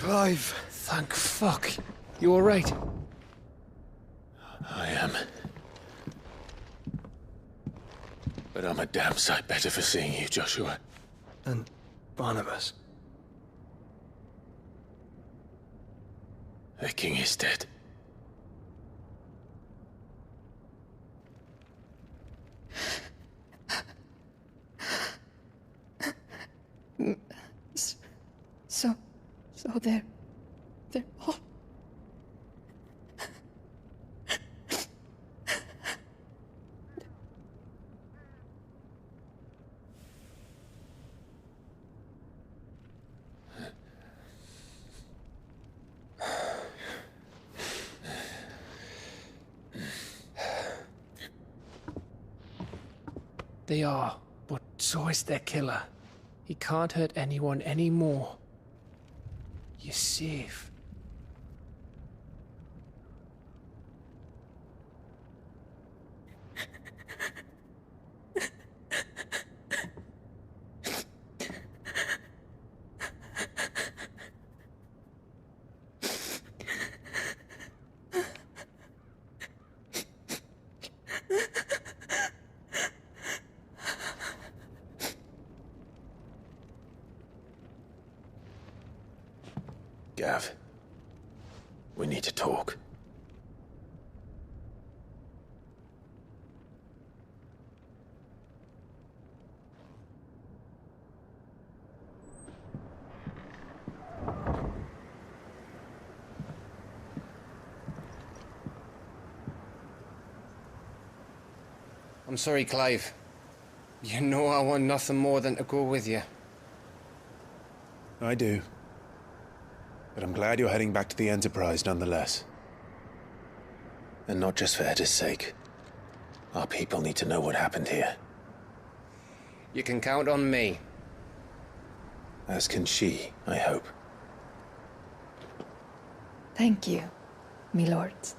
Clive! Thank fuck. You alright? I am. But I'm a damn sight better for seeing you, Joshua. And Barnabas. The king is dead. So they're all... They are, but so is their killer. He can't hurt anyone anymore. You're safe. Gav, we need to talk. I'm sorry, Clive. You know I want nothing more than to go with you. I do. But I'm glad you're heading back to the Enterprise nonetheless. And not just for Edda's sake. Our people need to know what happened here. You can count on me. As can she, I hope. Thank you, my lords.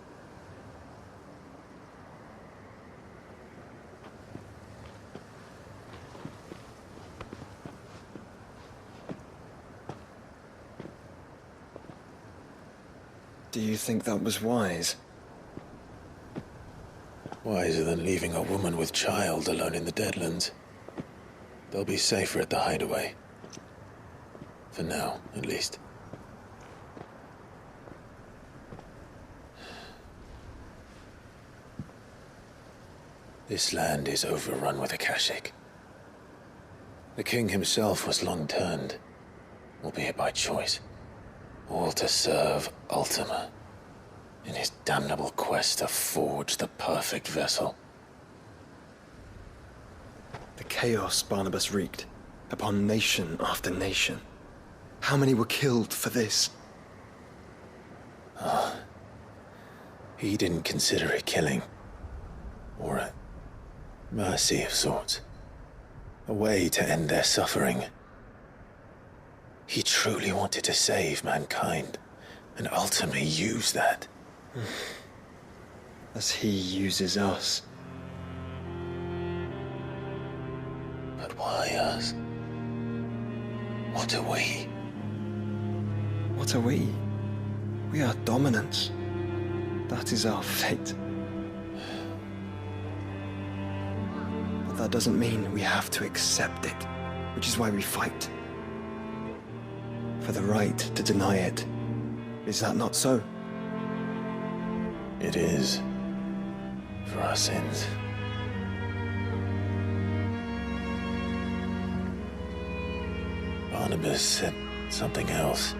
Do you think that was wise? Wiser than leaving a woman with child alone in the Deadlands. They'll be safer at the hideaway. For now, at least. This land is overrun with Akashic. The king himself was long turned, albeit by choice. All to serve Ultima, in his damnable quest to forge the perfect vessel. The chaos Barnabas wreaked upon nation after nation. How many were killed for this? He didn't consider it killing. Or a mercy of sorts. A way to end their suffering. He truly wanted to save mankind, and ultimately use that. As he uses us. But why us? What are we? What are we? We are dominance. That is our fate. But that doesn't mean we have to accept it, which is why we fight. For the right to deny it. Is that not so? It is. For our sins. Barnabas said something else.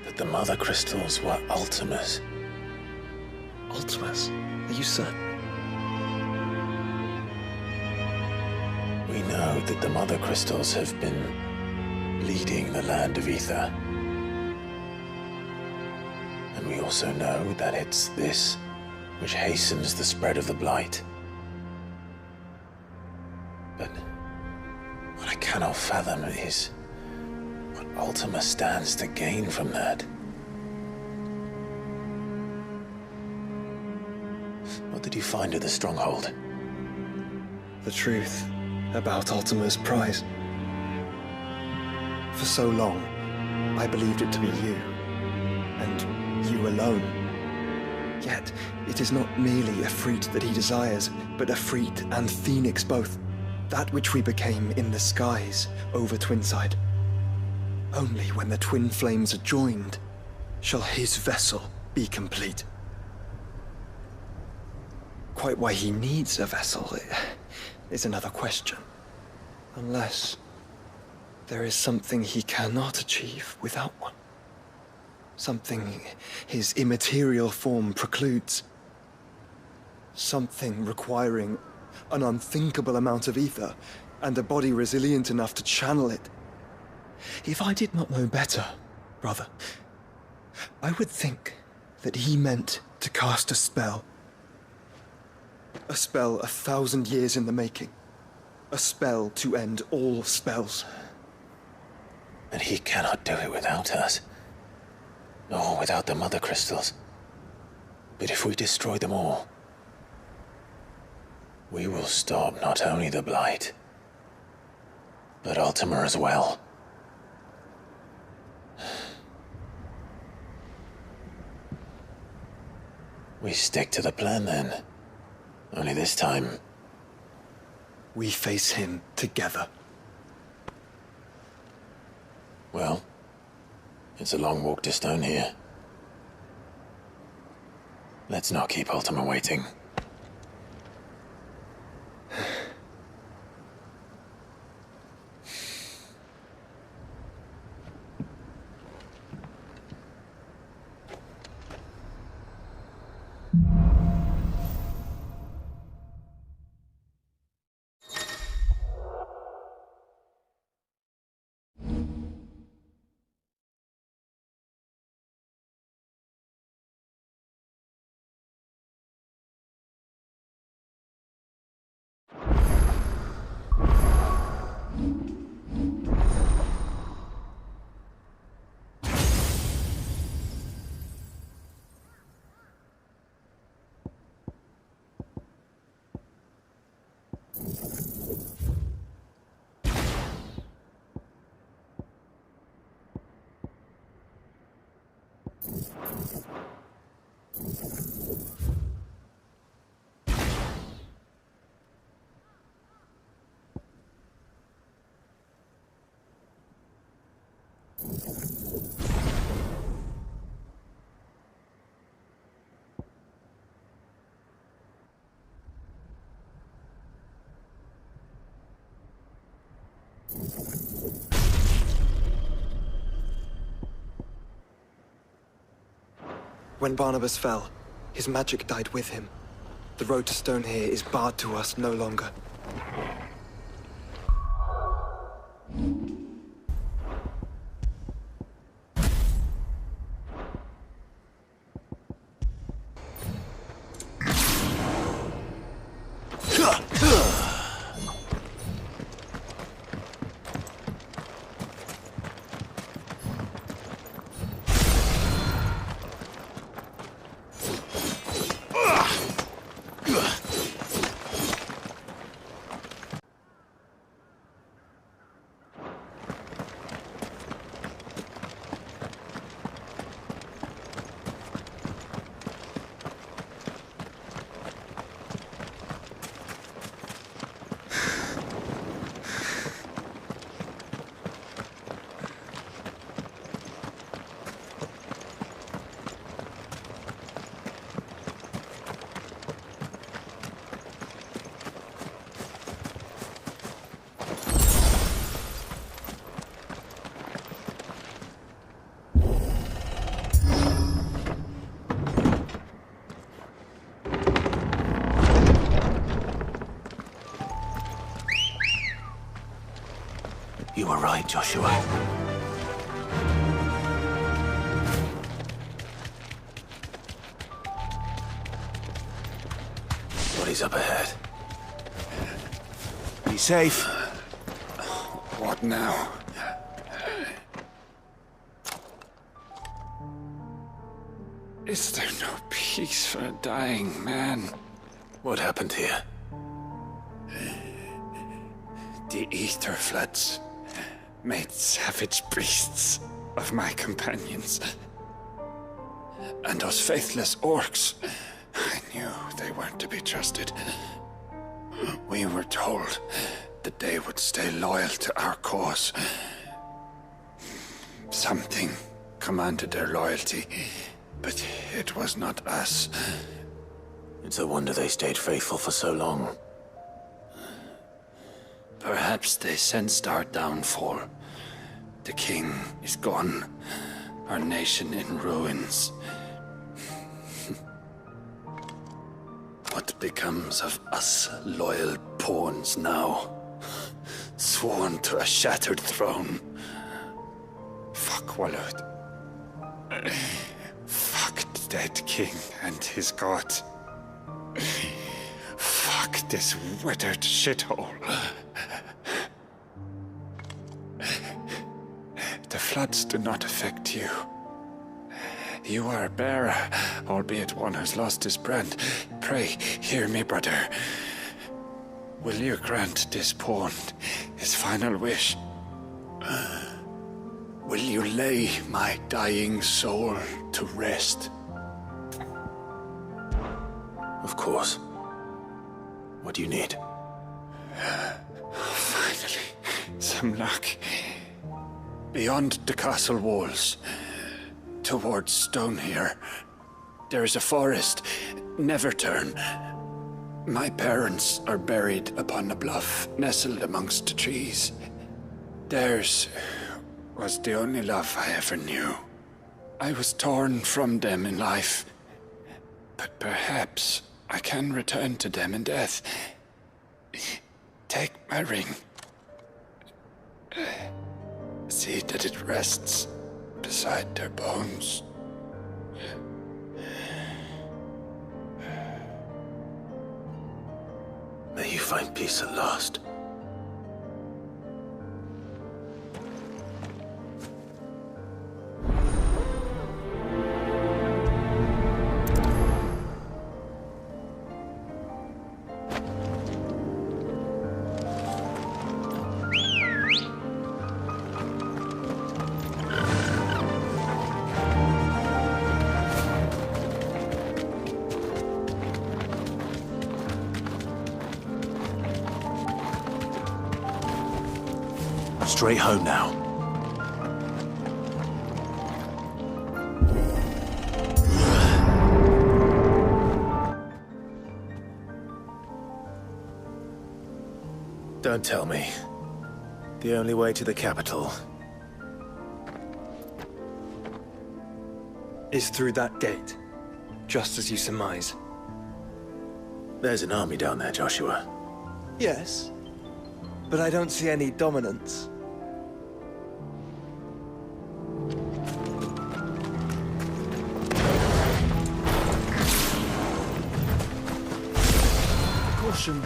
That the Mother Crystals were Ultimas. Ultimas? Are you certain? We know that the Mother Crystals have been leading the land of Ether. And we also know that it's this which hastens the spread of the Blight. But what I cannot fathom is what Ultima stands to gain from that. What did you find at the Stronghold? The truth about Ultima's prize. For so long, I believed it to be you, and you alone. Yet, it is not merely a fruit that he desires, but a fruit and phoenix both, that which we became in the skies over Twinside. Only when the twin flames are joined shall his vessel be complete. Quite why he needs a vessel is another question. Unless there is something he cannot achieve without one. Something his immaterial form precludes. Something requiring an unthinkable amount of ether and a body resilient enough to channel it. If I did not know better, brother, I would think that he meant to cast a spell. A spell 1,000 years in the making. A spell to end all spells. And he cannot do it without us. Nor without the Mother Crystals. But if we destroy them all, we will stop not only the Blight, but Ultima as well. We stick to the plan then. Only this time, we face him together. Well, it's a long walk to Stone here. Let's not keep Ultima waiting. When Barnabas fell, his magic died with him. The road to Stone here is barred to us no longer. You were right, Joshua. What is up ahead? Be safe. What now? Is there no peace for a dying man? What happened here? The ether floods made savage beasts. of my companions. And those faithless orcs, I knew they weren't to be trusted. We were told that they would stay loyal to our cause. Something commanded their loyalty, but it was not us. It's a wonder they stayed faithful for so long. Perhaps they sensed our downfall. The king is gone, our nation in ruins. What becomes of us loyal pawns now? Sworn to a shattered throne. Fuck Walud. Fuck the dead king and his god. Fuck this withered shithole. The floods do not affect you. You are a bearer, albeit one who's lost his brand. Pray, hear me, brother. Will you grant this pawn his final wish? Will you lay my dying soul to rest? Of course. What do you need? Finally, some luck. Beyond the castle walls, towards Stonehere, there is a forest. Never turn. My parents are buried upon a bluff, nestled amongst the trees. Theirs was the only love I ever knew. I was torn from them in life, but perhaps I can return to them in death. Take my ring. See that it rests beside their bones. May you find peace at last. Straight home now. Don't tell me. The only way to the capital Is through that gate, just as you surmise. There's an army down there, Joshua. Yes, but I don't see any dominance. Caution.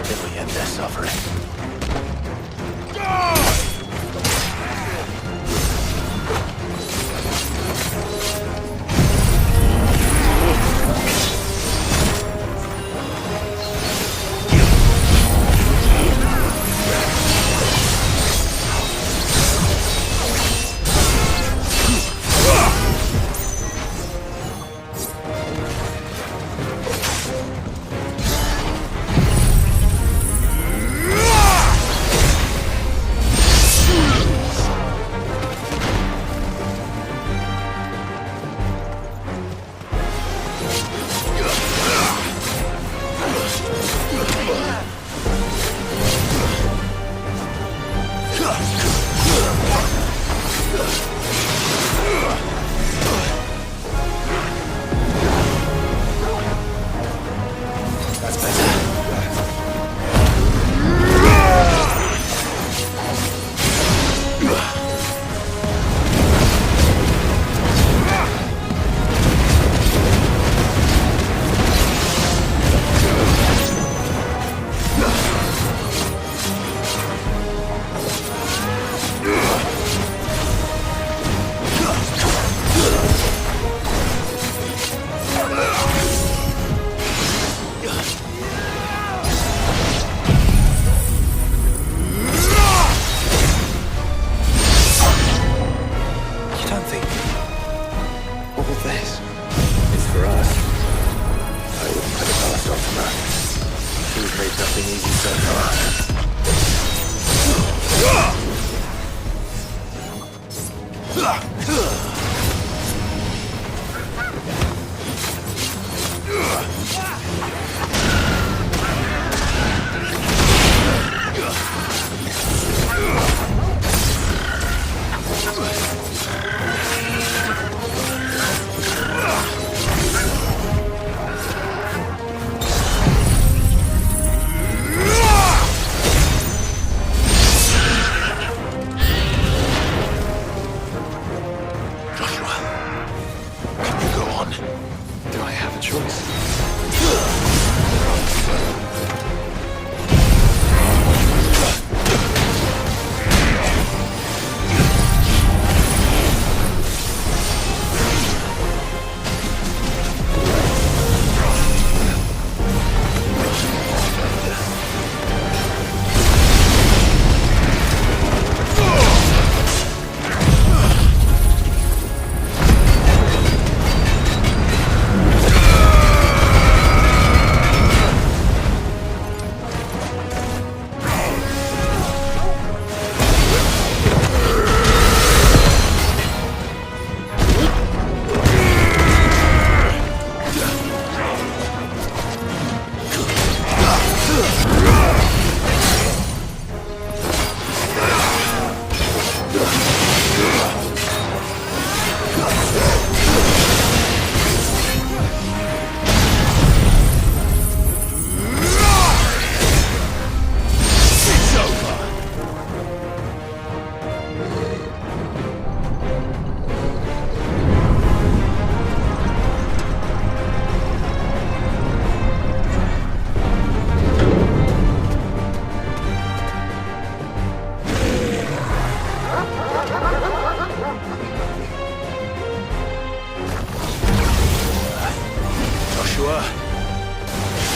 until we end their suffering.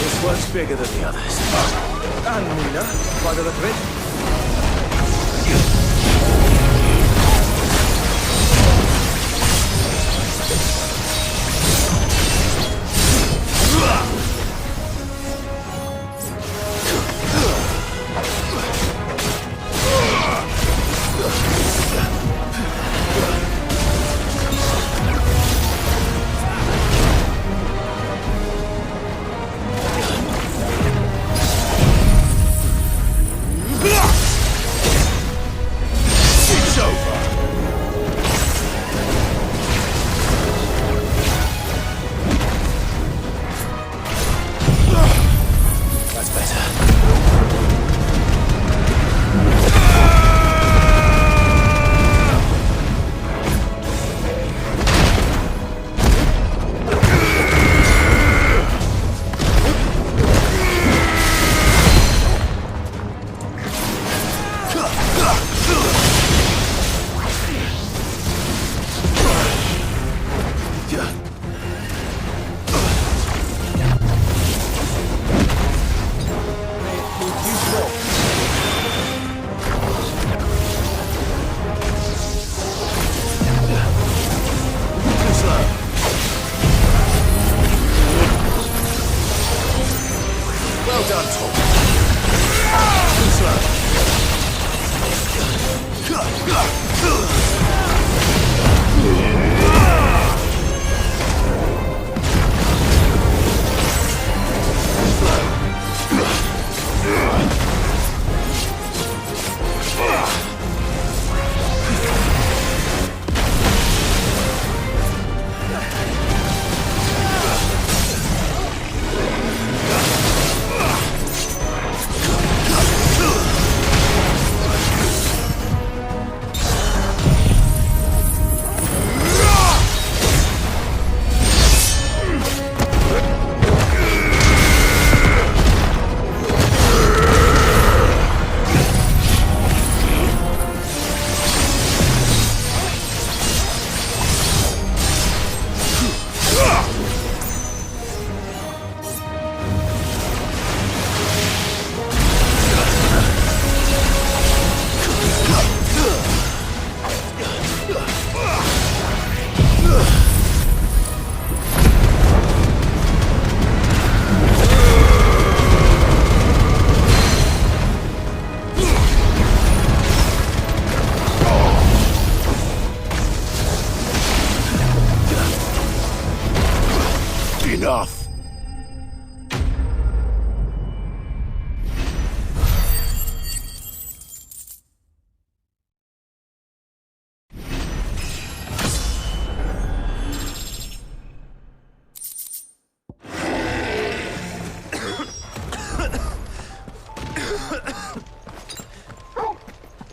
This one's bigger than the others. And Nina, by the look of it.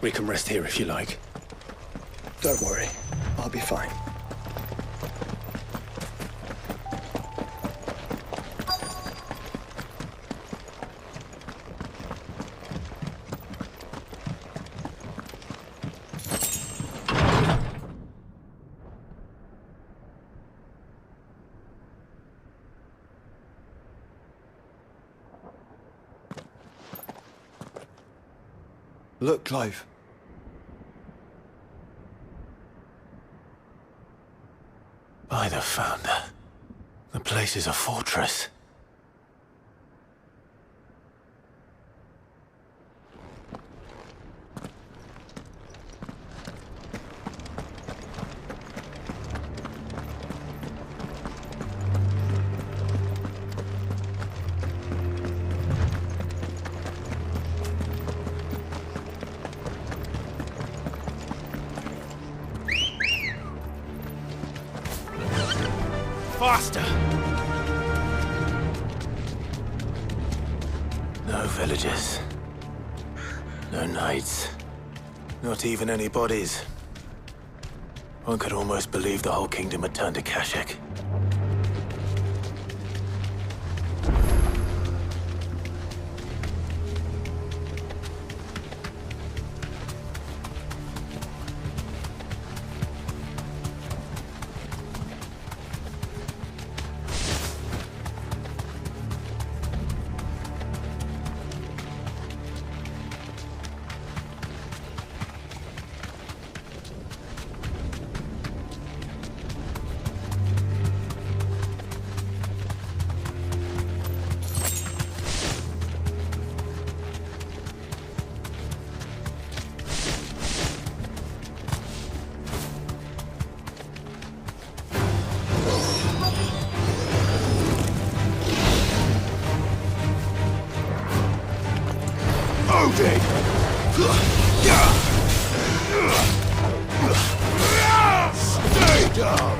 We can rest here if you like. Don't worry, I'll be fine. Look, Clive. By the Founder, the place is a fortress. Faster! No villages. No knights. Not even any bodies. One could almost believe the whole kingdom had turned to Kashyyyk. Stay down!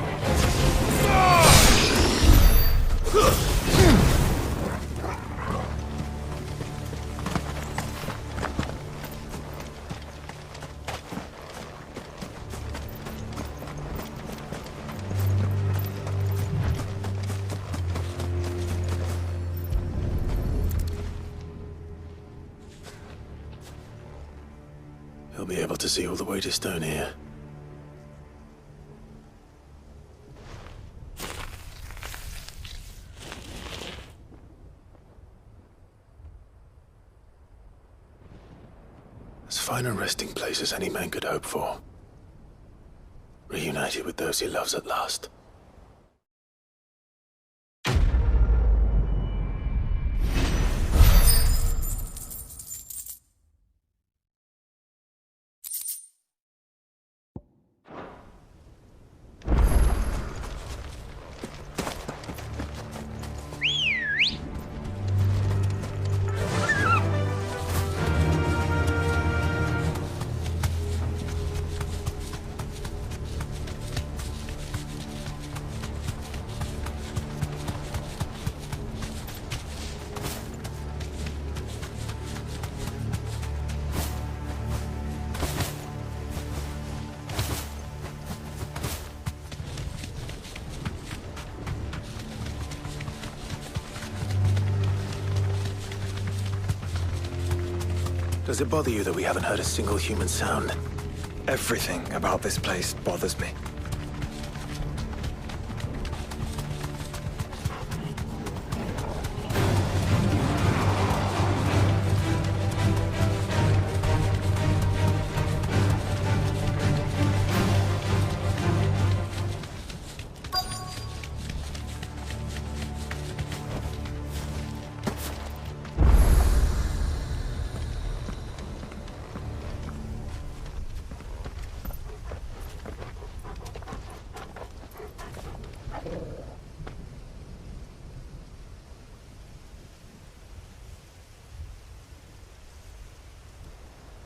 He'll be able to see all the way to Stone here. As fine a resting place as any man could hope for. Reunited with those he loves at last. Does it bother you that we haven't heard a single human sound? Everything about this place bothers me.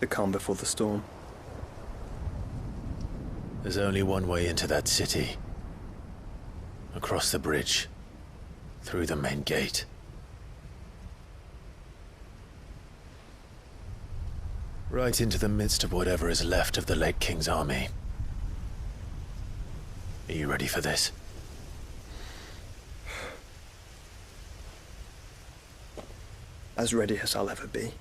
The calm before the storm. There's only one way into that city. Across the bridge. Through the main gate. Right into the midst of whatever is left of the late King's army. Are you ready for this? As ready as I'll ever be.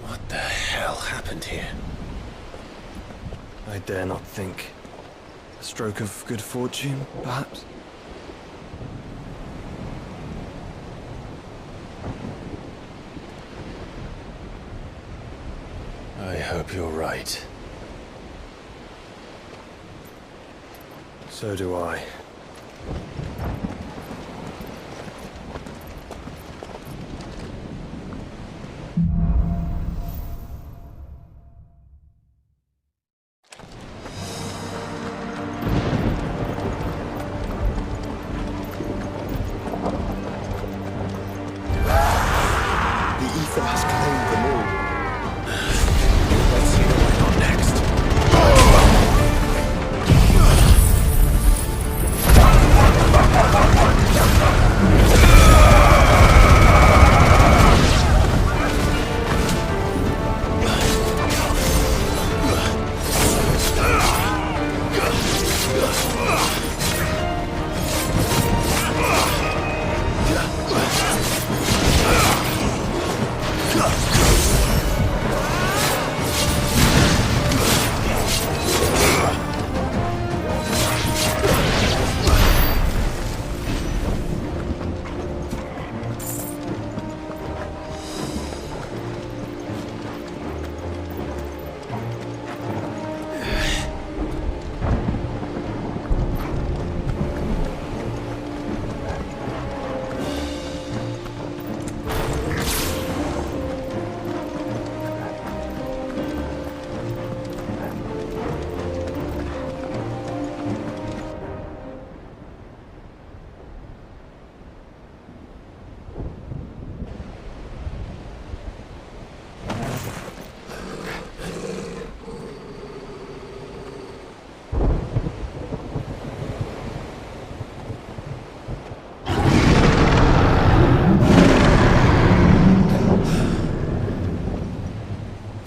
What the hell happened here? I dare not think. A stroke of good fortune, perhaps? I hope you're right. So do I. The ether has claimed them all. Let's see what went on next.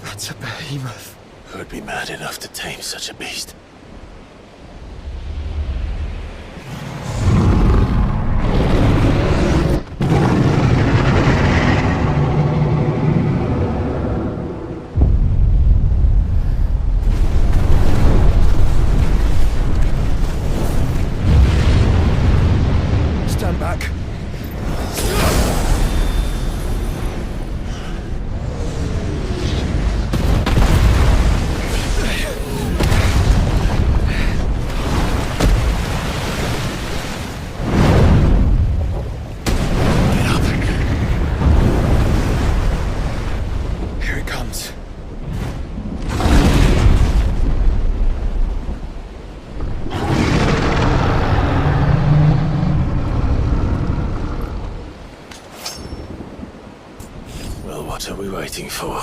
That's a behemoth. Who'd be mad enough to tame such a beast? Stand back. Here it comes. Well, what are we waiting for?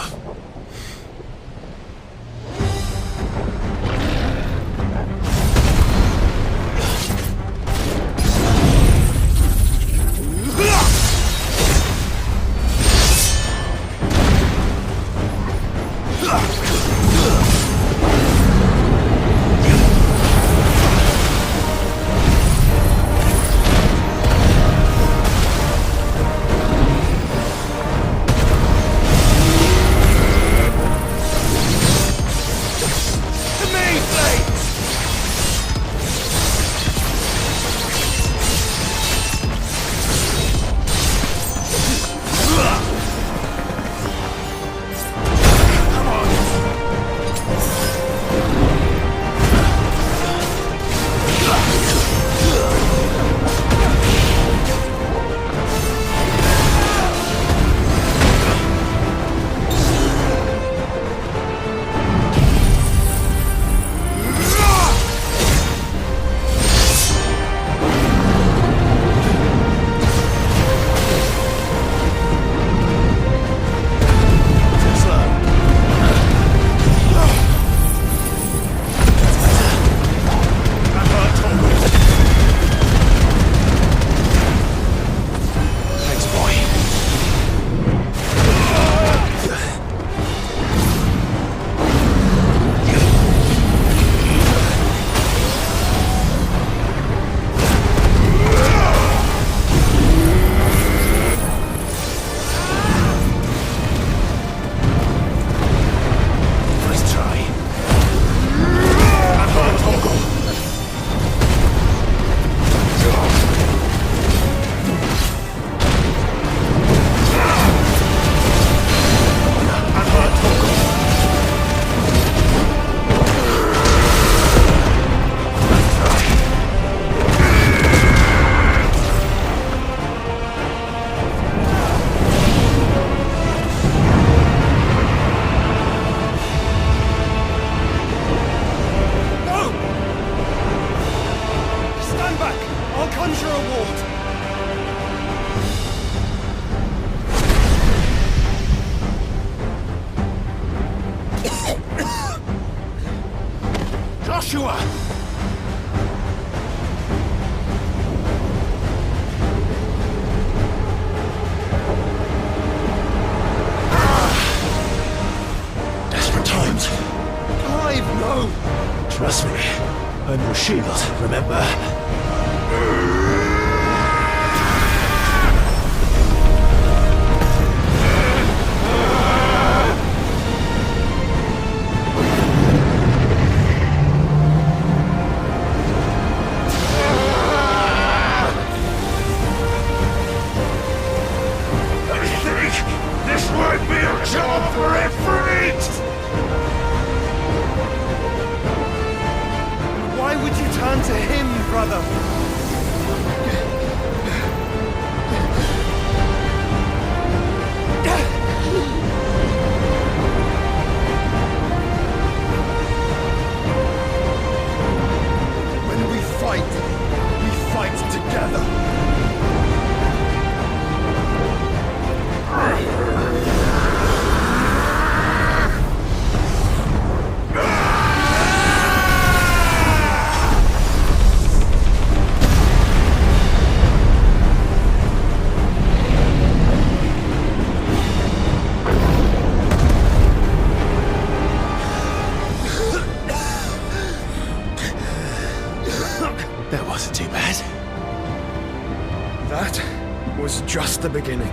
Joshua! Desperate times. Clive, no! Trust me. I'm your shield, remember? Why would you turn to him, brother? When we fight together. That wasn't too bad. That was just the beginning.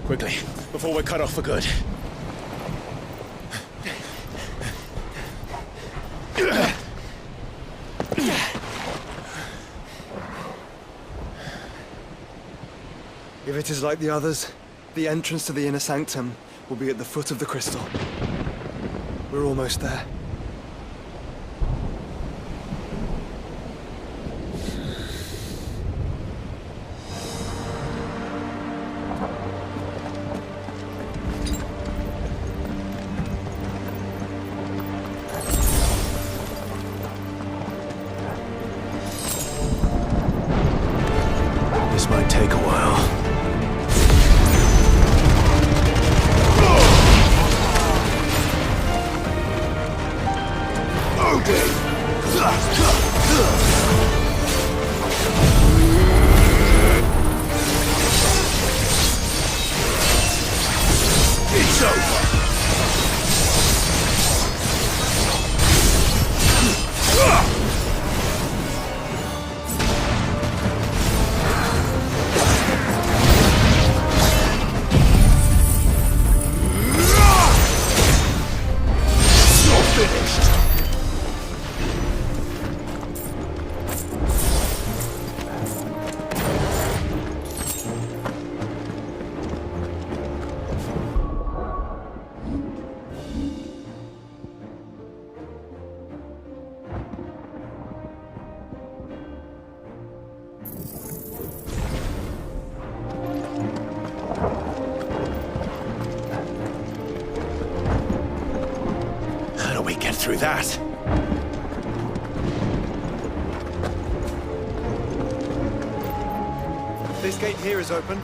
Quickly, before we're cut off for good. If it is like the others, the entrance to the inner sanctum will be at the foot of the crystal. We're almost there. This might take a while. It's over! You're finished! How do we get through that? This gate here is open.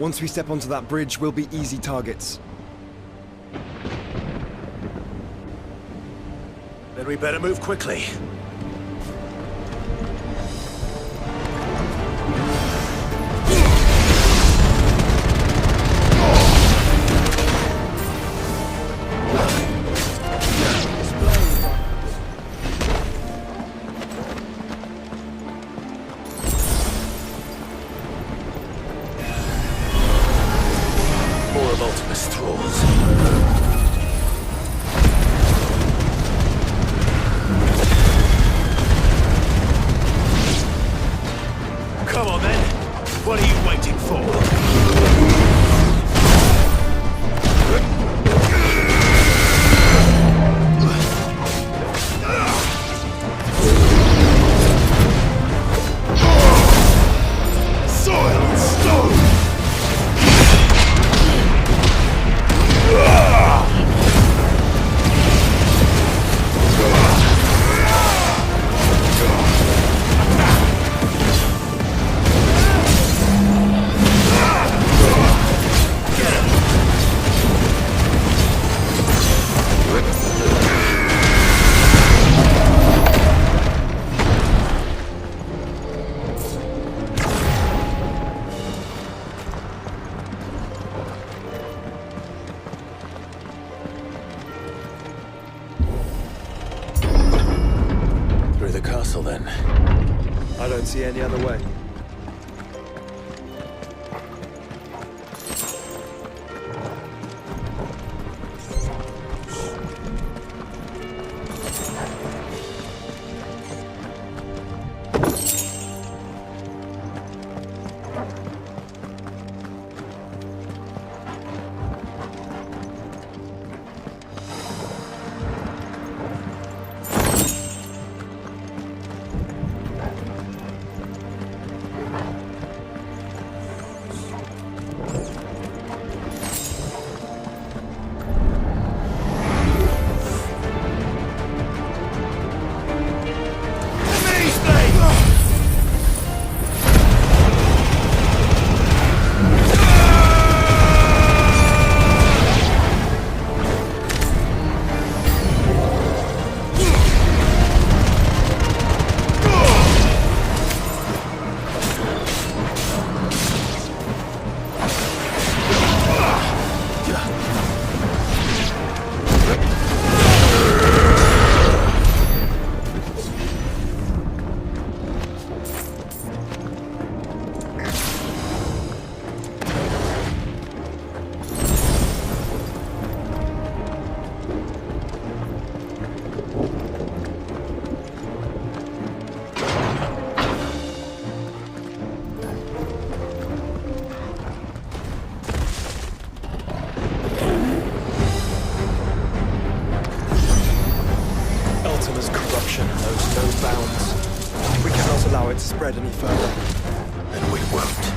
Once we step onto that bridge, we'll be easy targets. Then we better move quickly. More of Ultimus thralls. Come on then. What are you waiting for? Soil and stone! Through the castle, then. I don't see any other way. Ultima's corruption knows no bounds. We cannot allow it to spread any further. And we won't.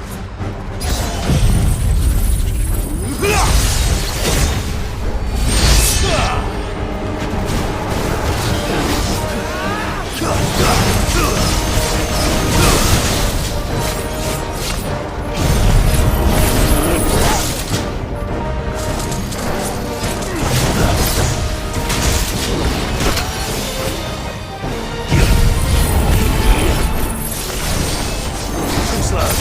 Too slow.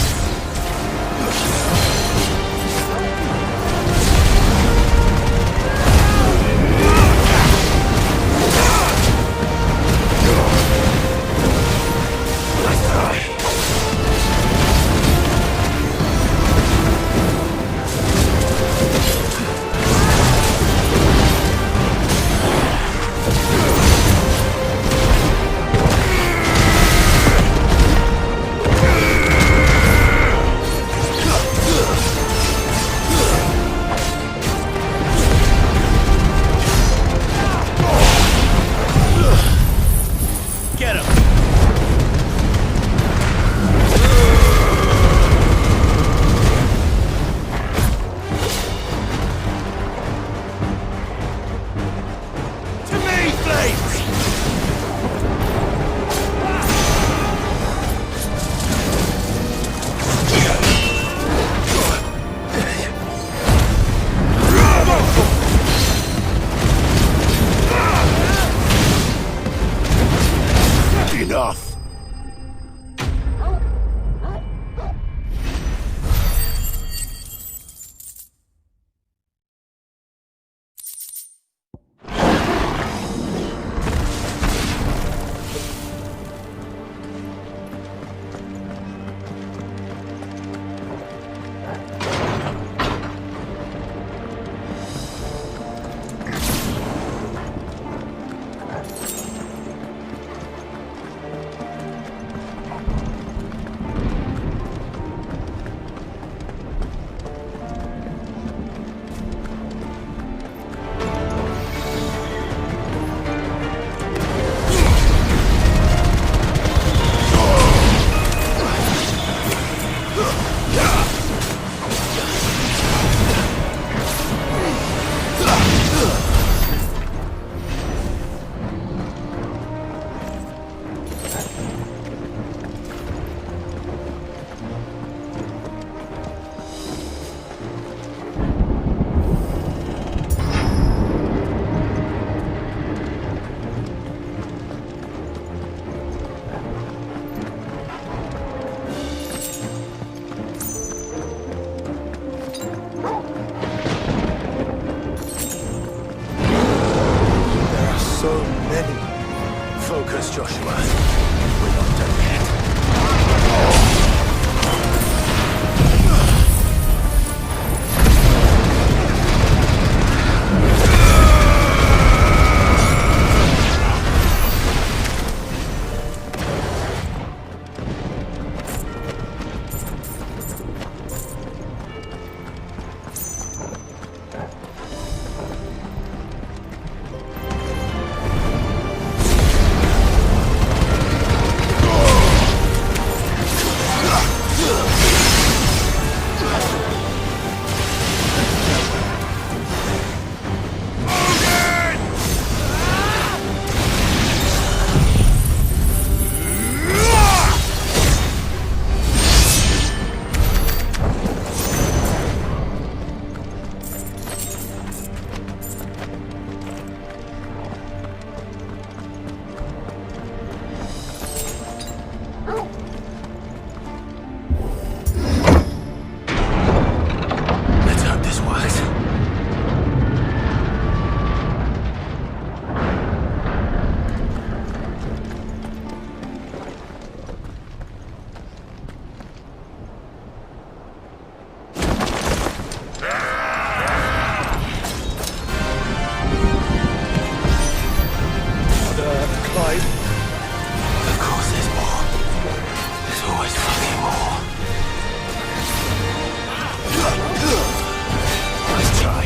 us, Joshua. We're not done yet. Let's hope this works. Clive, Of course there's more. There's always fucking more. Nice try.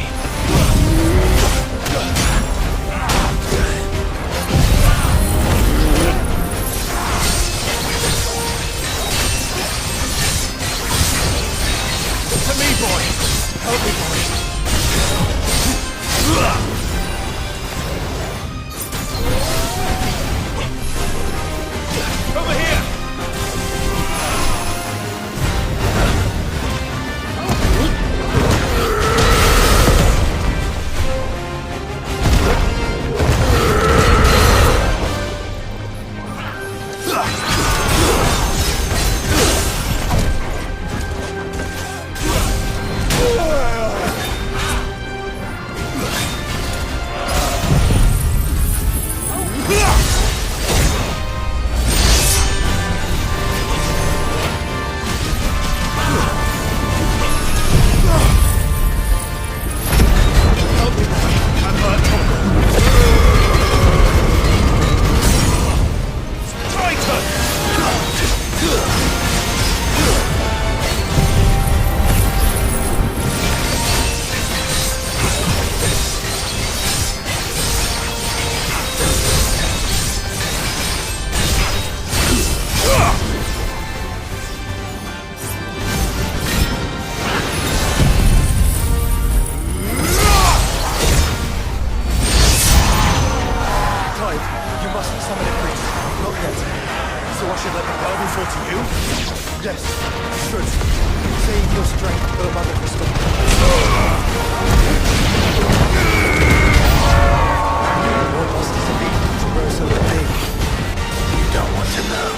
to me, boy. Help me, boy. Over here! Yes, should. Save your strength for the Mother Crystal. What must it be to grow so big? You don't want to know.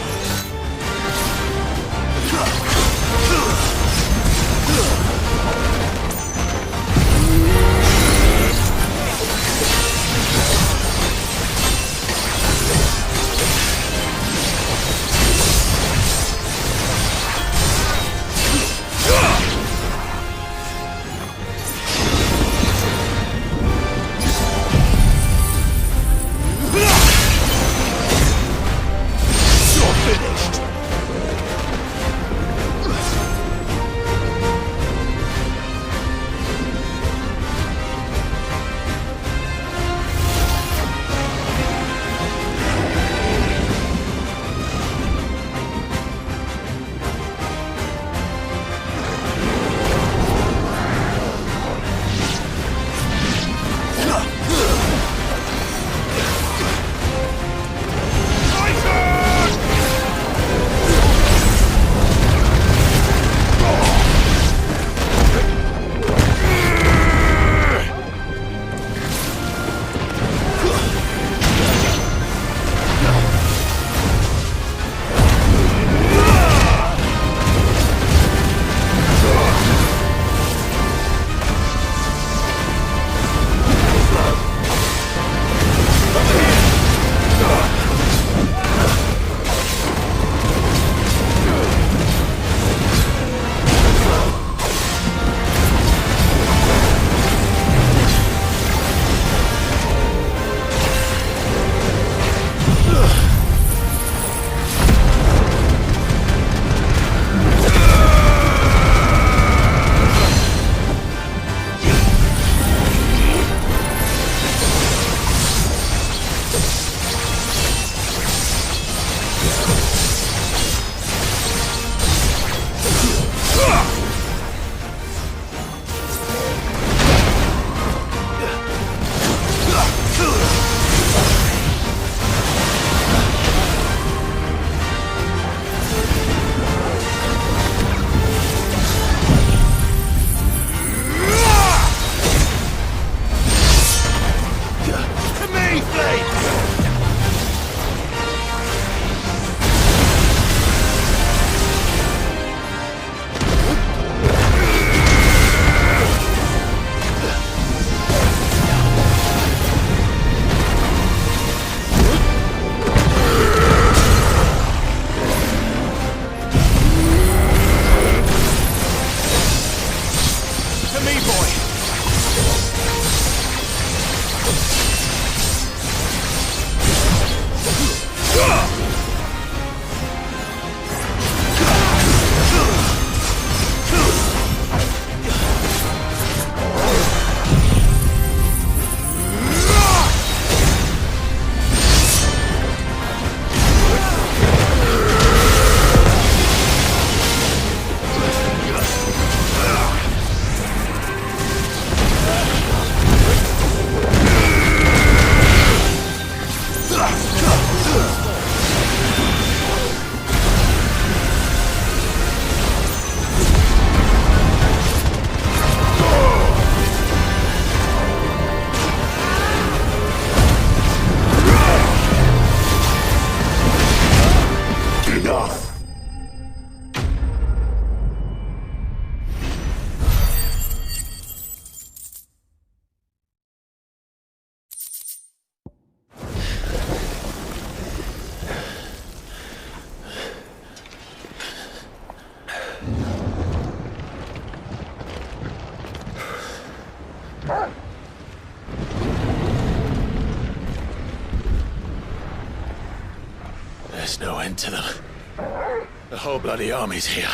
There's no end to them. The whole bloody army's here.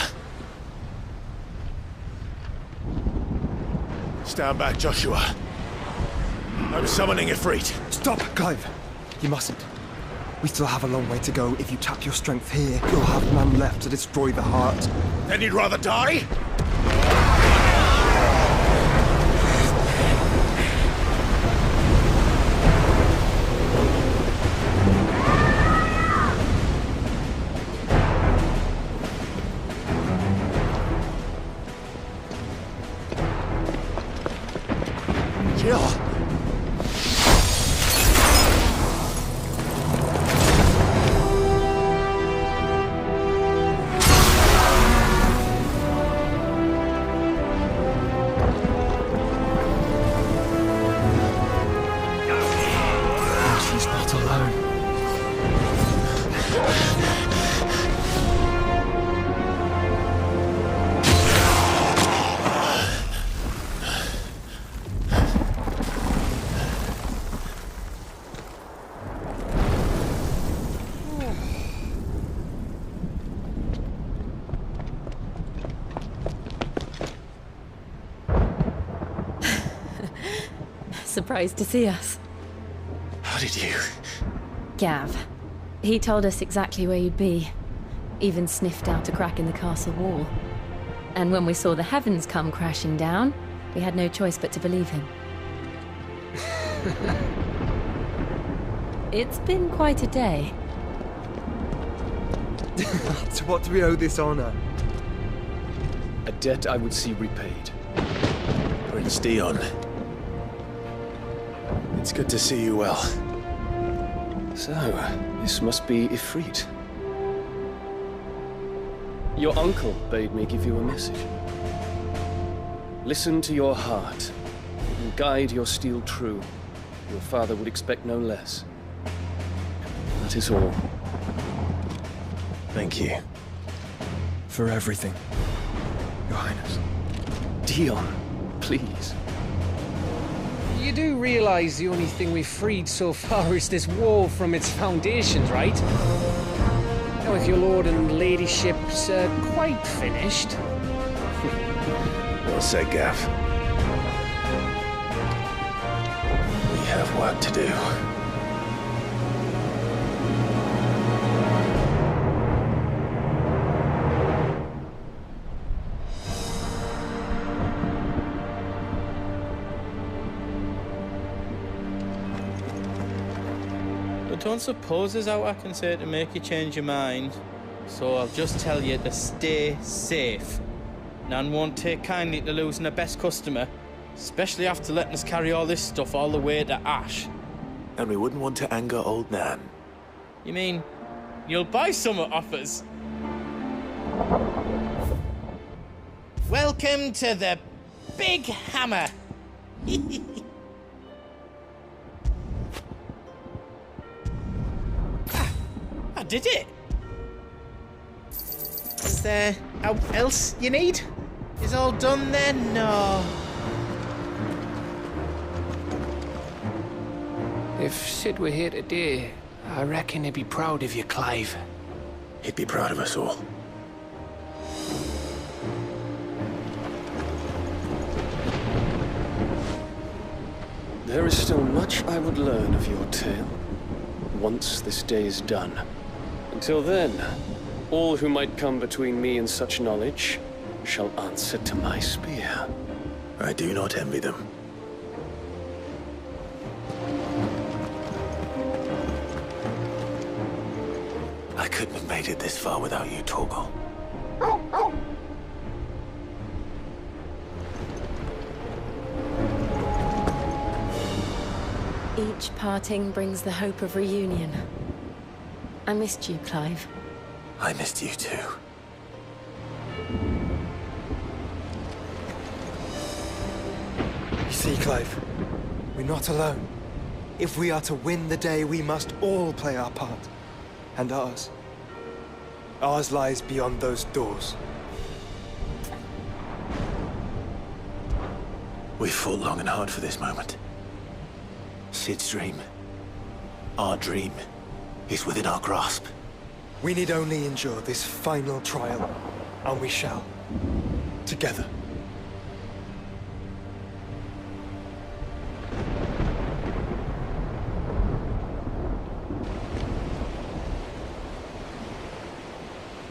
Stand back, Joshua. I'm summoning Ifrit. Stop, Clive! You mustn't. We still have a long way to go. If you tap your strength here, you'll have none left to destroy the heart. Then you'd rather die? Jill! She's not alone. Surprised to see us. How did you? Gav. He told us exactly where you'd be. Even sniffed out a crack in the castle wall. And when we saw the heavens come crashing down, we had no choice but to believe him. It's been quite a day. To what do we owe this honor? A debt I would see repaid. Prince Dion. It's good to see you well. So, this must be Ifrit. Your uncle bade me give you a message. Listen to your heart, and guide your steel true. Your father would expect no less. That is all. Thank you. For everything, Your Highness. Dion, please. You do realize the only thing we've freed so far is this wall from its foundations, right? Now, if your lord and ladyship's quite finished... Well said, Gav. We have work to do. I don't suppose there's out I can say to make you change your mind. So I'll just tell you to stay safe. Nan won't take kindly to losing her best customer, especially after letting us carry all this stuff all the way to Ash. And we wouldn't want to anger old Nan. You mean, you'll buy some off us? Welcome to the Big Hammer. I did it. Is there aught else you need? Is all done then? No. If Sid were here today, I reckon he'd be proud of you, Clive. He'd be proud of us all. There is still much I would learn of your tale, once this day is done. Until then, all who might come between me and such knowledge shall answer to my spear. I do not envy them. I couldn't have made it this far without you, Torgal. Each parting brings the hope of reunion. I missed you, Clive. I missed you too. You see, Clive, we're not alone. If we are to win the day, we must all play our part. And ours. Ours lies beyond those doors. We've fought long and hard for this moment. Sid's dream, our dream, is within our grasp. We need only endure this final trial, and we shall. Together.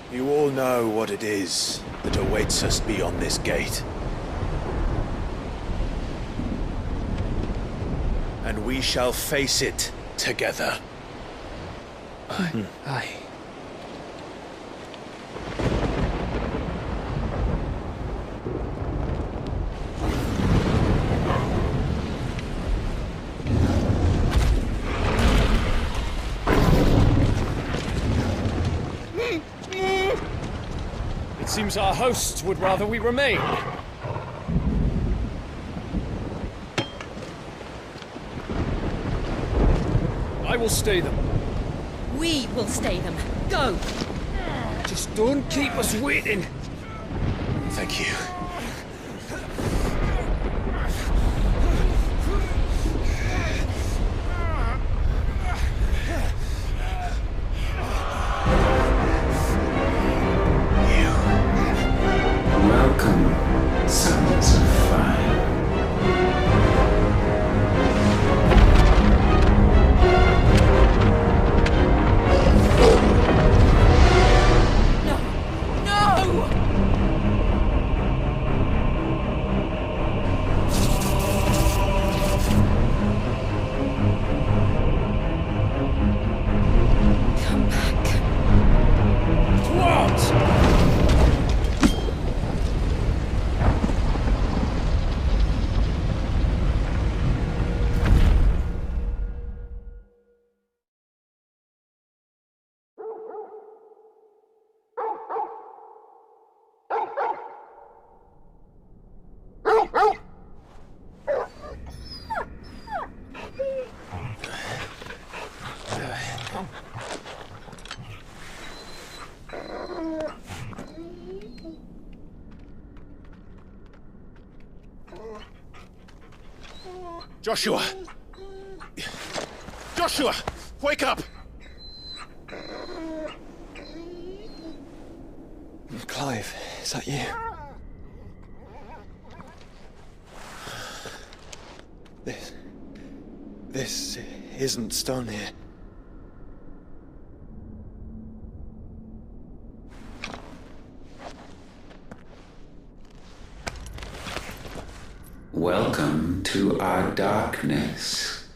You all know what it is that awaits us beyond this gate. And we shall face it together. Aye. It seems our hosts would rather we remain. I will stay them. We will stay them. Go! Just don't keep us waiting. Thank you. Welcome, sons of fire. Come back. What? Joshua! Joshua! Wake up! Clive, is that you? This isn't stone here. Welcome to our darkness.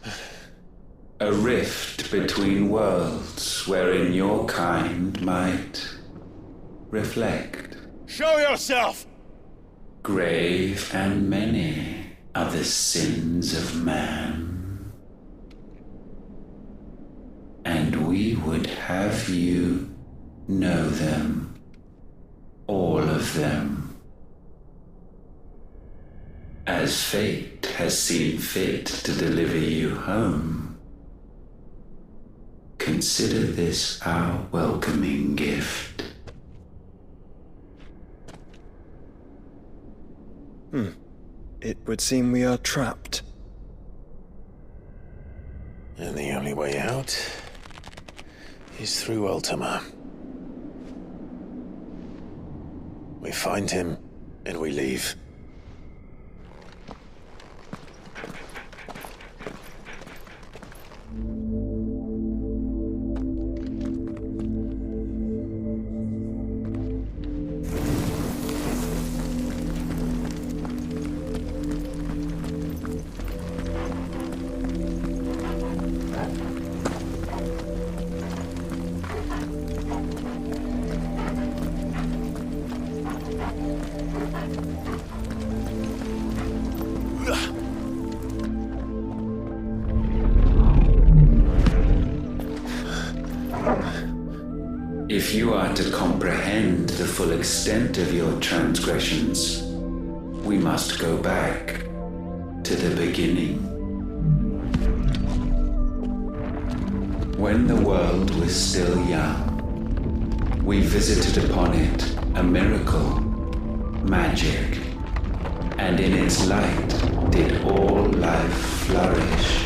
A rift between worlds wherein your kind might reflect. Show yourself! Grave and many are the sins of man. And we would have you know them, all of them. As fate has seen fit to deliver you home, consider this our welcoming gift. It would seem we are trapped. And the only way out is through Ultima. We find him, and we leave. If you are to comprehend the full extent of your transgressions, we must go back to the beginning. When the world was still young, we visited upon it a miracle, magic, and in its light did all life flourish.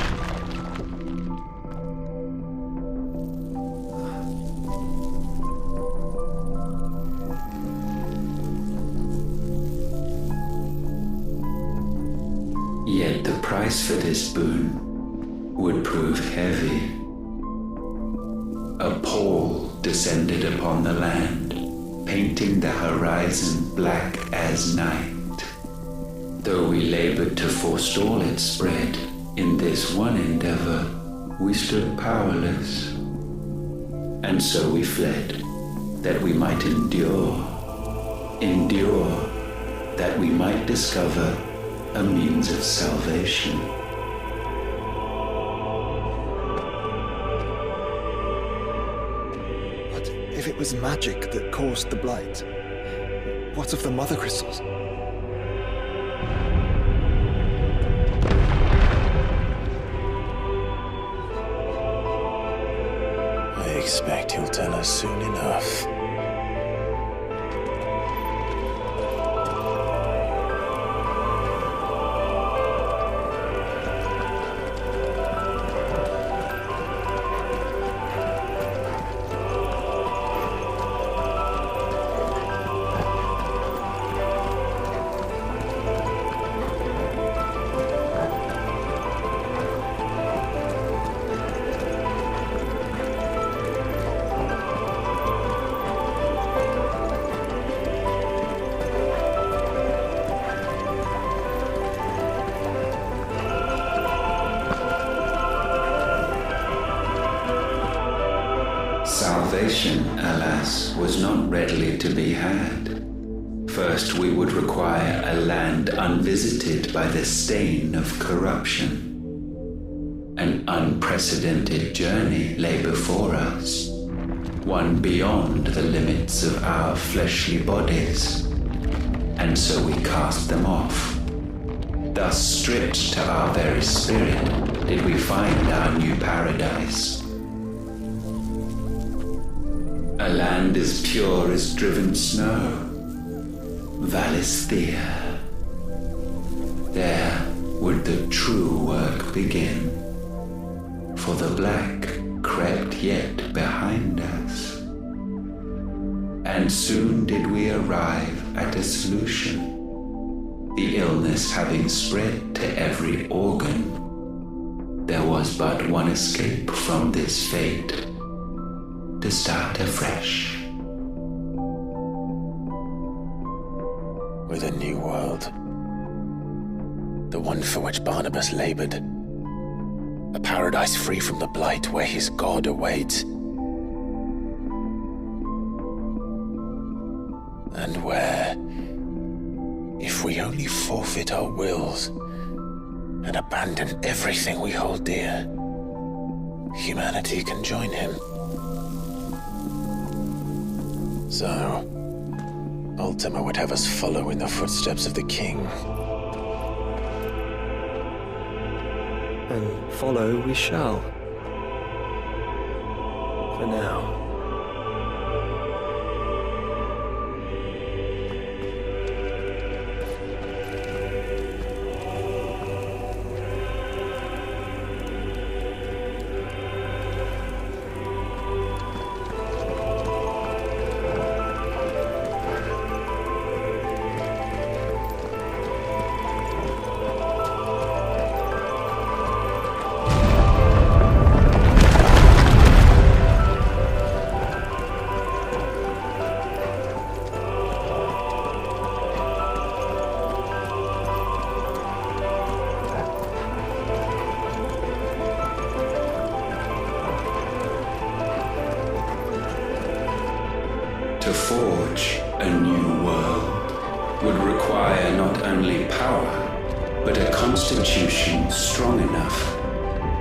Yet the price for this boon would prove heavy. A pall descended upon the land, painting the horizon black as night. Though we labored to forestall its spread, in this one endeavor we stood powerless. And so we fled, that we might endure, that we might discover a means of salvation. But if it was magic that caused the blight, what of the mother crystals? I expect he'll tell us soon enough. Salvation, alas, was not readily to be had. First, we would require a land unvisited by the stain of corruption. An unprecedented journey lay before us, one beyond the limits of our fleshly bodies. And so we cast them off. Thus, stripped to our very spirit, did we find our new paradise. A land as pure as driven snow, Valisthea. There would the true work begin, for the black crept yet behind us. And soon did we arrive at a solution, the illness having spread to every organ. There was but one escape from this fate, to start afresh. With a new world. The one for which Barnabas labored. A paradise free from the blight where his God awaits. And where, if we only forfeit our wills and abandon everything we hold dear, humanity can join him. So, Ultima would have us follow in the footsteps of the king. And follow we shall. For now. To forge a new world would require not only power, but a constitution strong enough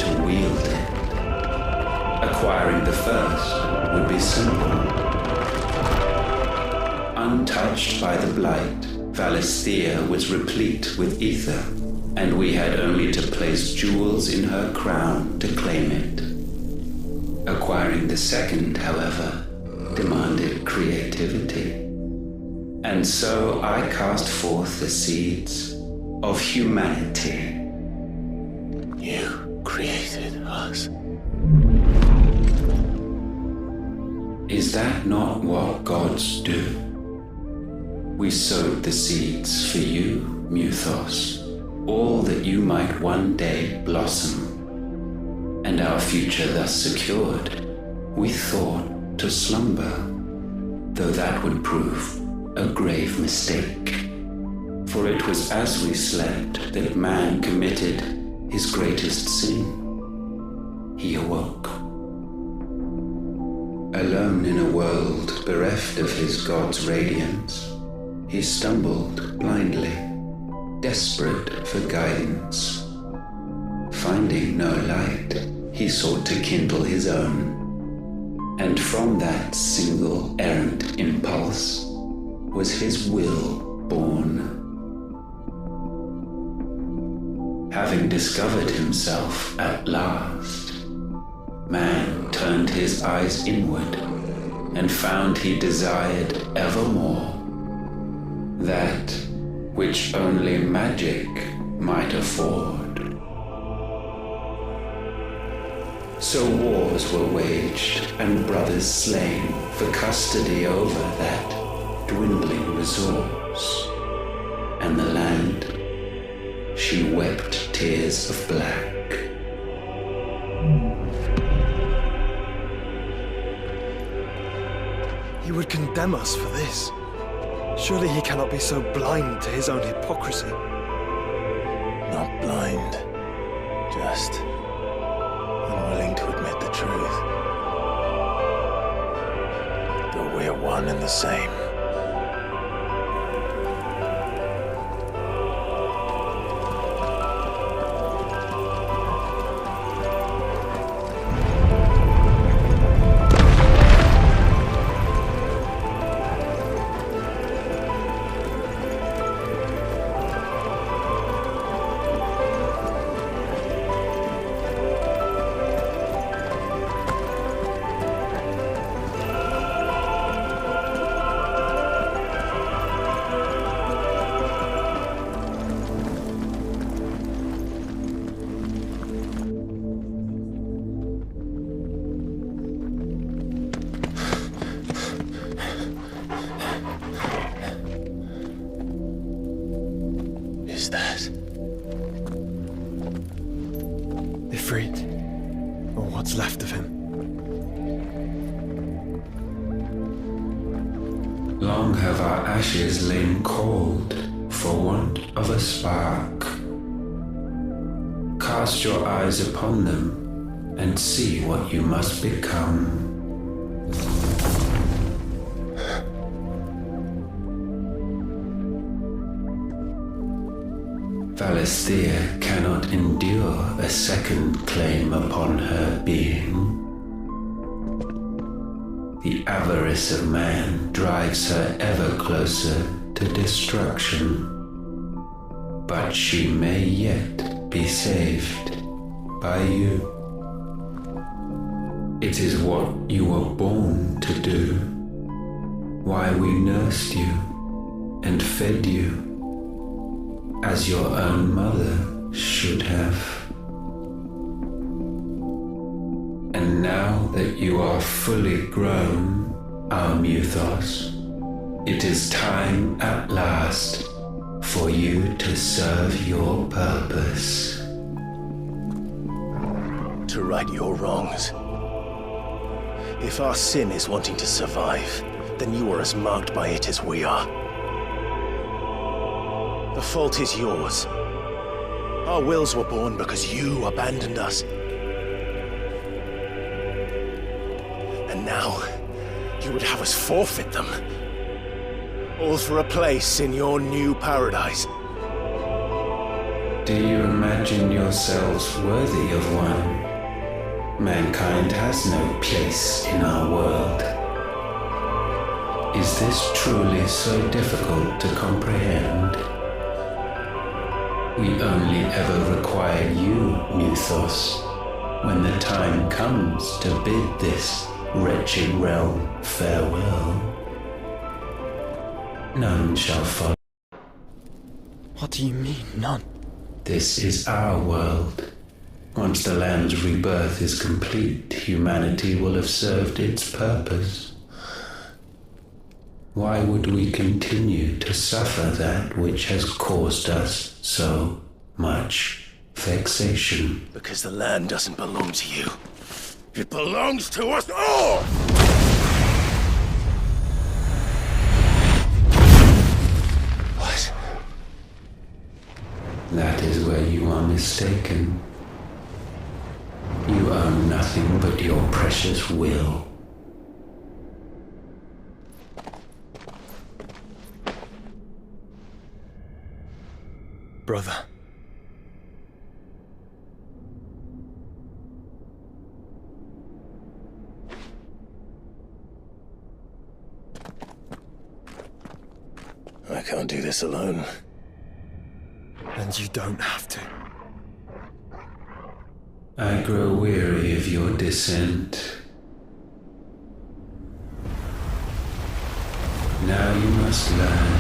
to wield it. Acquiring the first would be simple. Untouched by the blight, Valisthea was replete with ether, and we had only to place jewels in her crown to claim it. Acquiring the second, however, demanded creativity. And so I cast forth the seeds, of humanity. You created us. Is that not what gods do? We sowed the seeds for you, Muthos, all that you might one day blossom. And our future thus secured, we thought to slumber, though that would prove a grave mistake. For it was as we slept that man committed his greatest sin. He awoke. Alone in a world bereft of his god's radiance, he stumbled blindly, desperate for guidance. Finding no light, he sought to kindle his own. And from that single errant impulse was his will born. Having discovered himself at last, man turned his eyes inward and found he desired evermore that which only magic might afford. So wars were waged and brothers slain for custody over that dwindling resource, and the land, she wept tears of black. He would condemn us for this. Surely he cannot be so blind to his own hypocrisy. Not blind, just unwilling to admit the truth. Though we're one and the same. Ifrit, or what's left of him. Long have our ashes lain cold for want of a spark. Cast your eyes upon them and see what you must become. Valisthea cannot endure a second claim upon her being. The avarice of man drives her ever closer to destruction. But she may yet be saved by you. It is what you were born to do, why we nursed you and fed you as your own mother should have. And now that you are fully grown, our Muthos, it is time at last for you to serve your purpose. To right your wrongs. If our sin is wanting to survive, then you are as marked by it as we are. The fault is yours. Our wills were born because you abandoned us. And now, you would have us forfeit them. All for a place in your new paradise. Do you imagine yourselves worthy of one? Mankind has no place in our world. Is this truly so difficult to comprehend? We only ever require you, Muthos, when the time comes to bid this wretched realm farewell. None shall follow. What do you mean, none? This is our world. Once the land's rebirth is complete, humanity will have served its purpose. Why would we continue to suffer that which has caused us so much vexation? Because the land doesn't belong to you. It belongs to us all! What? That is where you are mistaken. You own nothing but your precious will. Brother. I can't do this alone. And you don't have to. I grow weary of your dissent. Now you must learn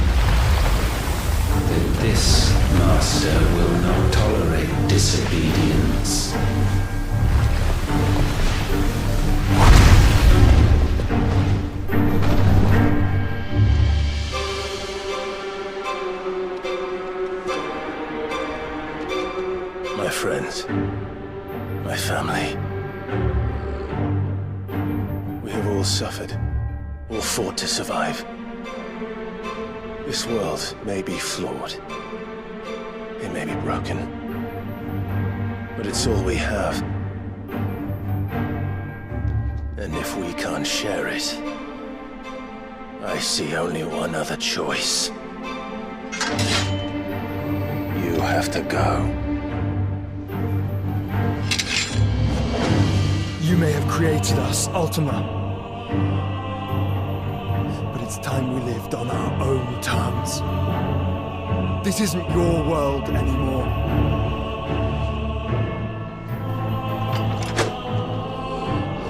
that this master will not tolerate disobedience. My friends, my family. We have all suffered, all fought to survive. This world may be flawed. It may be broken. But it's all we have. And if we can't share it, I see only one other choice. You have to go. You may have created us, Ultima. But it's time we lived on our own terms. This isn't your world anymore.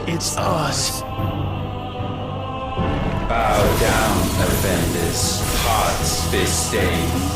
It's ours. Bow down, offenders, hearts disdained.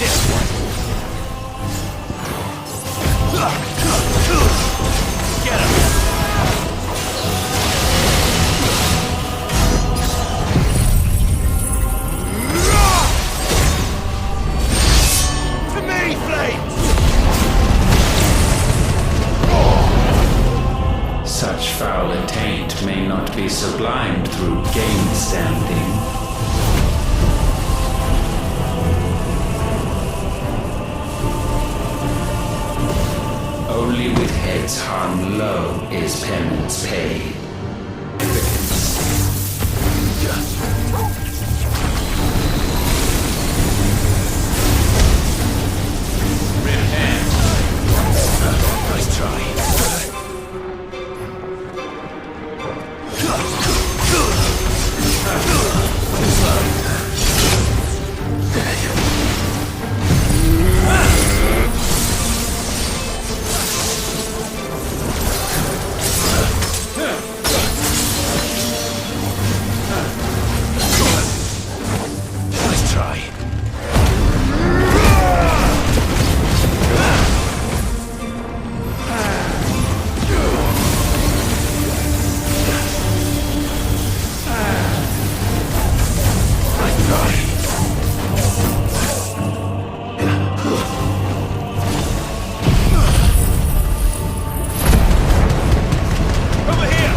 this one. Get him. To me, Flames! Such foul attaint may not be sublimed through gainstanding. Only with heads hung low is penance paid. Repent. Nice try. Nice try. Nice try. Over here!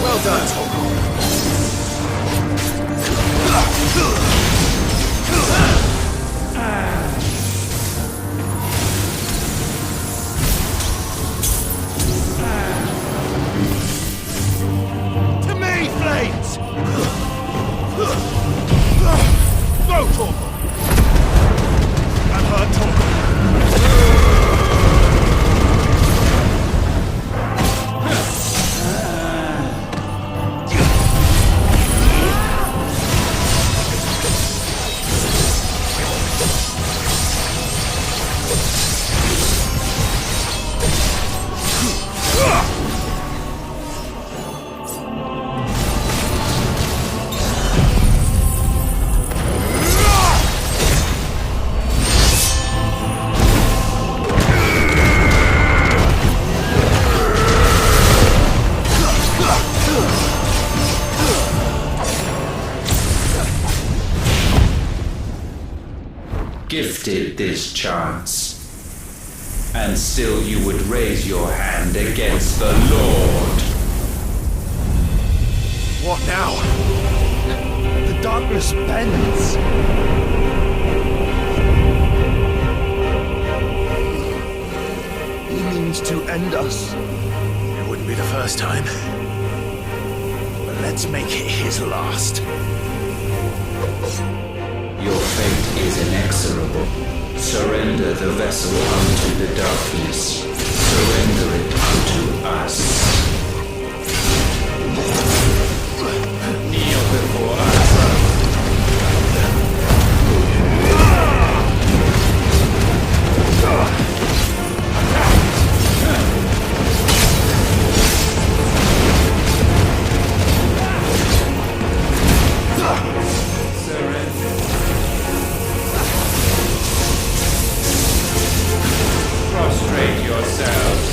Well done, to me, Flames! Go, Torgal! I've heard Torgal. Gifted this chance, and still you would raise your hand against the Lord. What now? The darkness bends. He means to end us. It wouldn't be the first time. But let's make it his last. Your fate is inexorable. Surrender the vessel unto the darkness. Surrender it unto us. Kneel before us. Prostrate yourselves.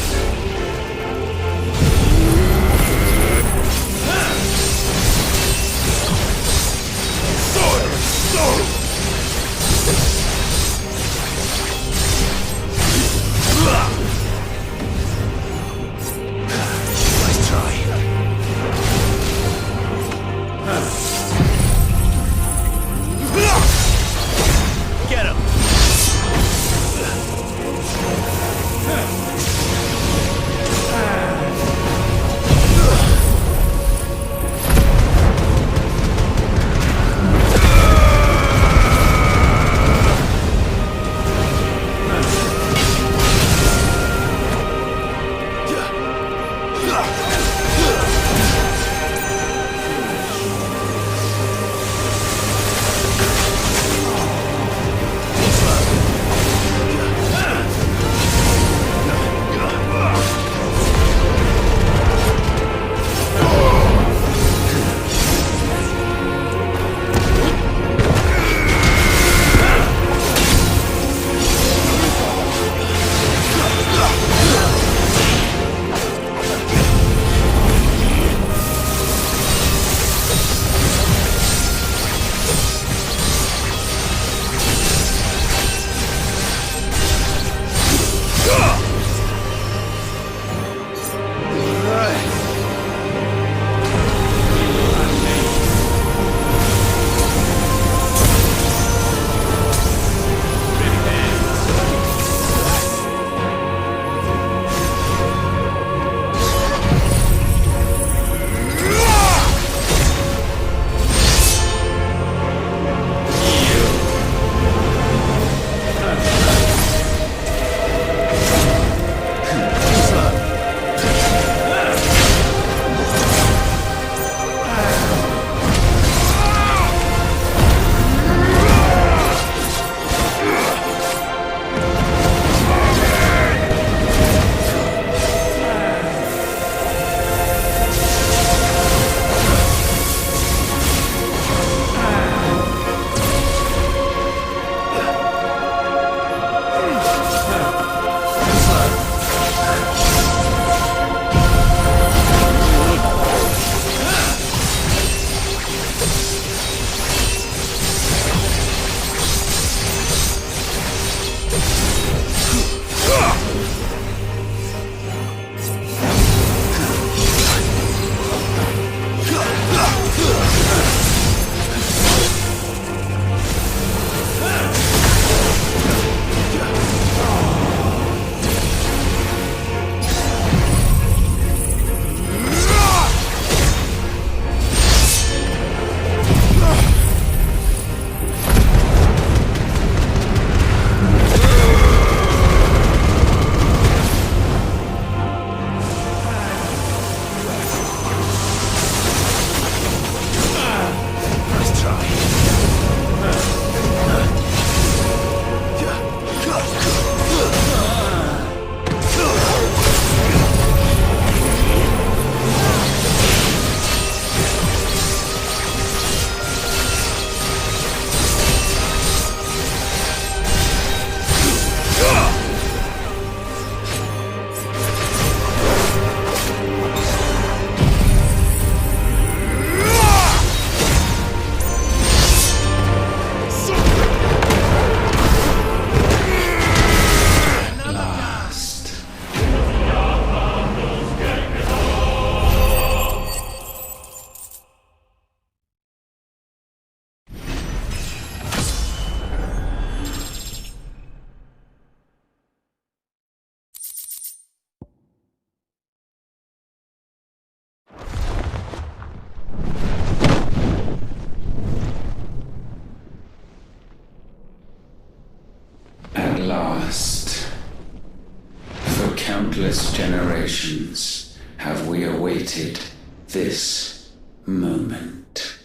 countless generations have we awaited this moment.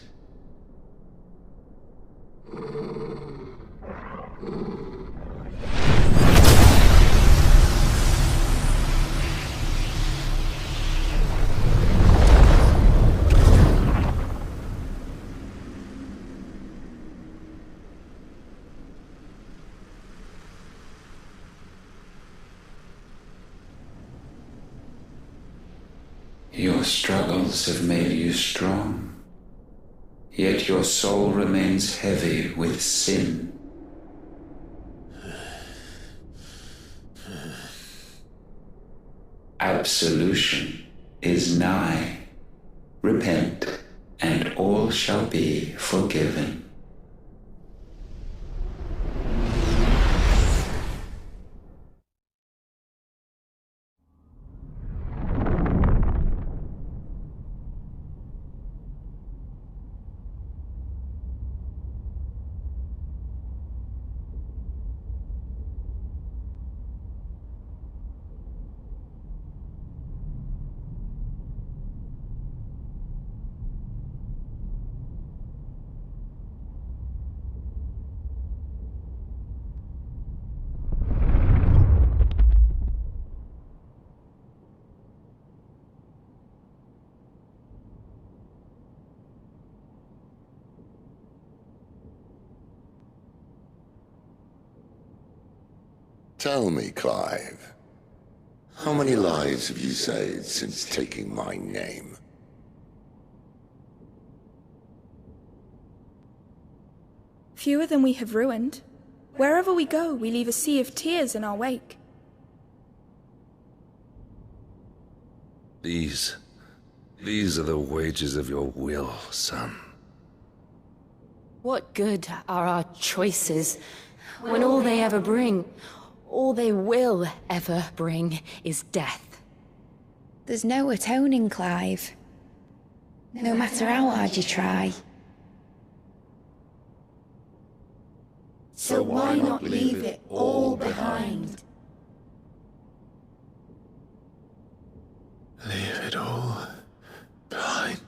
Your struggles have made you strong, yet your soul remains heavy with sin. Absolution is nigh. Repent, and all shall be forgiven. Tell me, Clive, how many lives have you saved since taking my name? Fewer than we have ruined. Wherever we go, we leave a sea of tears in our wake. These are the wages of your will, son. What good are our choices when all they ever bring, all they will ever bring, is death? There's no atoning, Clive. No matter how hard you try. So why not leave it all behind? Leave it all behind.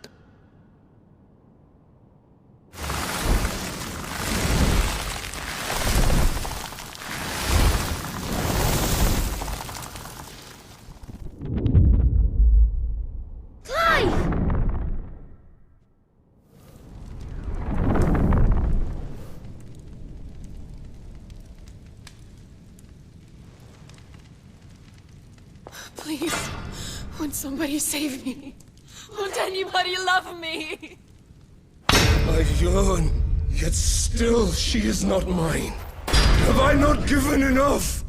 Please, won't somebody save me? Won't anybody love me? I yearn, yet still she is not mine. Have I not given enough?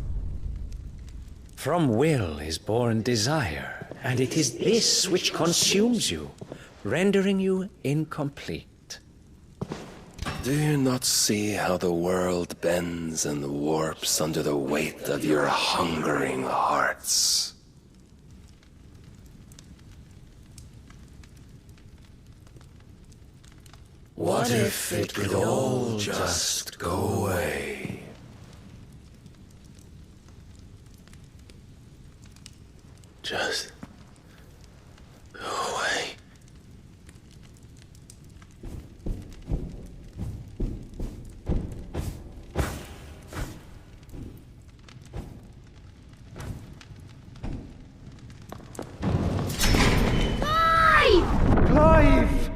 From will is born desire, and it is this which consumes you, rendering you incomplete. Do you not see how the world bends and warps under the weight of your hungering hearts? What if it could all just go away? Just go away. Clive!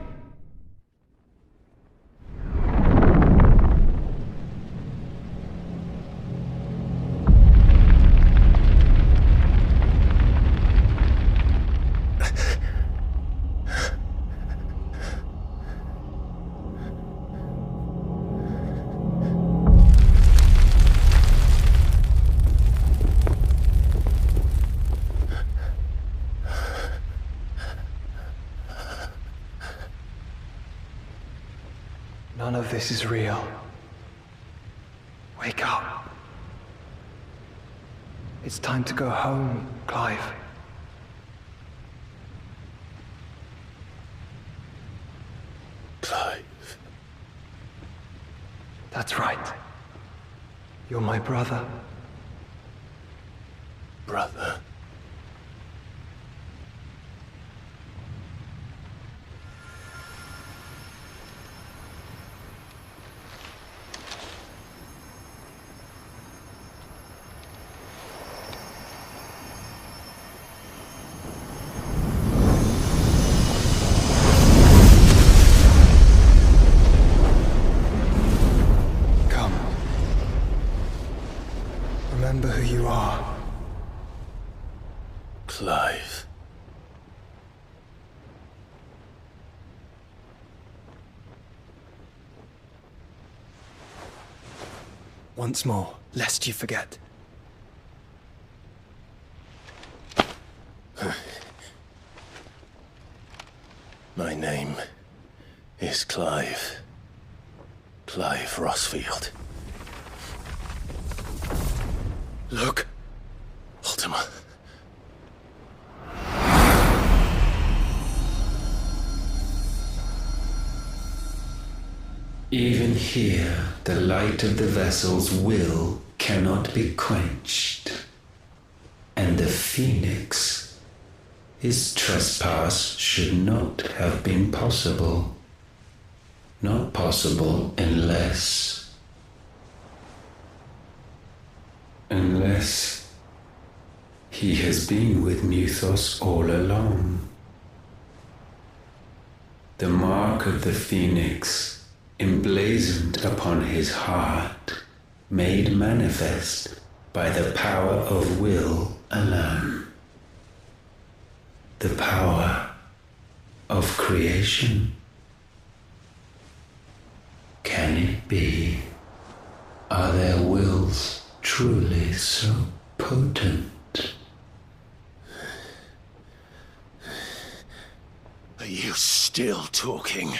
None of this is real. Wake up. It's time to go home, Clive. Clive. That's right. You're my brother. Brother. remember who you are. Clive. Once more, lest you forget. My name is Clive. Clive Rossfield. Look, Ultima. Even here, the light of the vessel's will cannot be quenched. And the Phoenix, his trespass should not have been possible. Not possible unless he has been with Muthos all along. The mark of the Phoenix, emblazoned upon his heart, made manifest by the power of will alone. The power of creation. Can it be? Are their wills truly so potent? Are you still talking?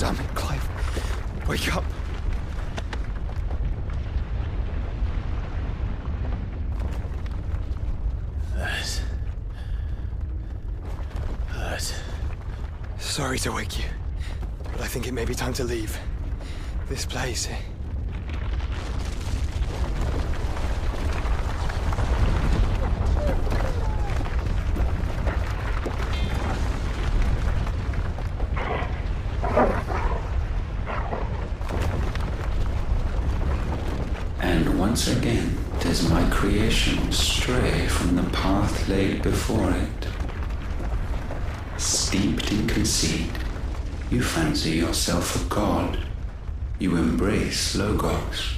Damn it, Clive. Wake up. That. Sorry to wake you, but I think it may be time to leave. This place. And once again does my creation stray from the path laid before it. Steeped in conceit, you fancy yourself a god. You embrace Logos.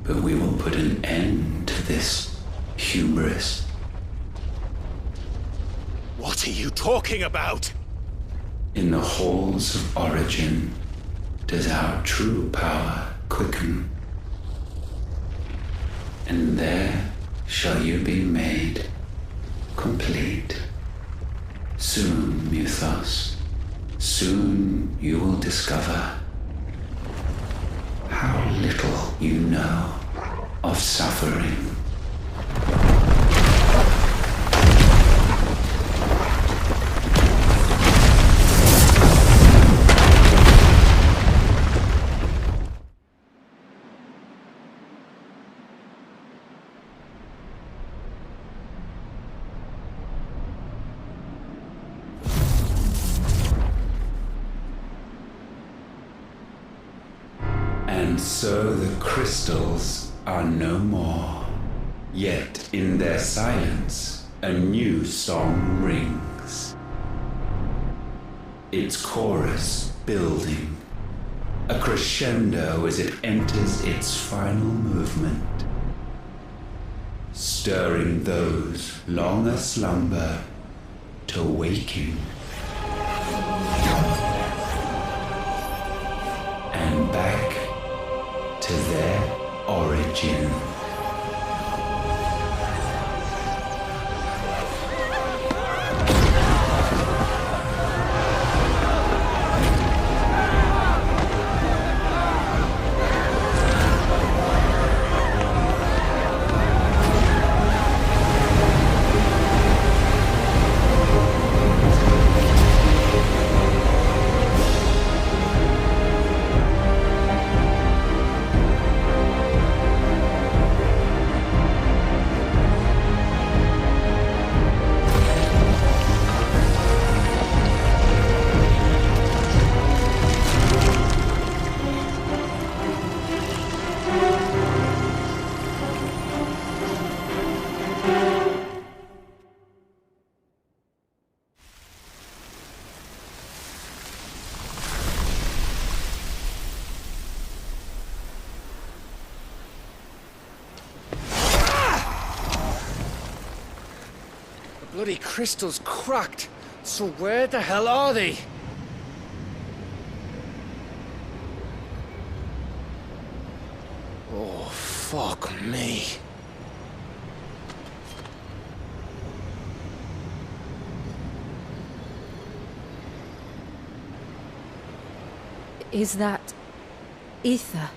But we will put an end to this hubris. What are you talking about? In the halls of origin does our true power quicken. And there shall you be made complete. Soon, Muthos, soon you will discover how little you know of suffering. And so the crystals are no more. Yet in their silence, a new song rings. Its chorus building, a crescendo as it enters its final movement, stirring those long aslumber to waking. And back to their origin. Bloody crystal's cracked. So where the hell are they? Oh, fuck me. Is that ether?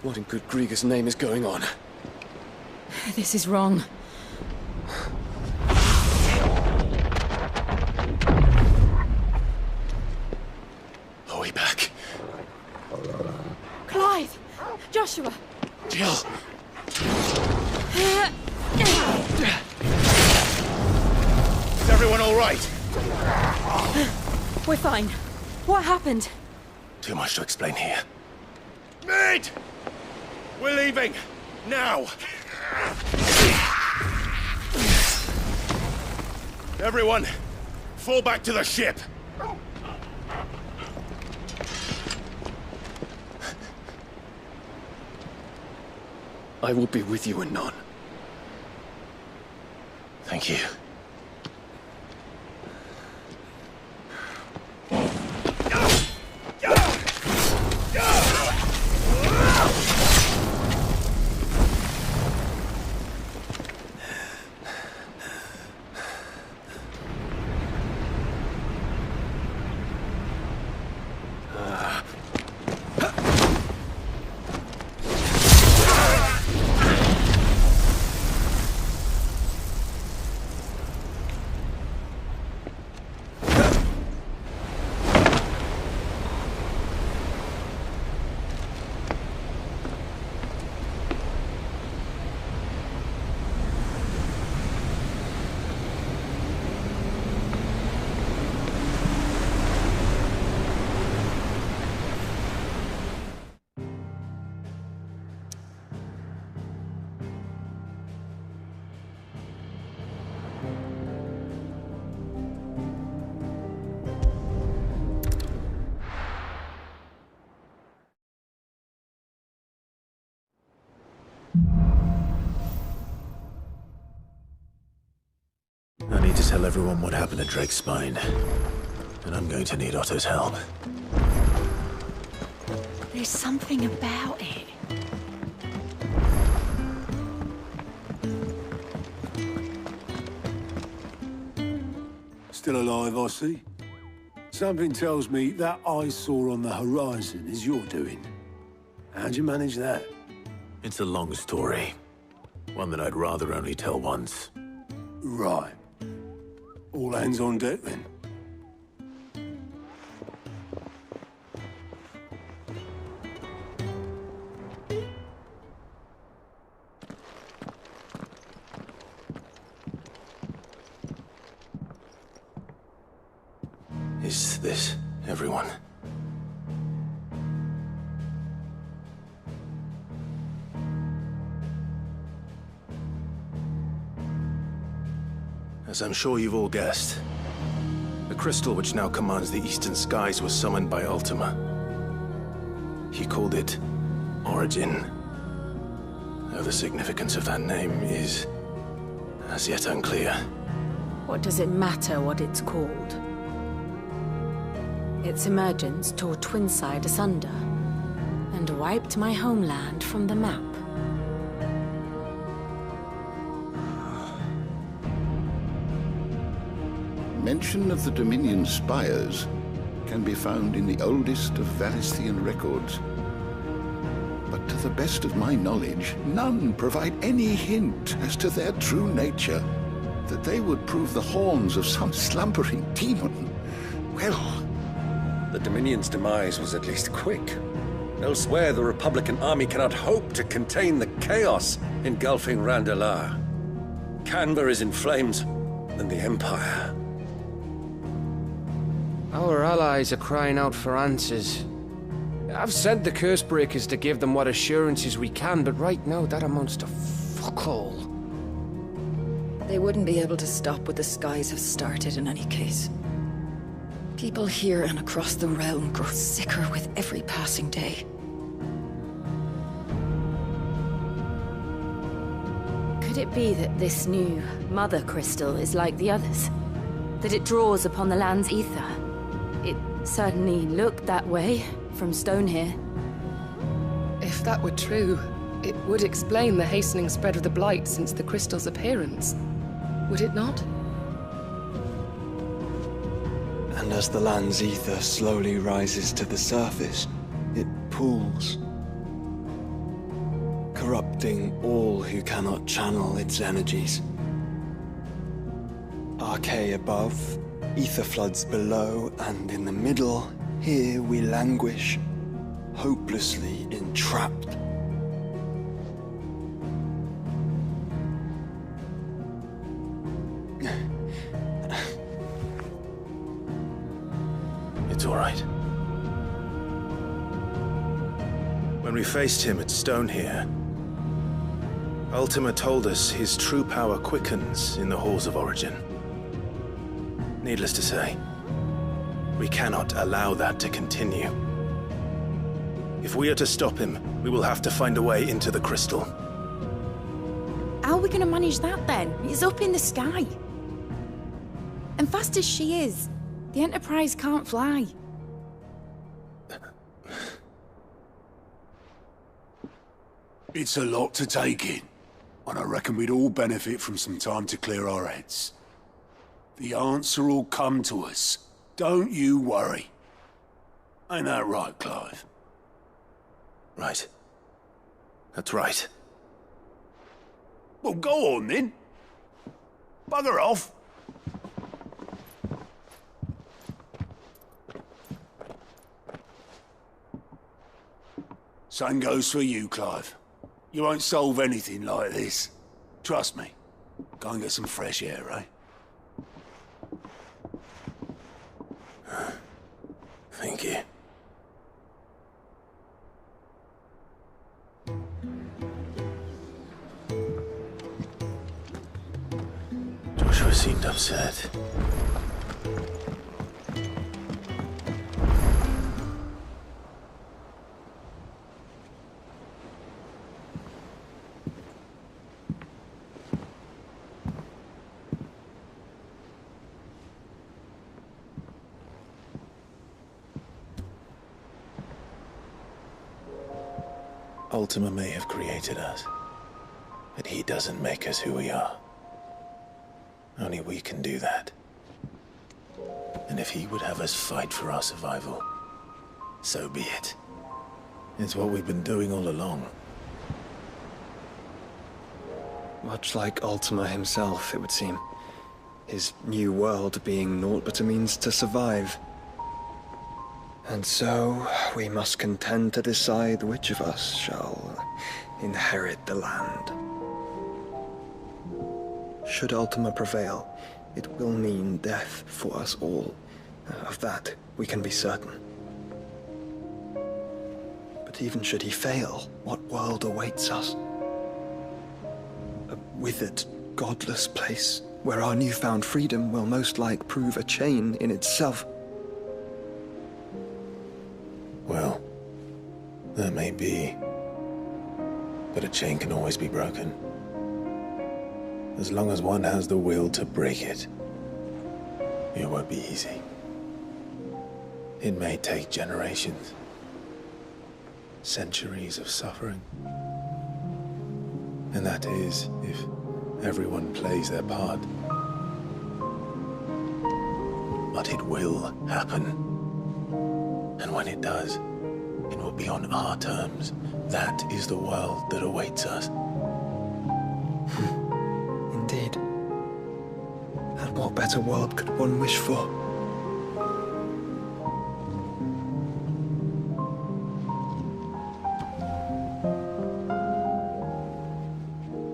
What in good Grieger's name is going on? This is wrong. Are we back? Clive! Joshua! Jill! Is everyone all right? We're fine. What happened? Too much to explain here. Mate! We're leaving! Now! Everyone, fall back to the ship! I will be with you anon. Thank you. I need to tell everyone what happened at Drake's Spine. And I'm going to need Otto's help. There's something about it. Still alive, I see. Something tells me that eyesore on the horizon is your doing. How'd you manage that? It's a long story. One that I'd rather only tell once. Right. All hands on deck, then. Is this everyone? As I'm sure you've all guessed, the crystal which now commands the eastern skies was summoned by Ultima. He called it Origin. Though the significance of that name is as yet unclear. What does it matter what it's called? Its emergence tore Twinside asunder and wiped my homeland from the map. Mention of the Dominion spires can be found in the oldest of Variscian records. But to the best of my knowledge, none provide any hint as to their true nature. That they would prove the horns of some slumbering demon. Well, the Dominion's demise was at least quick. Elsewhere, the Republican army cannot hope to contain the chaos engulfing Randalar. Canberra is in flames, and the Empire. Our allies are crying out for answers. I've sent the Cursebreakers to give them what assurances we can, but right now that amounts to fuck all. They wouldn't be able to stop what the skies have started in any case. People here and across the realm grow sicker with every passing day. Could it be that this new Mother Crystal is like the others? That it draws upon the land's ether? It certainly looked that way from stone here. If that were true, it would explain the hastening spread of the Blight since the crystal's appearance. Would it not? And as the land's ether slowly rises to the surface, it pools, corrupting all who cannot channel its energies. Archay above, ether floods below, and in the middle, here we languish, hopelessly entrapped. It's all right. When we faced him at Stone here, Ultima told us his true power quickens in the halls of Origin. Needless to say, we cannot allow that to continue. If we are to stop him, we will have to find a way into the crystal. How are we going to manage that then? It's up in the sky. And fast as she is, the Enterprise can't fly. It's a lot to take in, and I reckon we'd all benefit from some time to clear our heads. The answer will come to us. Don't you worry. Ain't that right, Clive? Right. That's right. Well, go on then. Bugger off. Same goes for you, Clive. You won't solve anything like this. Trust me. Go and get some fresh air, eh? Thank you. Joshua seemed upset. Ultima may have created us, but he doesn't make us who we are. Only we can do that. And if he would have us fight for our survival, so be it. It's what we've been doing all along. Much like Ultima himself, it would seem. His new world being naught but a means to survive. And so, we must contend to decide which of us shall inherit the land. Should Ultima prevail, it will mean death for us all, Of that, we can be certain. But even should he fail, what world awaits us? A withered, godless place where our newfound freedom will most like prove a chain in itself. Well, that may be. But a chain can always be broken. As long as one has the will to break it. It won't be easy. It may take generations. Centuries of suffering. And that is, if everyone plays their part. But it will happen. And when it does, it will be on our terms. That is the world that awaits us. Indeed. And what better world could one wish for?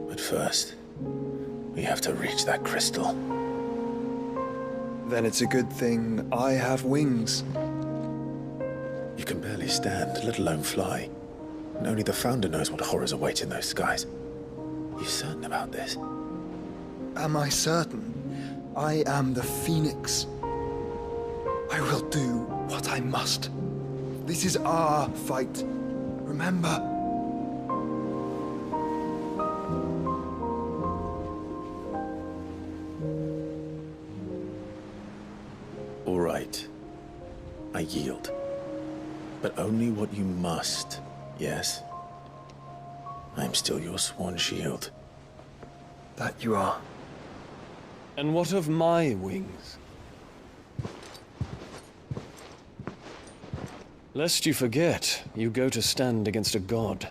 But first, we have to reach that crystal. Then it's a good thing I have wings. You can barely stand, let alone fly. And only the Founder knows what horrors await in those skies. You certain about this? Am I certain? I am the Phoenix. I will do what I must. This is our fight. Remember? All right. I yield. But only what you must, yes? I'm still your sworn shield. That you are. And what of my wings? Lest you forget, you go to stand against a god.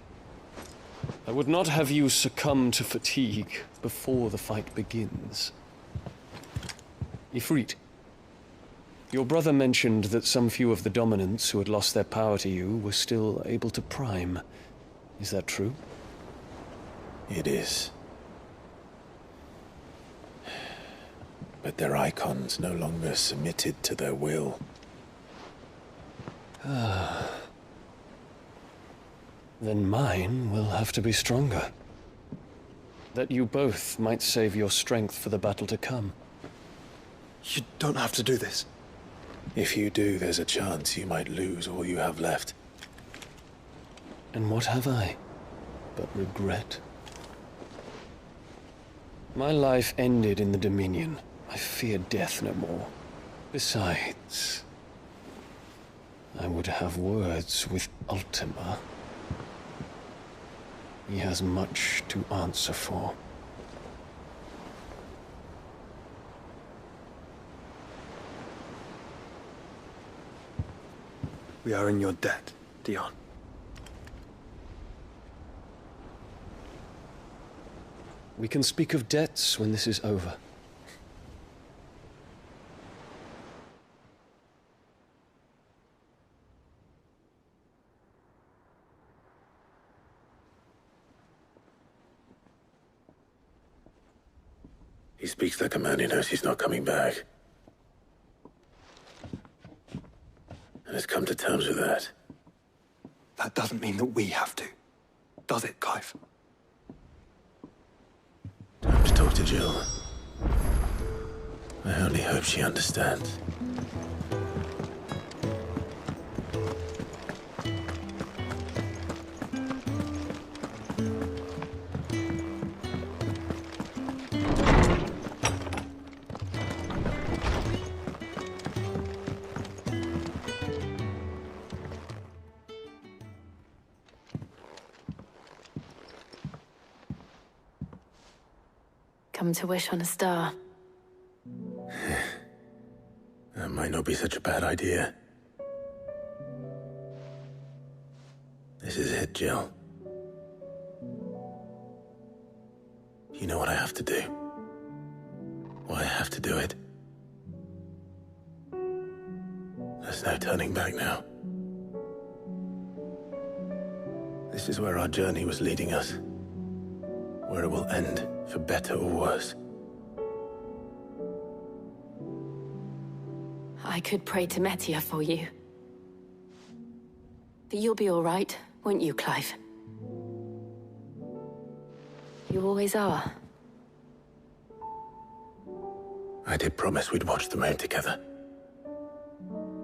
I would not have you succumb to fatigue before the fight begins. Ifrit, your brother mentioned that some few of the dominants who had lost their power to you were still able to prime. Is that true? It is. But their icons no longer submitted to their will. Then mine will have to be stronger. That you both might save your strength for the battle to come. You don't have to do this. If you do, there's a chance you might lose all you have left. And what have I but regret? My life ended in the Dominion. I fear death no more. Besides, I would have words with Ultima. He has much to answer for. We are in your debt, Dion. We can speak of debts when this is over. He speaks like a man who knows he's not coming back. And has come to terms with that. That doesn't mean that we have to, does it, Clive? Time to talk to Jill. I only hope she understands. Come to wish on a star. That might not be such a bad idea. This is it, Jill. You know what I have to do. Why I have to do it. There's no turning back now. This is where our journey was leading us. Where it will end, for better or worse. I could pray to Metia for you. But you'll be all right, won't you, Clive? You always are. I did promise we'd watch the moon together.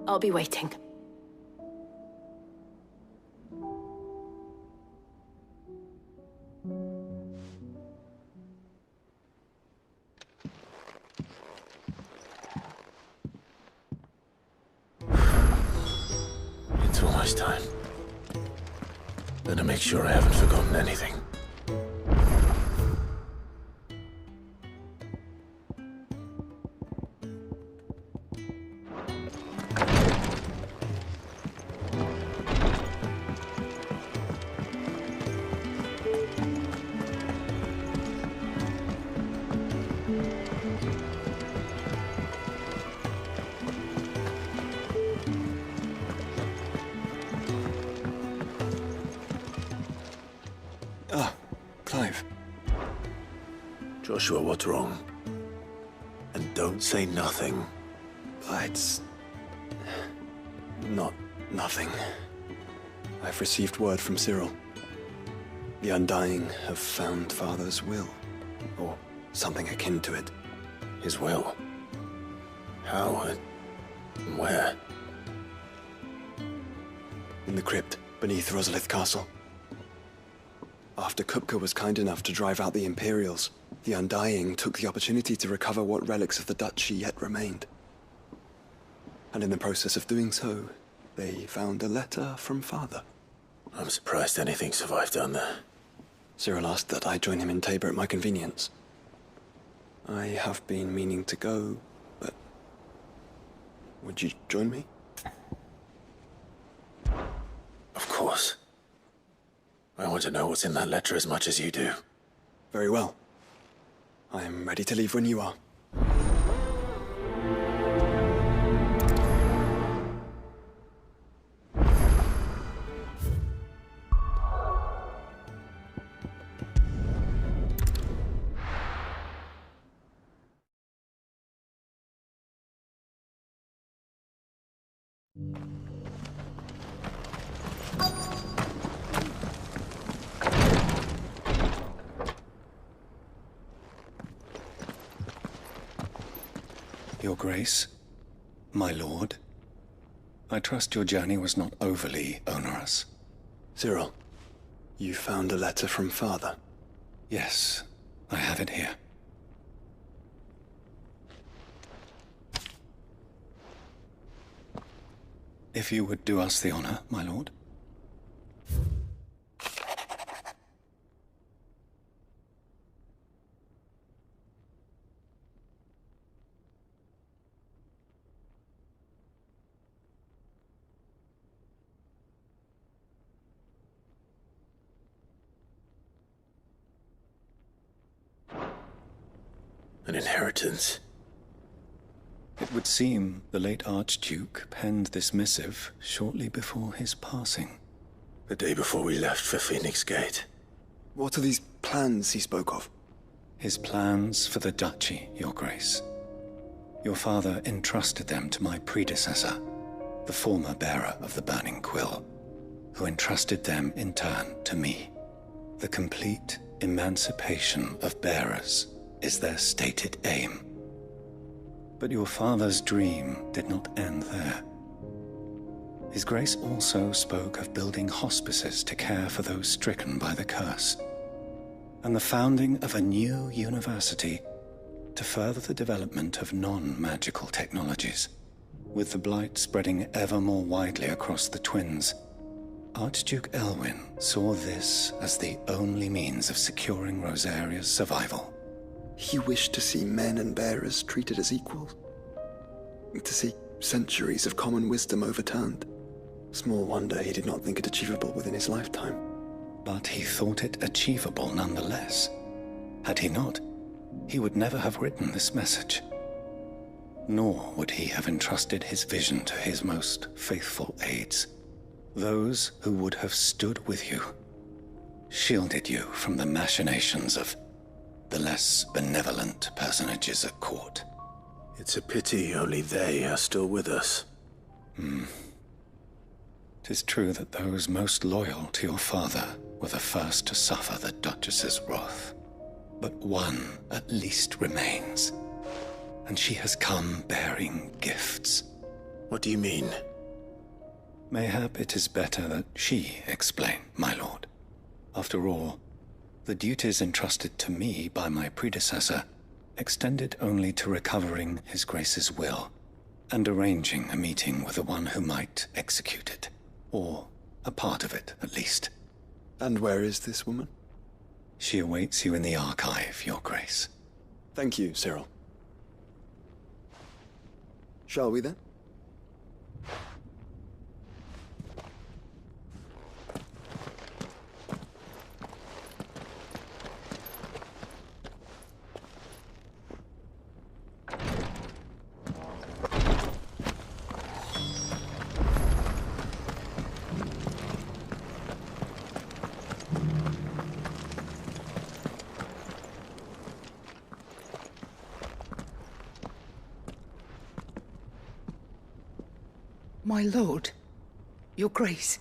I'll be waiting. It's almost time. Better make sure I haven't forgotten anything. Clive. Joshua, what's wrong? And don't say nothing. It's... not nothing. I've received word from Cyril. The Undying have found Father's will, or something akin to it. His will? How and where? In the crypt beneath Rosalith Castle. After Kupka was kind enough to drive out the Imperials, the Undying took the opportunity to recover what relics of the Duchy yet remained. And in the process of doing so, they found a letter from Father. I'm surprised anything survived down there. Cyril asked that I join him in Tabor at my convenience. I have been meaning to go, but... would you join me? Of course. I want to know what's in that letter as much as you do. Very well. I am ready to leave when you are. Your Grace, my lord, I trust your journey was not overly onerous. Cyril, you found a letter from Father? Yes, I have it here. If you would do us the honor, my lord. An inheritance. It would seem the late Archduke penned this missive shortly before his passing. The day before we left for Phoenix Gate. What are these plans he spoke of? His plans for the Duchy, Your Grace. Your father entrusted them to my predecessor, the former bearer of the Burning Quill, who entrusted them in turn to me. The complete emancipation of bearers is their stated aim. But your father's dream did not end there. His Grace also spoke of building hospices to care for those stricken by the curse, and the founding of a new university to further the development of non-magical technologies. With the blight spreading ever more widely across the twins, Archduke Elwyn saw this as the only means of securing Rosaria's survival. He wished to see men and bearers treated as equals. To see centuries of common wisdom overturned. Small wonder he did not think it achievable within his lifetime. But he thought it achievable nonetheless. Had he not, he would never have written this message. Nor would he have entrusted his vision to his most faithful aides. Those who would have stood with you, shielded you from the machinations of the less benevolent personages at court. It's a pity only they are still with us. 'Tis true that those most loyal to your father were the first to suffer the Duchess's wrath. But one at least remains, and she has come bearing gifts. What do you mean? Mayhap it is better that she explain, my lord. After all, the duties entrusted to me by my predecessor extended only to recovering His Grace's will and arranging a meeting with the one who might execute it, or a part of it, at least. And where is this woman? She awaits you in the archive, Your Grace. Thank you, Cyril. Shall we then? My lord, Your Grace.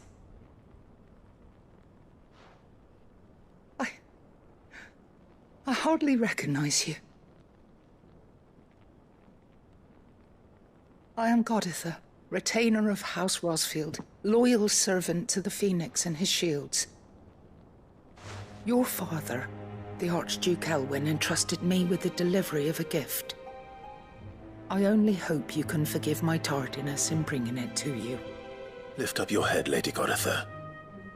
I hardly recognize you. I am Goditha, retainer of House Rosfield, loyal servant to the Phoenix and his shields. Your father, the Archduke Elwyn, entrusted me with the delivery of a gift. I only hope you can forgive my tardiness in bringing it to you. Lift up your head, Lady Goditha.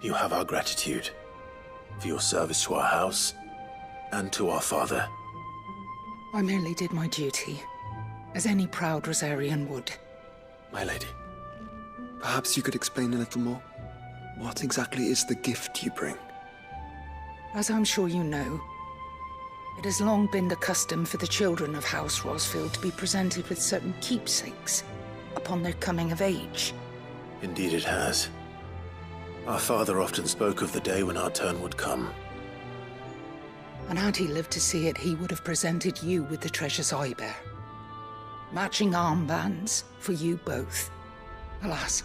You have our gratitude for your service to our house and to our father. I merely did my duty, as any proud Rosarian would. My lady, perhaps you could explain a little more? What exactly is the gift you bring? As I'm sure you know, it has long been the custom for the children of House Rosfield to be presented with certain keepsakes upon their coming of age. Indeed it has. Our father often spoke of the day when our turn would come. And had he lived to see it, he would have presented you with the treasures I bear. Matching armbands for you both. Alas,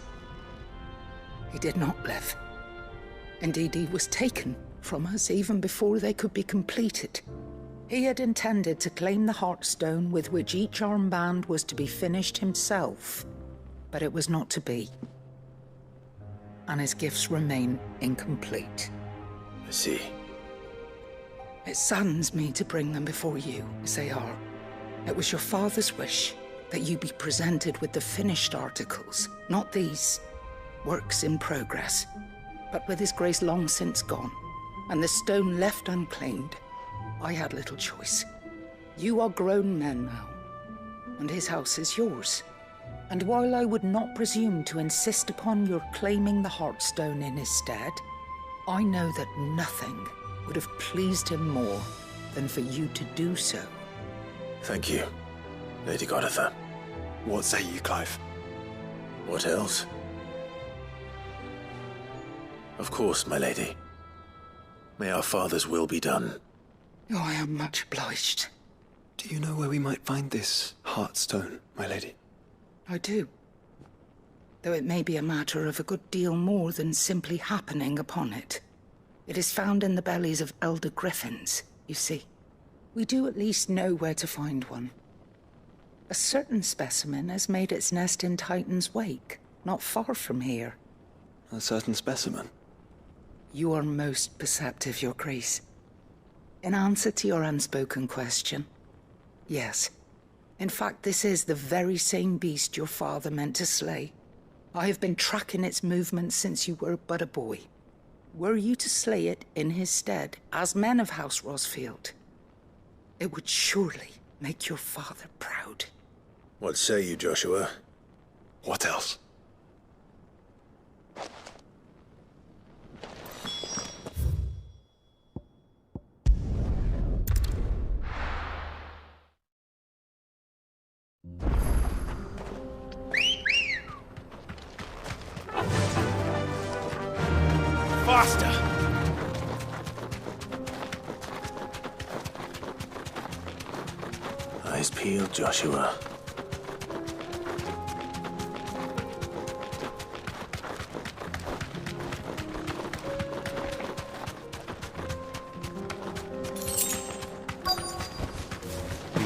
he did not live. Indeed, he was taken from us even before they could be completed. He had intended to claim the Heartstone with which each armband was to be finished himself, but it was not to be. And his gifts remain incomplete. I see. It saddens me to bring them before you, as they are. It was your father's wish that you be presented with the finished articles, not these works in progress. But with His Grace long since gone, and the stone left unclaimed, I had little choice. You are grown men now, and his house is yours. And while I would not presume to insist upon your claiming the Heartstone in his stead, I know that nothing would have pleased him more than for you to do so. Thank you, Lady Goditha. What say you, Clive? What else? Of course, my lady. May our father's will be done. Oh, I am much obliged. Do you know where we might find this Heartstone, my lady? I do. Though it may be a matter of a good deal more than simply happening upon it. It is found in the bellies of elder griffins, you see. We do at least know where to find one. A certain specimen has made its nest in Titan's Wake, not far from here. A certain specimen? You are most perceptive, Your Grace. In answer to your unspoken question, yes. In fact, this is the very same beast your father meant to slay. I have been tracking its movements since you were but a boy. Were you to slay it in his stead, as men of House Rosfield, it would surely make your father proud. What say you, Joshua? What else? Faster! Eyes peeled, Joshua.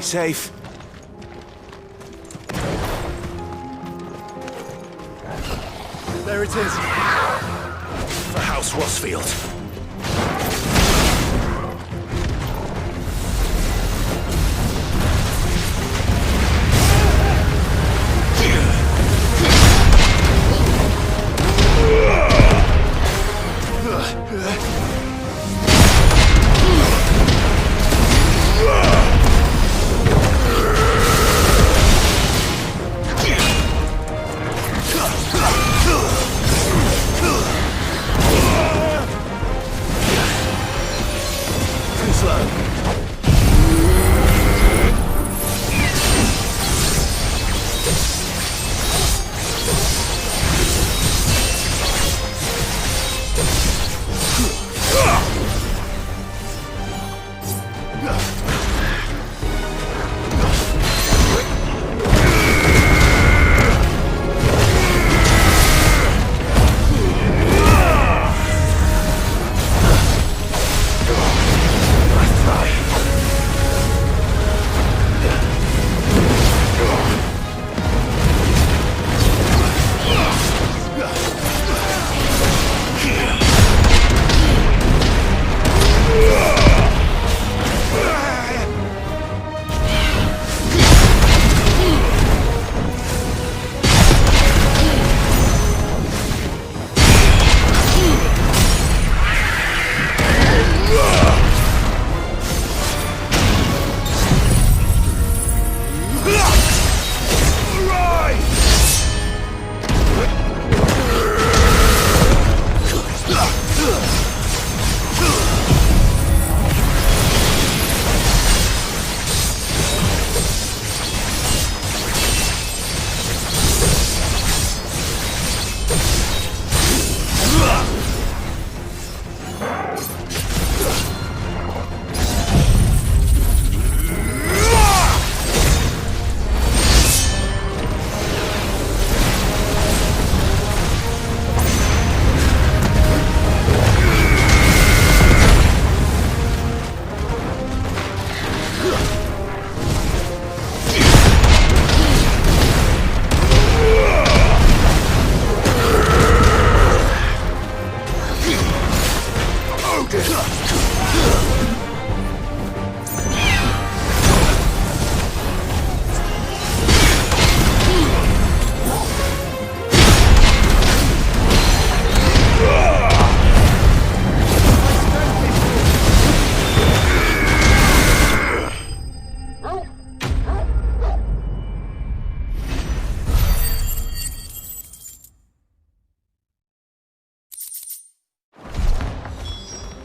Be safe. There it is. For House Rosfield.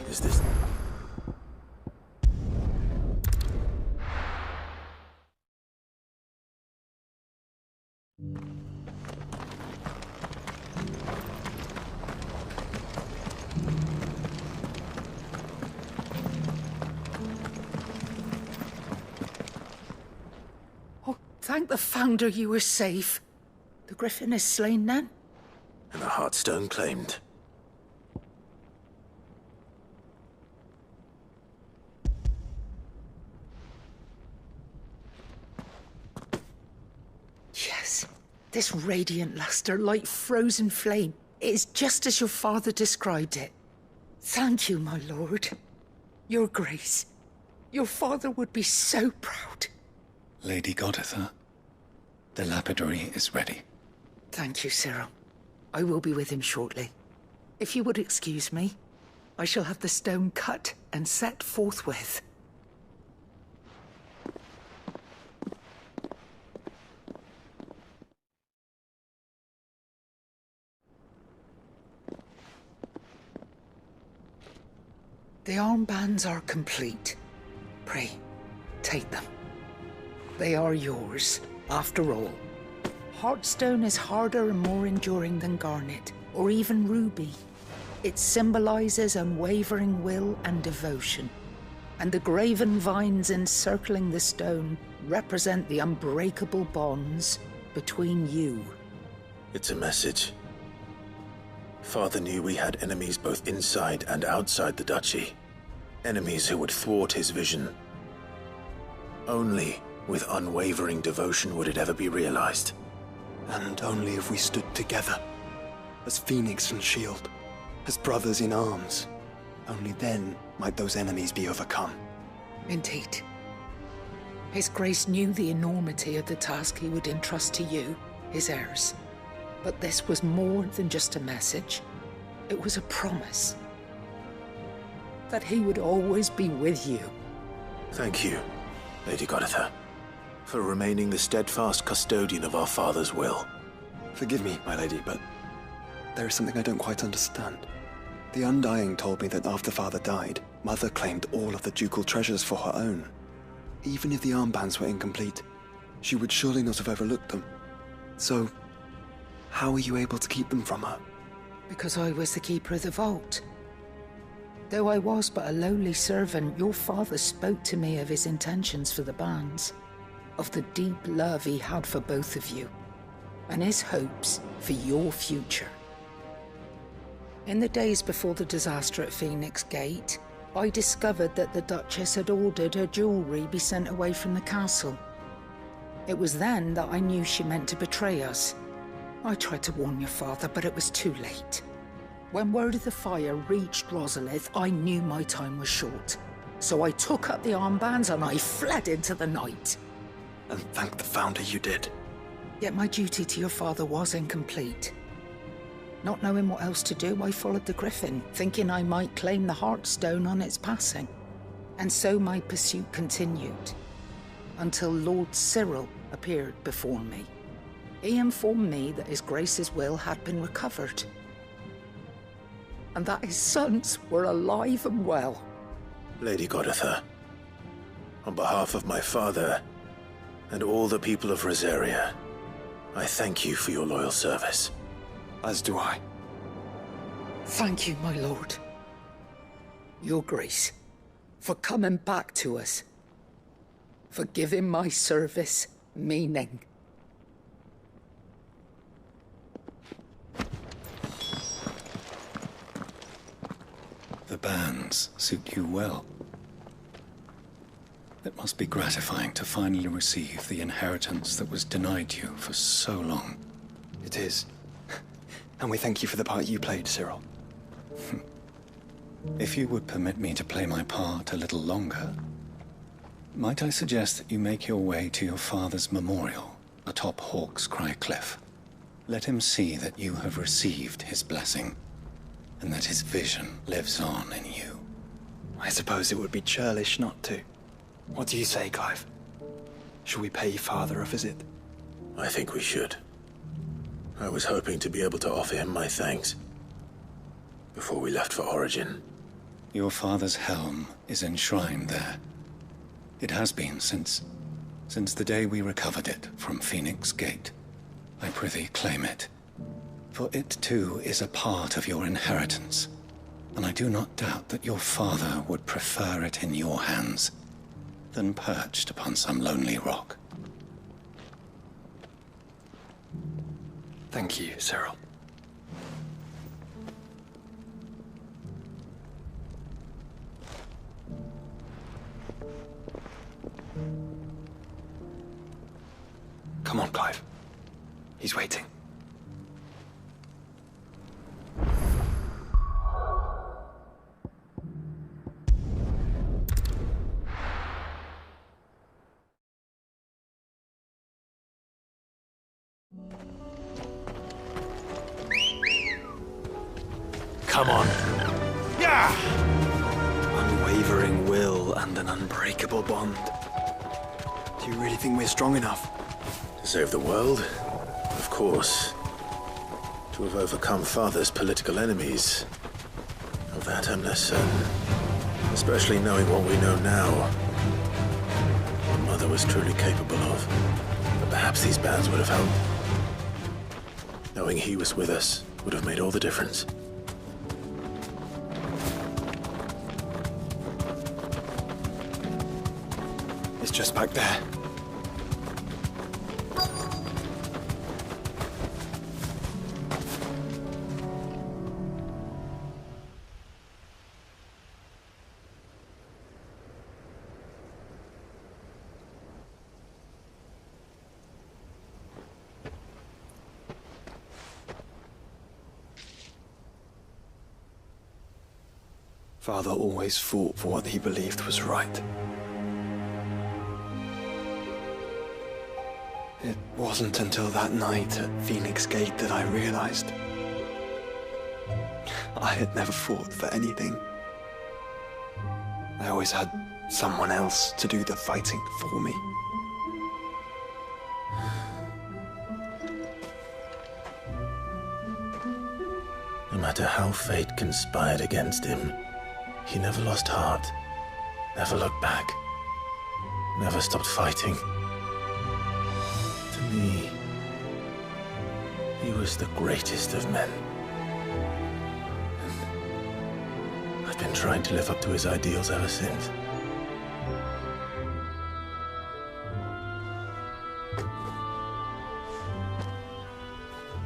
Is this... Oh, thank the Founder you were safe. The Griffin is slain then? And the Heartstone claimed. Yes. This radiant luster, like frozen flame, it is just as your father described it. Thank you, my lord. Your grace. Your father would be so proud. Lady Goditha, the lapidary is ready. Thank you, Cyril. I will be with him shortly. If you would excuse me, I shall have the stone cut and set forthwith. The armbands are complete. Pray, take them. They are yours, after all. Heartstone is harder and more enduring than garnet, or even ruby. It symbolizes unwavering will and devotion. And the graven vines encircling the stone represent the unbreakable bonds between you. It's a message. Father knew we had enemies both inside and outside the duchy. Enemies who would thwart his vision. Only with unwavering devotion would it ever be realized. And only if we stood together, as Phoenix and Shield, as brothers in arms. Only then might those enemies be overcome. Indeed. His Grace knew the enormity of the task he would entrust to you, his heirs. But this was more than just a message. It was a promise. That he would always be with you. Thank you, Lady Goditha, for remaining the steadfast custodian of our father's will. Forgive me, my lady, but there is something I don't quite understand. The Undying told me that after Father died, Mother claimed all of the ducal treasures for her own. Even if the armbands were incomplete, she would surely not have overlooked them. So, how were you able to keep them from her? Because I was the keeper of the vault. Though I was but a lowly servant, your father spoke to me of his intentions for the bands, of the deep love he had for both of you, and his hopes for your future. In the days before the disaster at Phoenix Gate, I discovered that the Duchess had ordered her jewelry be sent away from the castle. It was then that I knew she meant to betray us. I tried to warn your father, but it was too late. When word of the fire reached Rosalith, I knew my time was short. So I took up the armbands and I fled into the night. And thank the Founder you did. Yet my duty to your father was incomplete. Not knowing what else to do, I followed the Griffin, thinking I might claim the Heartstone on its passing. And so my pursuit continued, until Lord Cyril appeared before me. He informed me that His Grace's will had been recovered, and that his sons were alive and well. Lady Goditha, on behalf of my father and all the people of Rosaria, I thank you for your loyal service. As do I. Thank you, my lord. Your Grace, for coming back to us. For giving my service meaning. The bands suit you well. It must be gratifying to finally receive the inheritance that was denied you for so long. It is. And we thank you for the part you played, Cyril. If you would permit me to play my part a little longer, might I suggest that you make your way to your father's memorial atop Hawk's Cry Cliff? Let him see that you have received his blessing, and that his vision lives on in you. I suppose it would be churlish not to. What do you say, Clive? Shall we pay Father a visit? I think we should. I was hoping to be able to offer him my thanks before we left for Origin. Your father's helm is enshrined there. It has been since the day we recovered it from Phoenix Gate. I prithee claim it, for it too is a part of your inheritance, and I do not doubt that your father would prefer it in your hands than perched upon some lonely rock. Thank you, Cyril. Come on, Clive. He's waiting. Come on. Yeah! Unwavering will and an unbreakable bond. Do you really think we're strong enough? To save the world? Of course. To have overcome Father's political enemies? Of that I'm less certain. Especially knowing what we know now. What Mother was truly capable of. But perhaps these bands would have helped. Knowing he was with us would have made all the difference. It's just back there. Father always fought for what he believed was right. It wasn't until that night at Phoenix Gate that I realized I had never fought for anything. I always had someone else to do the fighting for me. No matter how fate conspired against him, he never lost heart, never looked back, never stopped fighting. To me, he was the greatest of men. And I've been trying to live up to his ideals ever since.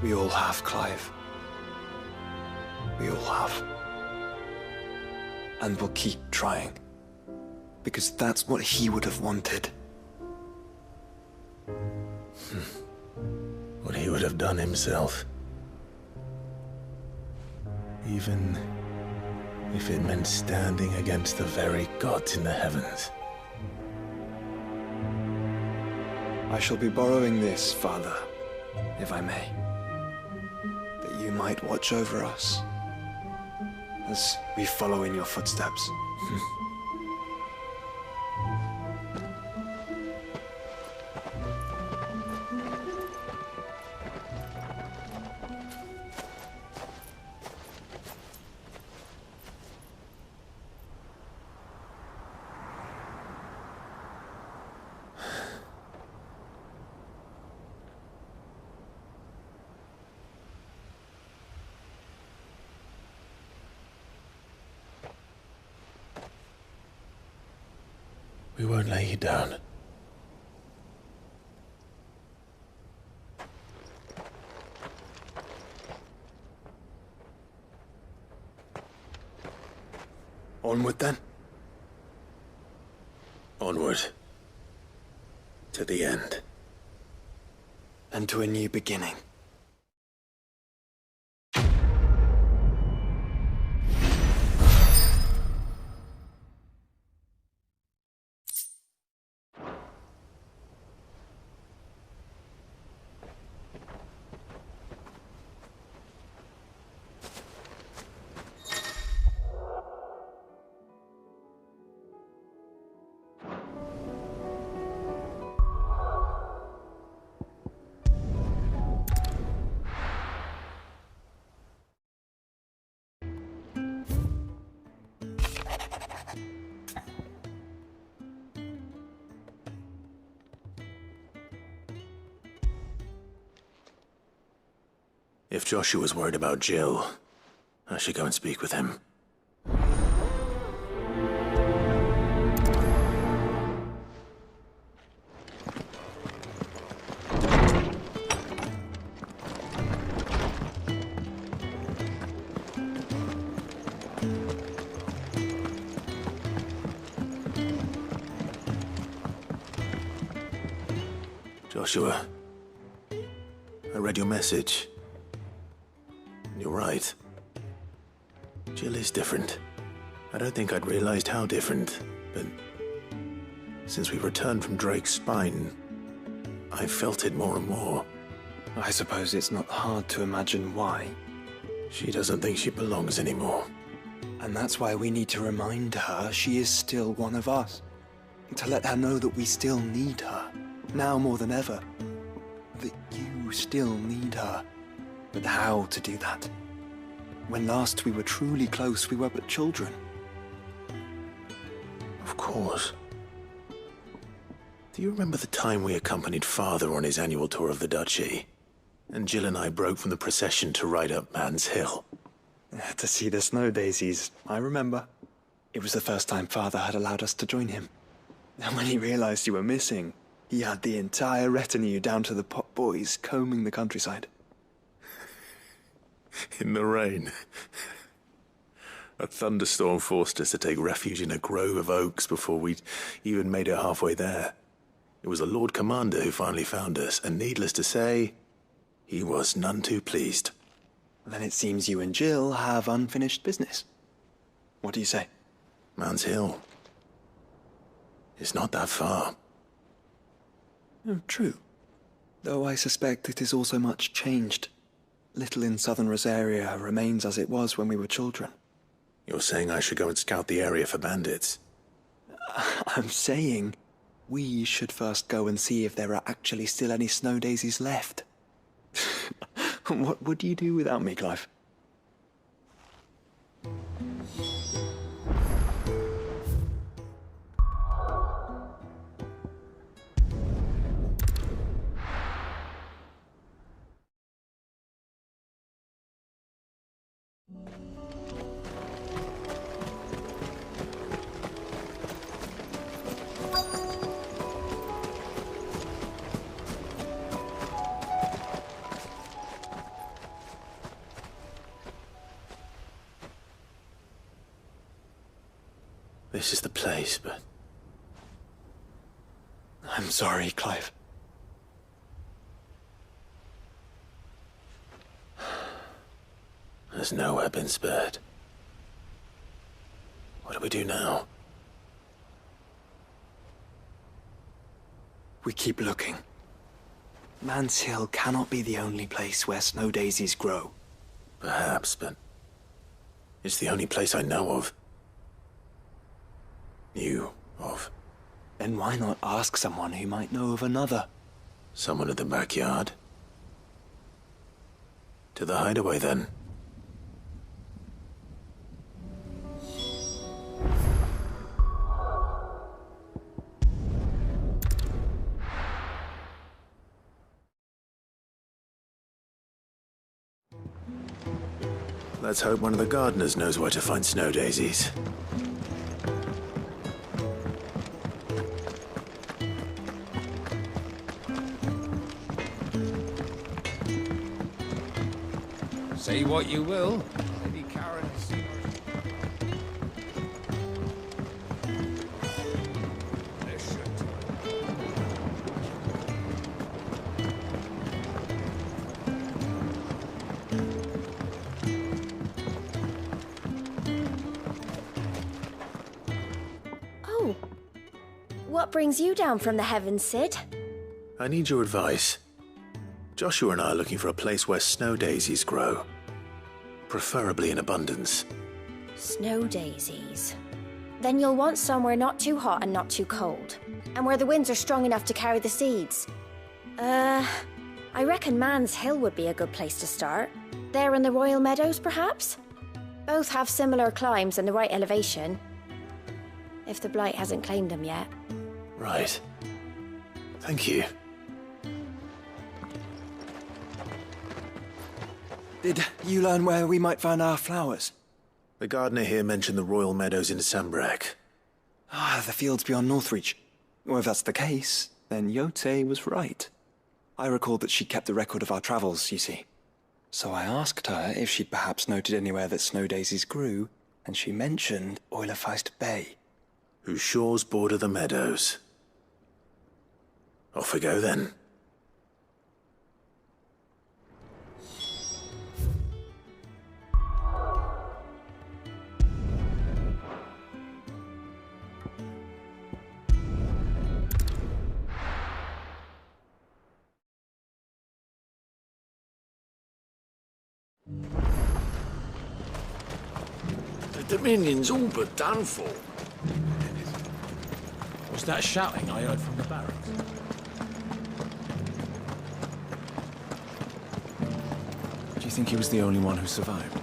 We all have, Clive. We all have. And we'll keep trying. Because that's what he would have wanted. What he would have done himself. Even if it meant standing against the very gods in the heavens. I shall be borrowing this, Father, if I may. That you might watch over us as we follow in your footsteps. We won't lay you down. Onward then. Onward. To the end. And to a new beginning. If Joshua's worried about Jill, I should go and speak with him. Joshua, I read your message. You're right. Jill is different. I don't think I'd realized how different, but since we returned from Drake's spine, I felt it more and more. I suppose it's not hard to imagine why. She doesn't think she belongs anymore. And that's why we need to remind her she is still one of us. To let her know that we still need her, now more than ever. That you still need her. But how to do that? When last we were truly close, we were but children. Of course. Do you remember the time we accompanied Father on his annual tour of the Duchy? And Jill and I broke from the procession to ride up Man's Hill. To see the snow daisies, I remember. It was the first time Father had allowed us to join him. And when he realized you were missing, he had the entire retinue down to the pot boys combing the countryside. In the rain. A thunderstorm forced us to take refuge in a grove of oaks before we'd even made it halfway there. It was the Lord Commander who finally found us, and needless to say, he was none too pleased. Then it seems you and Jill have unfinished business. What do you say? Man's Hill. It's not that far. Oh, true. Though I suspect it is also much changed. Little in southern Rosaria remains as it was when we were children. You're saying I should go and scout the area for bandits? I'm saying we should first go and see if there are actually still any snow daisies left. What would you do without me, Clive? This is the place, but... I'm sorry, Clive. There's nowhere been spared. What do we do now? We keep looking. Man's Hill cannot be the only place where snow daisies grow. Perhaps, but... it's the only place I know of. Knew of. Then why not ask someone who might know of another? Someone in the backyard? To the hideaway, then. Let's hope one of the gardeners knows where to find snow daisies. Say what you will, Lady Karen is... Oh. What brings you down from the heavens, Sid? I need your advice. Joshua and I are looking for a place where snow daisies grow. Preferably in abundance. Snow daisies. Then you'll want somewhere not too hot and not too cold. And where the winds are strong enough to carry the seeds. I reckon Man's Hill would be a good place to start. There in the Royal Meadows, perhaps? Both have similar climbs and the right elevation. If the Blight hasn't claimed them yet. Right. Thank you. Did you learn where we might find our flowers? The gardener here mentioned the Royal Meadows in Sambrek. Ah, the fields beyond Northreach. Well, if that's the case, then Yote was right. I recalled that she kept the record of our travels, you see. So I asked her if she'd perhaps noted anywhere that snow daisies grew, and she mentioned Oilerfeist Bay. Whose shores border the meadows. Off we go, then. The Dominion's all but done for. Was that shouting I heard from the barracks? Do you think he was the only one who survived?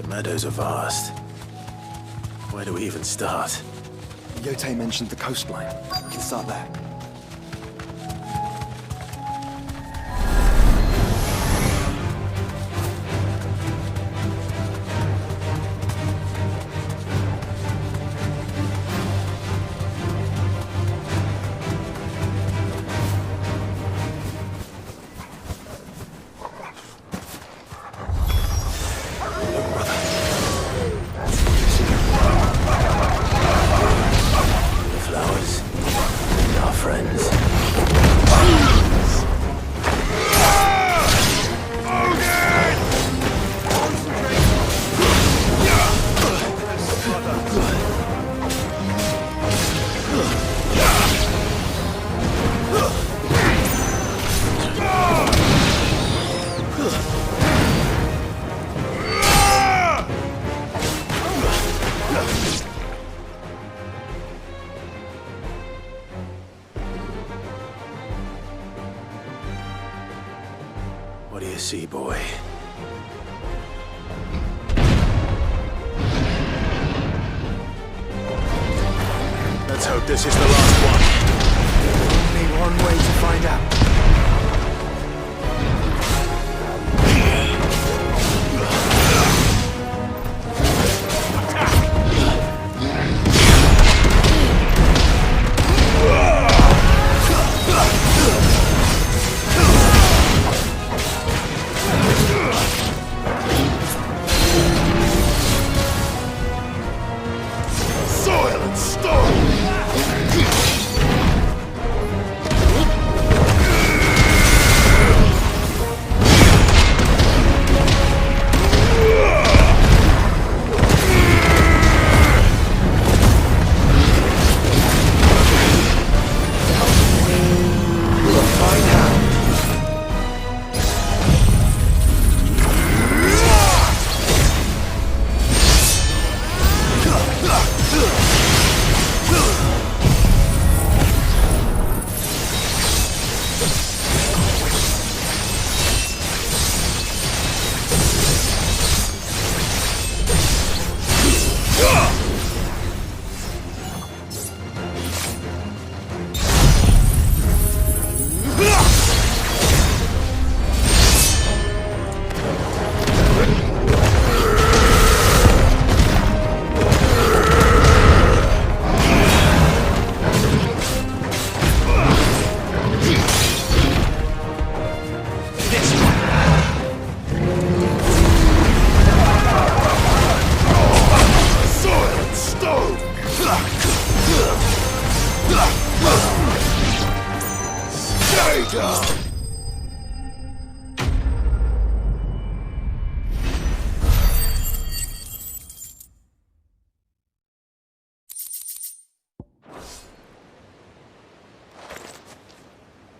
Meadows are vast. Where do we even start? Yote mentioned the coastline. We can start there. a sea boy. Let's hope this is the last one. Only one way to find out. Soil and stone!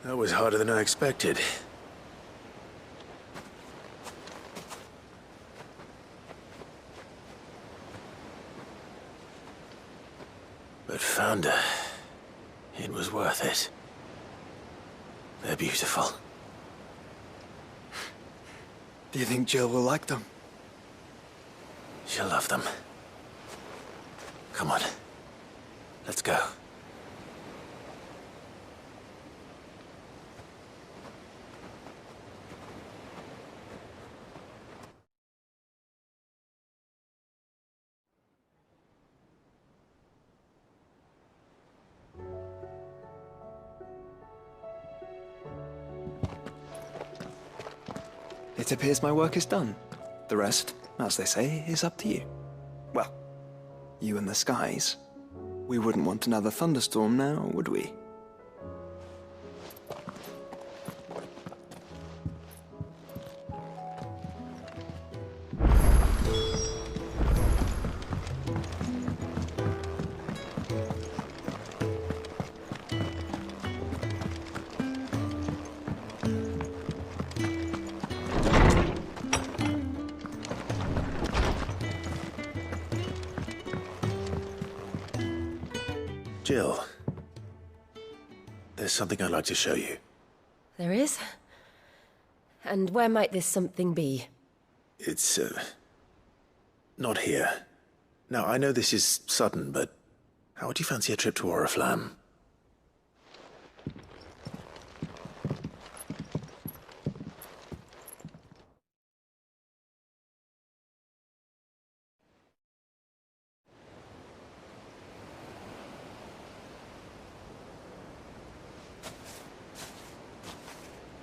That was harder than I expected. But Founder, it was worth it. They're beautiful. Do you think Jill will like them? She'll love them. Come on. Let's go. It appears my work is done. The rest, as they say, is up to you. Well, you and the skies. We wouldn't want another thunderstorm now, would we? Jill, there's something I'd like to show you. There is? And where might this something be? It's, not here. Now, I know this is sudden, but how would you fancy a trip to Oriflamme?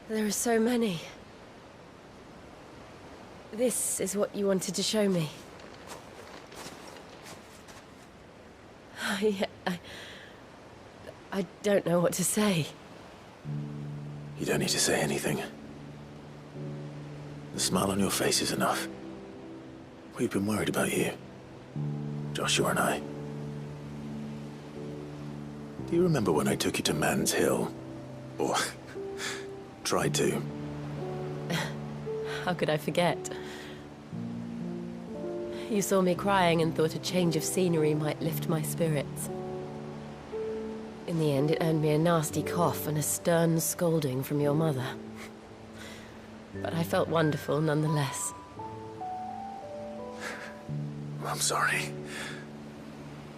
There are so many. This is what you wanted to show me. I don't know what to say. You don't need to say anything. The smile on your face is enough. We've been worried about you, Joshua and I. Do you remember when I took you to Man's Hill? Or tried to? How could I forget? You saw me crying and thought a change of scenery might lift my spirits. In the end, it earned me a nasty cough and a stern scolding from your mother. but I felt wonderful nonetheless. I'm sorry.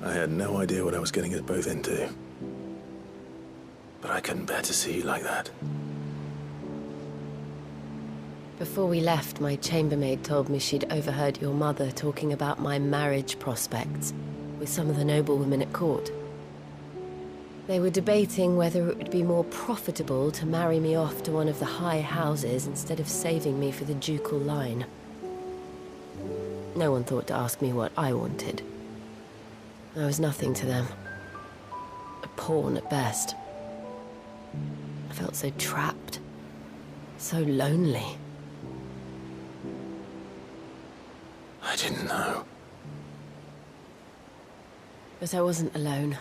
I had no idea what I was getting us both into. But I couldn't bear to see you like that. Before we left, my chambermaid told me she'd overheard your mother talking about my marriage prospects with some of the noblewomen at court. They were debating whether it would be more profitable to marry me off to one of the high houses instead of saving me for the ducal line. No one thought to ask me what I wanted. I was nothing to them. A pawn at best. I felt so trapped. So lonely. I didn't know. But I wasn't alone.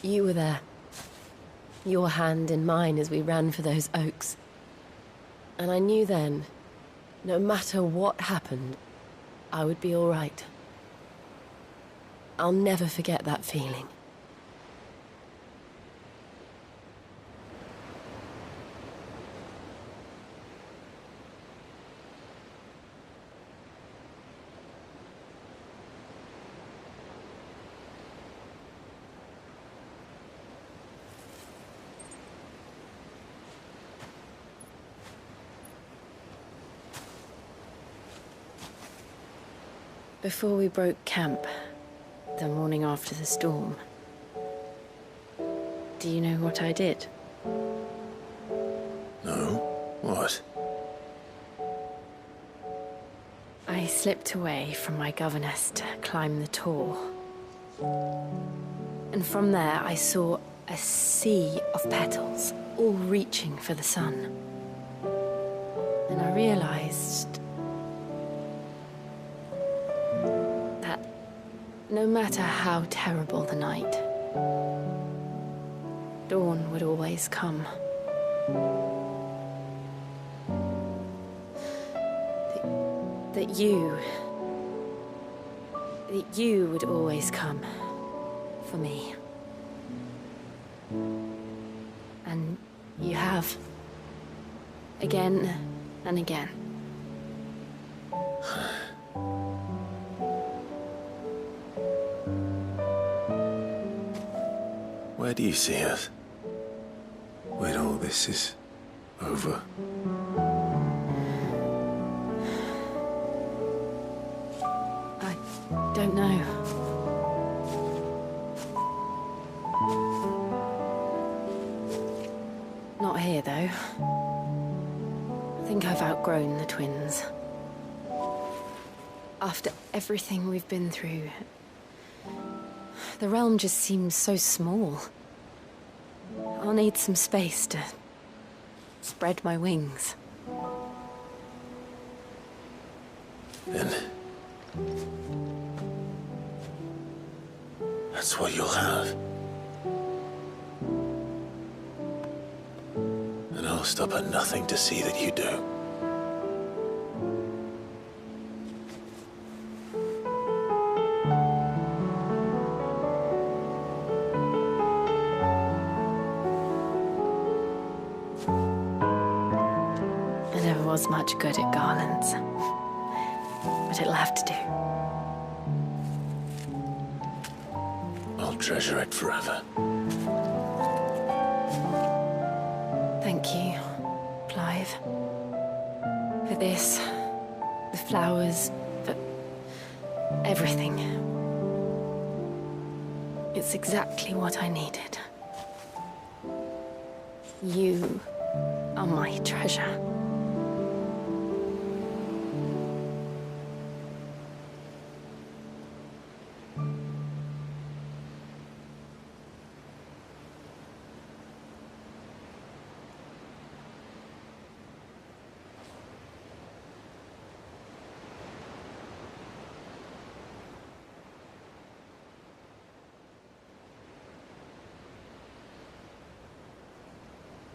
You were there. Your hand in mine as we ran for those oaks. And I knew then, no matter what happened, I would be all right. I'll never forget that feeling. Before we broke camp, the morning after the storm, do you know what I did? No? What? I slipped away from my governess to climb the tor. And from there I saw a sea of petals, all reaching for the sun. And I realized that no matter how terrible the night, dawn would always come. That you would always come for me. And you have. Again and again. Where do you see us? When all this is over? I don't know. Not here, though. I think I've outgrown the twins. After everything we've been through, the realm just seems so small. I'll need some space to spread my wings. Then that's what you'll have. And I'll stop at nothing to see that you do. I never was much good at garlands, but it'll have to do. I'll treasure it forever. Thank you, Clive. For this, the flowers, for everything. It's exactly what I needed. You are my treasure.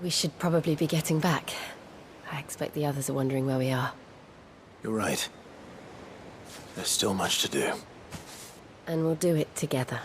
We should probably be getting back. I expect the others are wondering where we are. You're right. There's still much to do. And we'll do it together.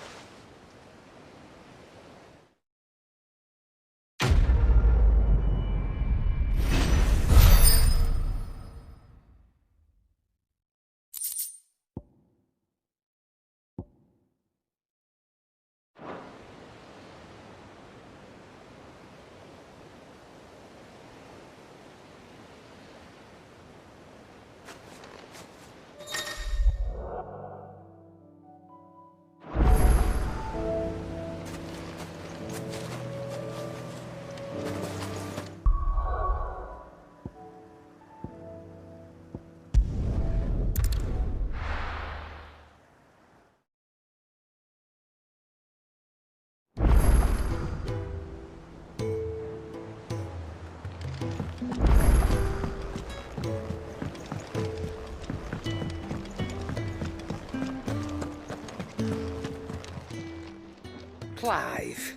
Clive.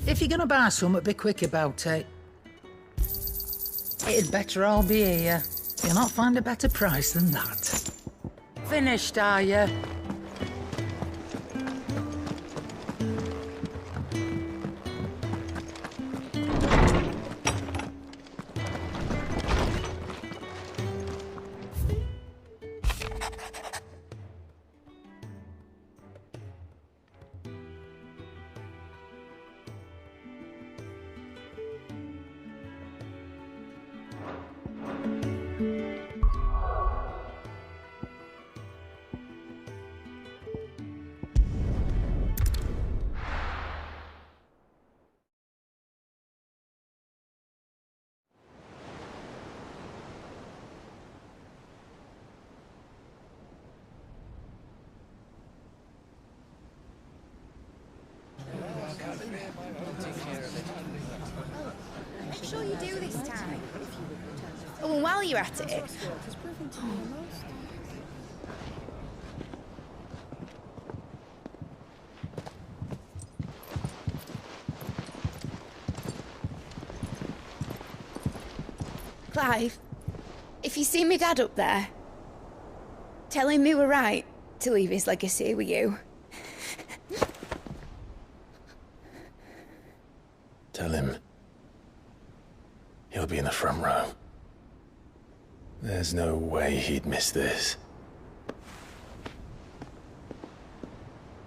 If you're gonna buy something, be quick about it. It'd better all be here. You'll not find a better price than that. Finished, are you? Make sure you do this time. Oh, and while you're at it... Clive, if you see me dad up there, tell him we were right to leave his legacy with you. Tell him he'll be in the front row. There's no way he'd miss this.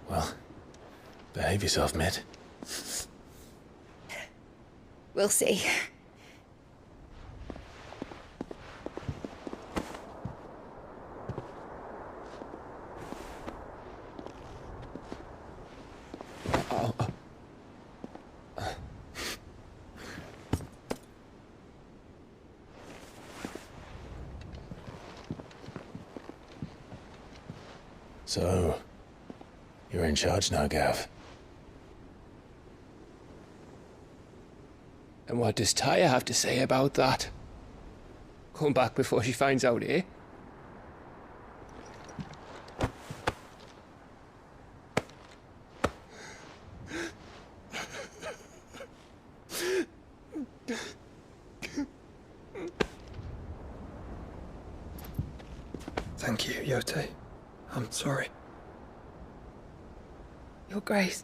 Well, behave yourself, Mitt. We'll see. So, you're in charge now, Gav. And what does Tyre have to say about that? Come back before she finds out, eh? Thank you, Yote. I'm sorry. Your Grace,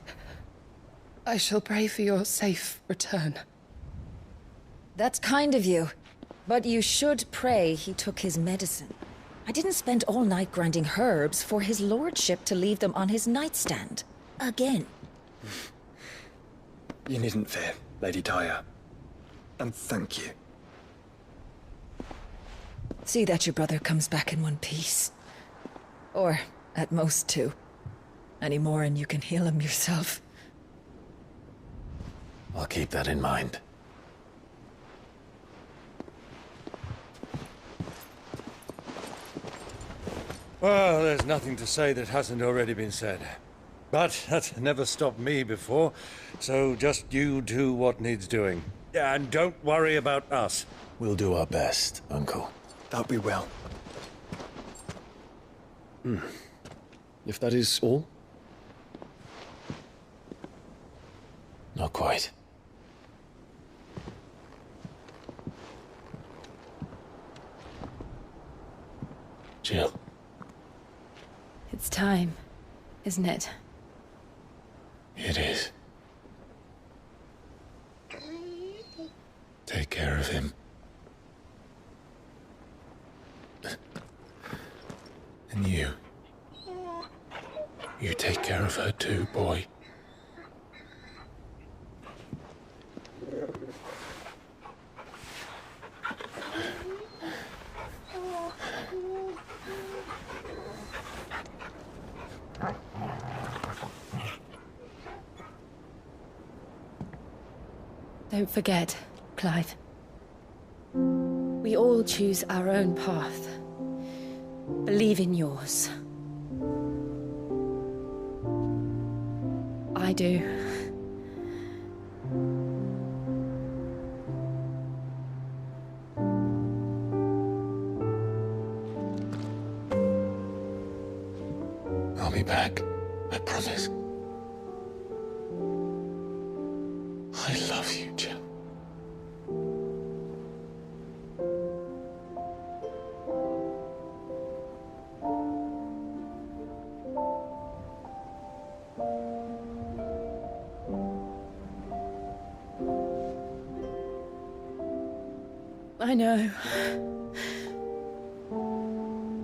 I shall pray for your safe return. That's kind of you. But you should pray he took his medicine. I didn't spend all night grinding herbs for his lordship to leave them on his nightstand. Again. You needn't fear, Lady Tyre. And thank you. See that your brother comes back in one piece. Or, at most, two. Any more and you can heal him yourself. I'll keep that in mind. Well, there's nothing to say that hasn't already been said. But that's never stopped me before, so just you do what needs doing. And don't worry about us. We'll do our best, Uncle. That we will. If that is all? Not quite. Jill. It's time, isn't it? It is. Take care of him. And you. You take care of her too, boy. Don't forget, Clive. We all choose our own path. Believe in yours. I do. I'll be back. I promise. I love you, Jim. I know.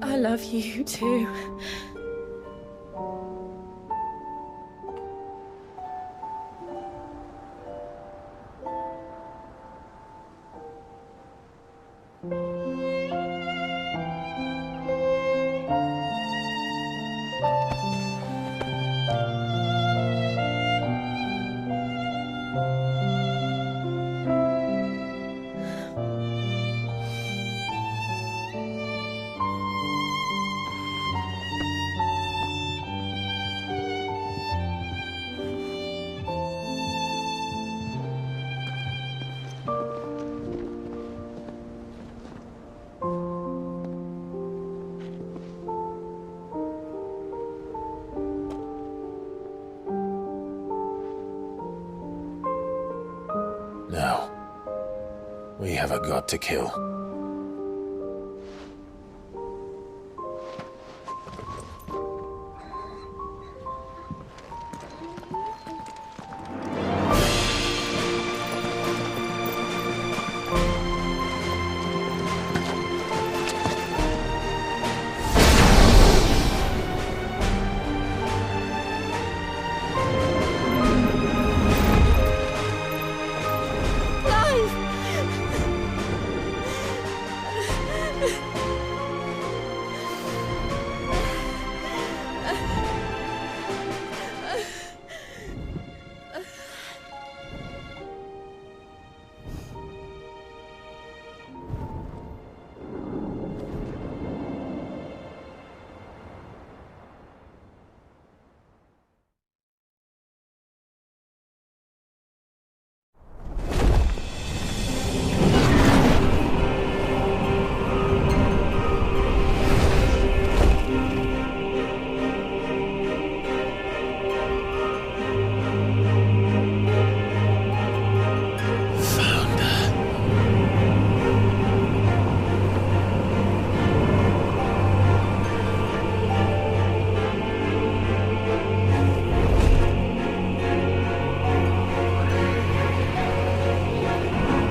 I love you too. Now, we have a god to kill.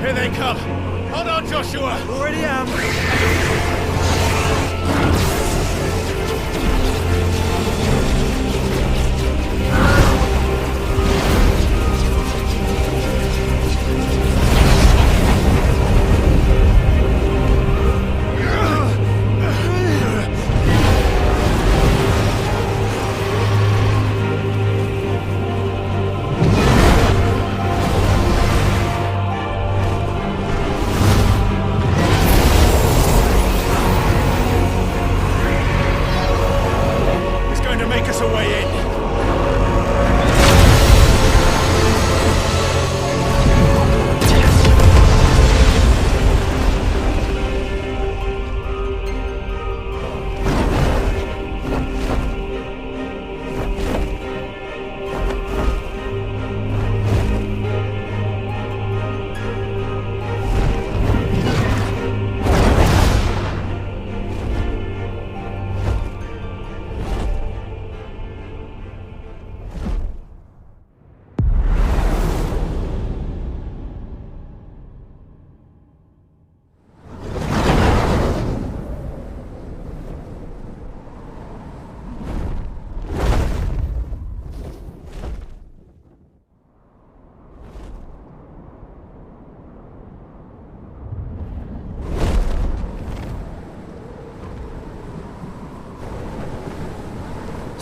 Here they come! Hold on, Joshua! Already am!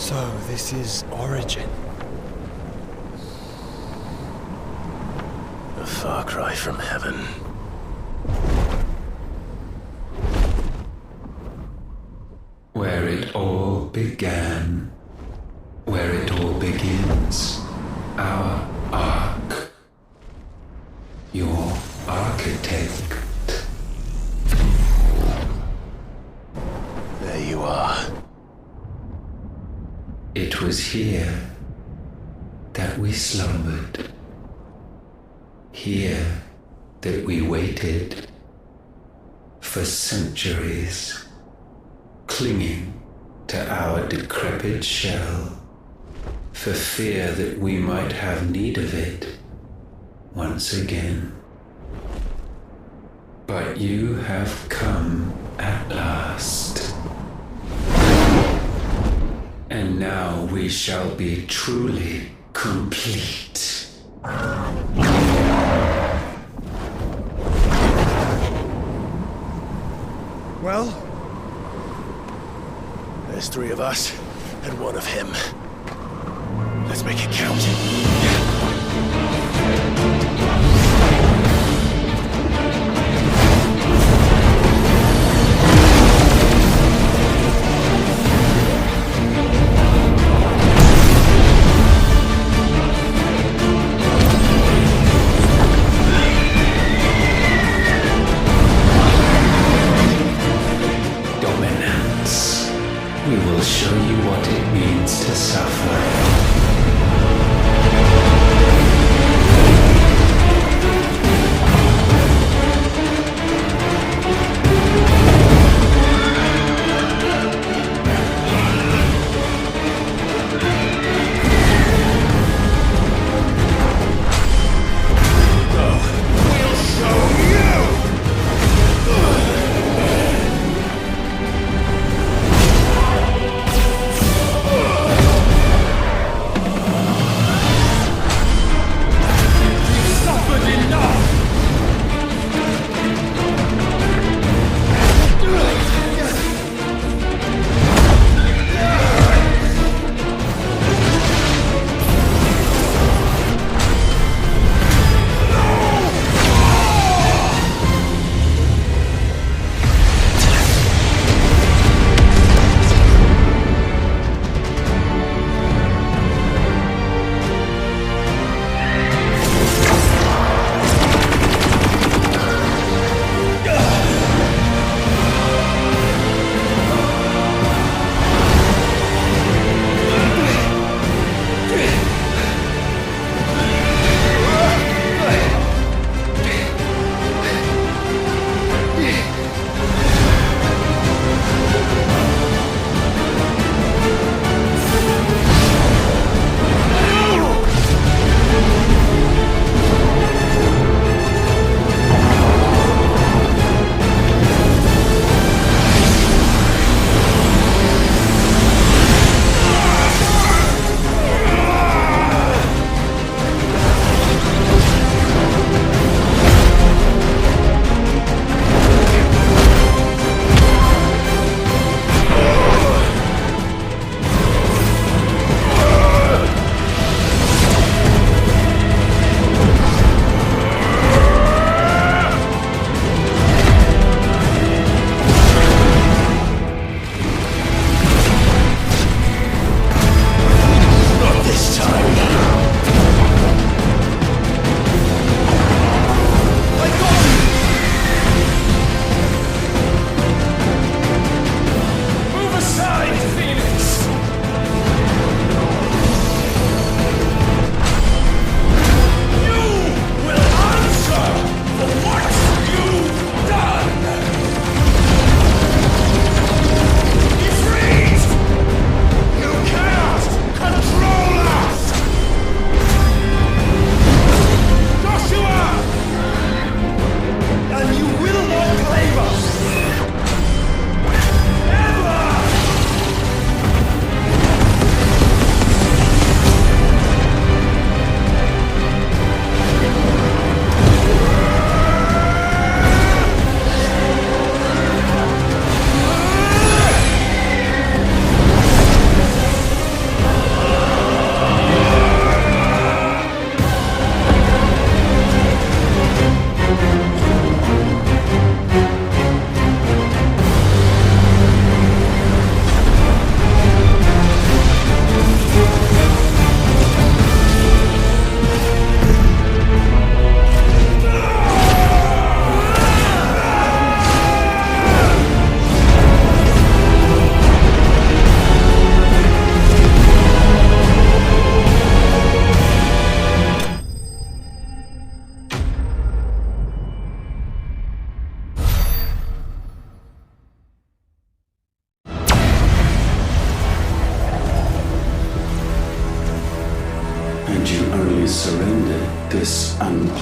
So, this is Origin. A far cry from heaven. Where it all began, where it all begins, our ark, your architect. There you are. It was here that we slumbered. Here that we waited for centuries, clinging to our decrepit shell, for fear that we might have need of it once again. But you have come at last. And now we shall be truly complete. Well, there's 3 of us and 1 of him. Let's make it count. We will show you what it means to suffer.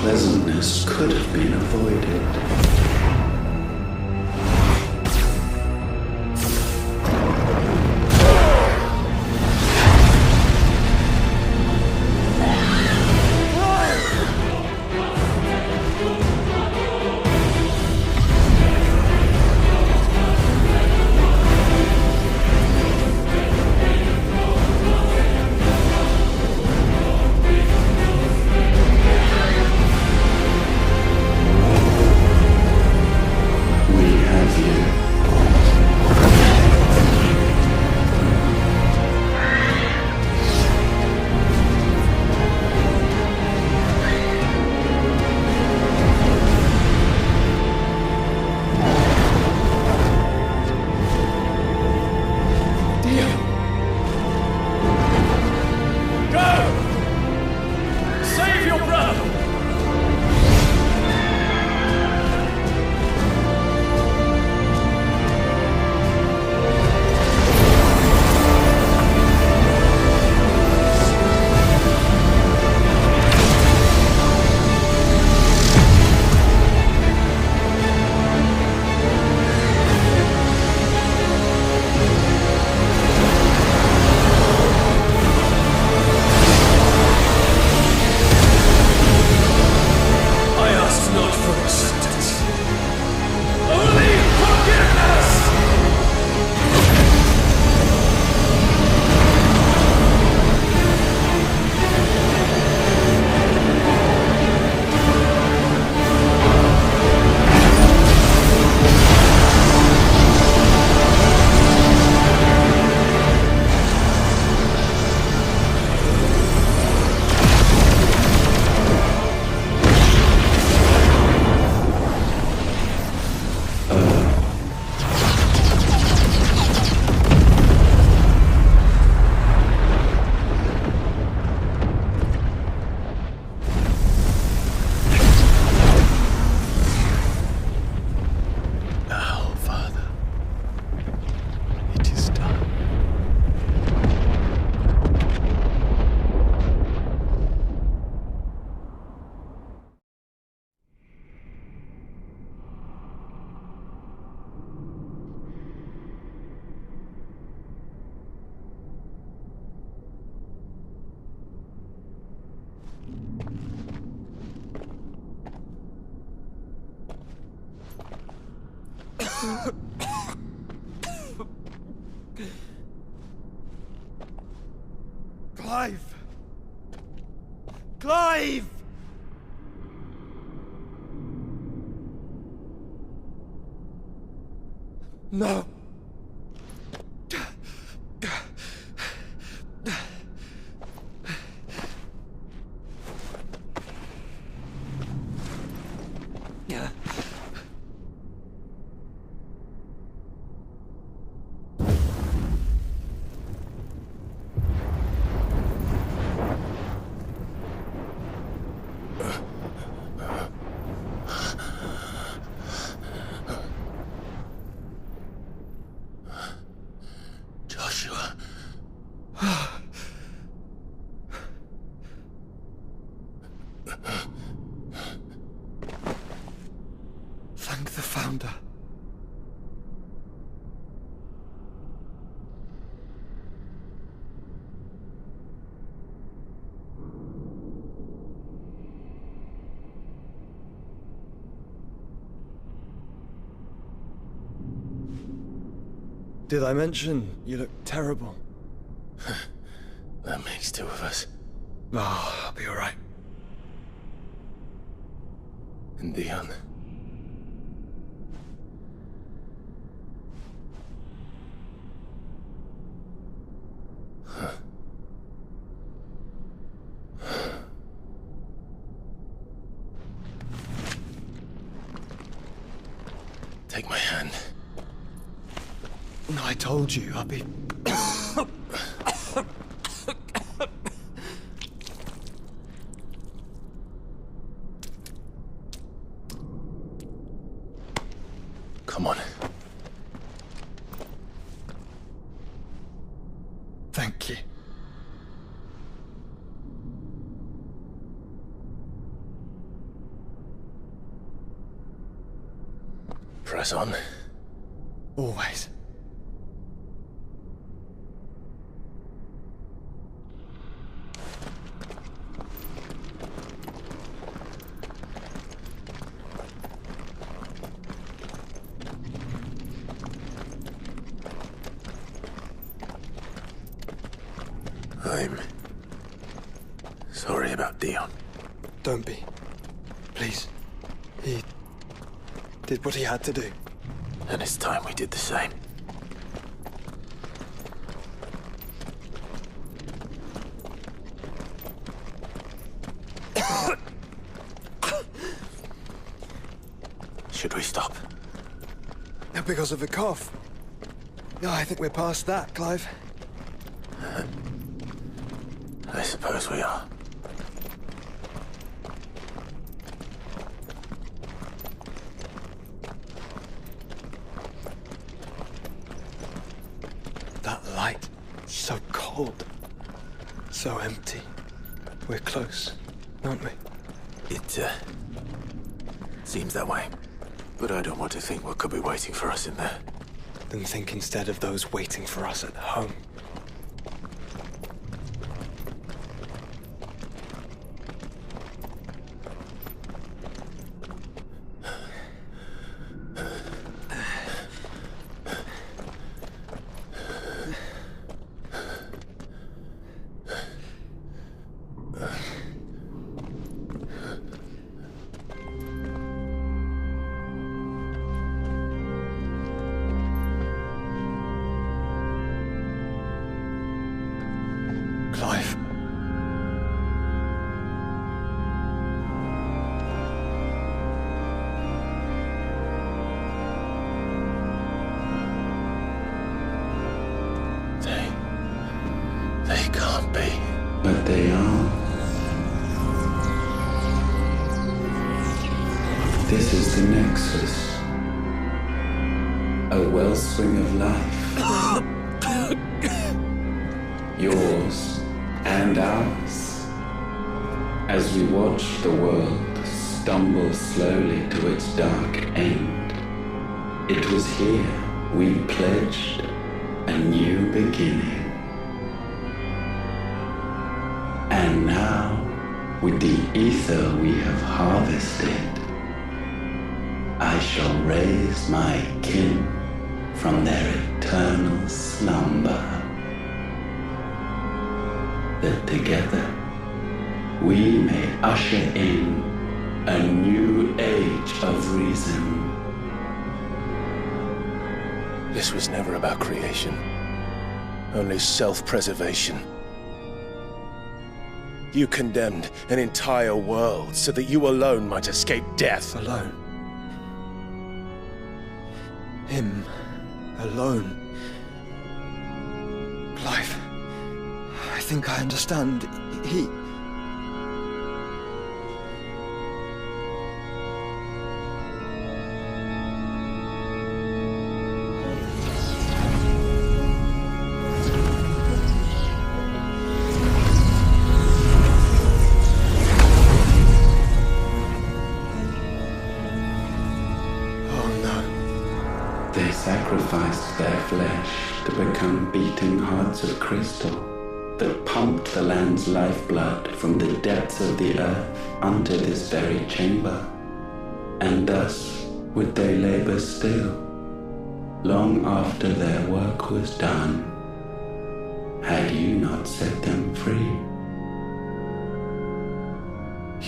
unpleasantness could have been avoided. Clive! Clive! No! Thank the Founder. Did I mention you look terrible? That makes two of us. Oh, I'll be alright. And Dion. Take my hand. I told you I'll be... Come on. Thank you. Press on. Always. I'm sorry about Dion. Don't be. Please. He did what he had to do. And it's time we did the same. Should we stop? Because of the cough. No, I think we're past that, Clive. I suppose we are. That light, so cold, so empty. We're close, aren't we? It seems that way. But I don't want to think what could be waiting for us in there. Then think instead of those waiting for us at home. Clive. They can't be. But they are. This is the Nexus. A wellspring of life. Yours and ours. As we watch the world stumble slowly to its dark end, it was here we pledged a new beginning. And now, with the ether we have harvested, I shall raise my kin from their eternal slumber. That together we may usher in a new age of reason. This was never about creation, only self-preservation. You condemned an entire world so that you alone might escape death. Alone. Him. Alone. Clive. I think I understand. He... They sacrificed their flesh to become beating hearts of crystal that pumped the land's lifeblood from the depths of the earth unto this very chamber. And thus would they labor still, long after their work was done, had you not set them free.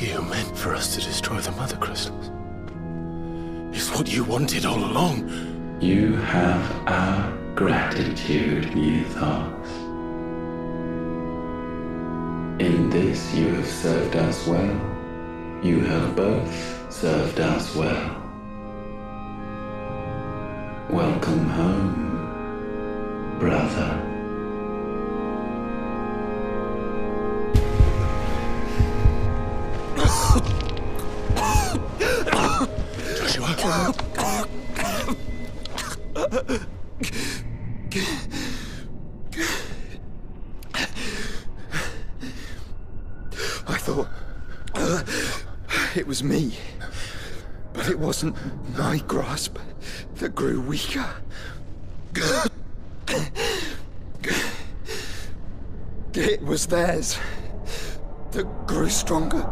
You meant for us to destroy the mother crystals. It's what you wanted all along. You have our gratitude, Muthos. In this you have served us well. You have both served us well. Welcome home, brother. Joshua. I thought it was me, But it wasn't my grasp that grew weaker. It was theirs that grew stronger.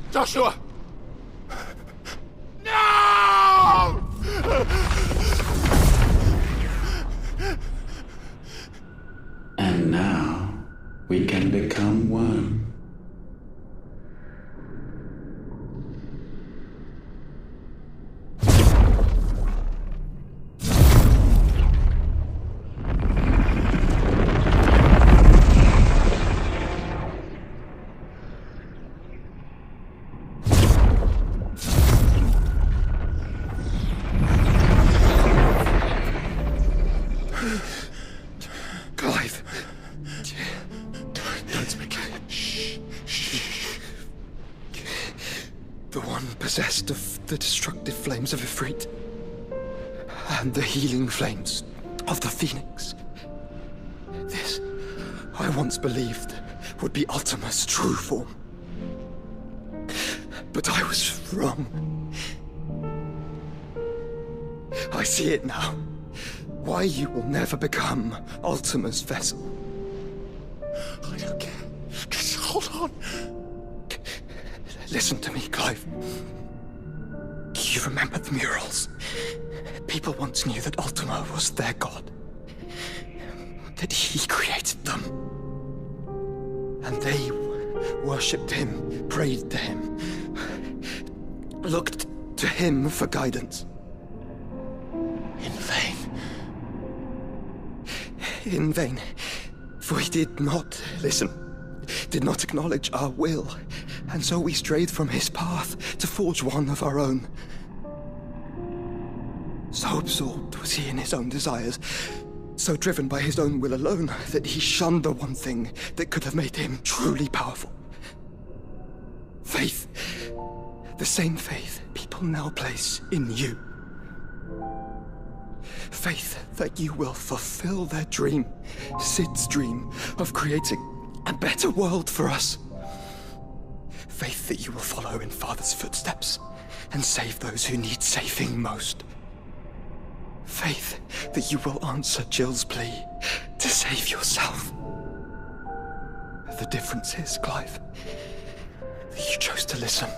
Joshua! No! And now we can become one. Clive. Don't speak. Shh. The one possessed of the destructive flames of Ifrit and the healing flames of the Phoenix. This, I once believed, would be Ultima's true form. But I was wrong. I see it now. Why you will never become Ultima's vessel. I don't care. Just hold on. Listen to me, Clive. You remember the murals? People once knew that Ultima was their god. That he created them. And they worshipped him, prayed to him, looked to him for guidance. In vain. In vain. For he did not listen, did not acknowledge our will, and so we strayed from his path to forge one of our own. So absorbed was he in his own desires, so driven by his own will alone, that he shunned the one thing that could have made him truly powerful. Faith. The same faith people now place in you. Faith that you will fulfill their dream, Sid's dream, of creating a better world for us. Faith that you will follow in Father's footsteps and save those who need saving most. Faith that you will answer Jill's plea to save yourself. The difference is, Clive, that you chose to listen,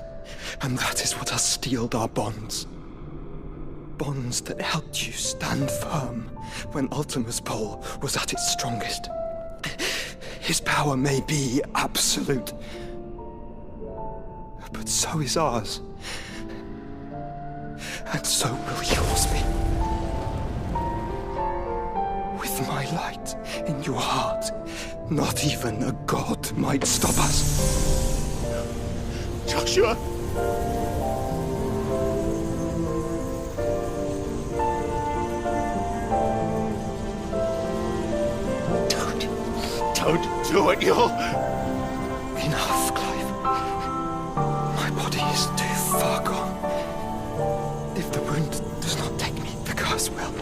and that is what has steeled our bonds. Bonds that helped you stand firm when Ultima's pull was at its strongest. His power may be absolute, but so is ours. And so will yours be. With my light in your heart, not even a god might stop us. Joshua! Don't do it, you'll... Enough, Clive. My body is too far gone. If the wound does not take me, the curse will.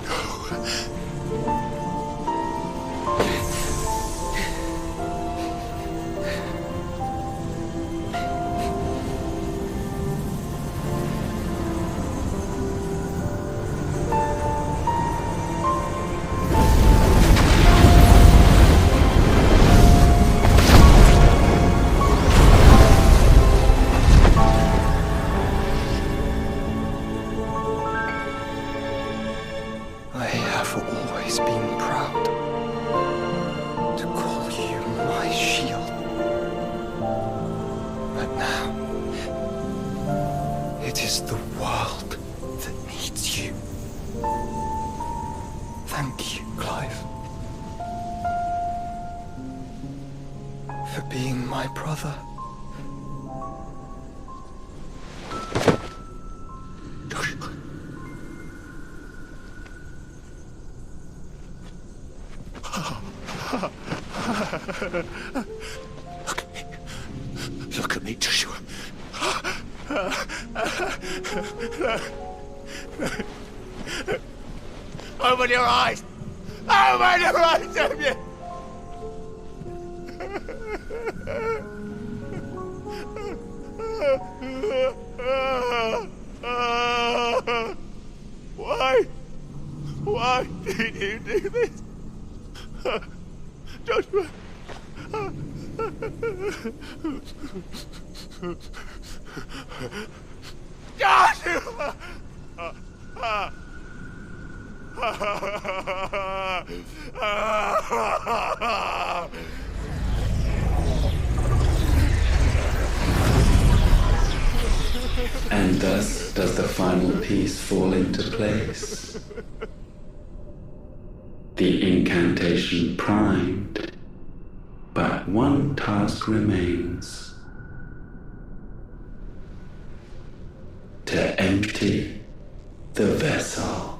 Look at me, Joshua. Open your eyes! Open your eyes, damn you! Why did you do this? Joshua! Joshua! And thus does the final piece fall into place. The incantation primed, but one task remains. To empty the vessel.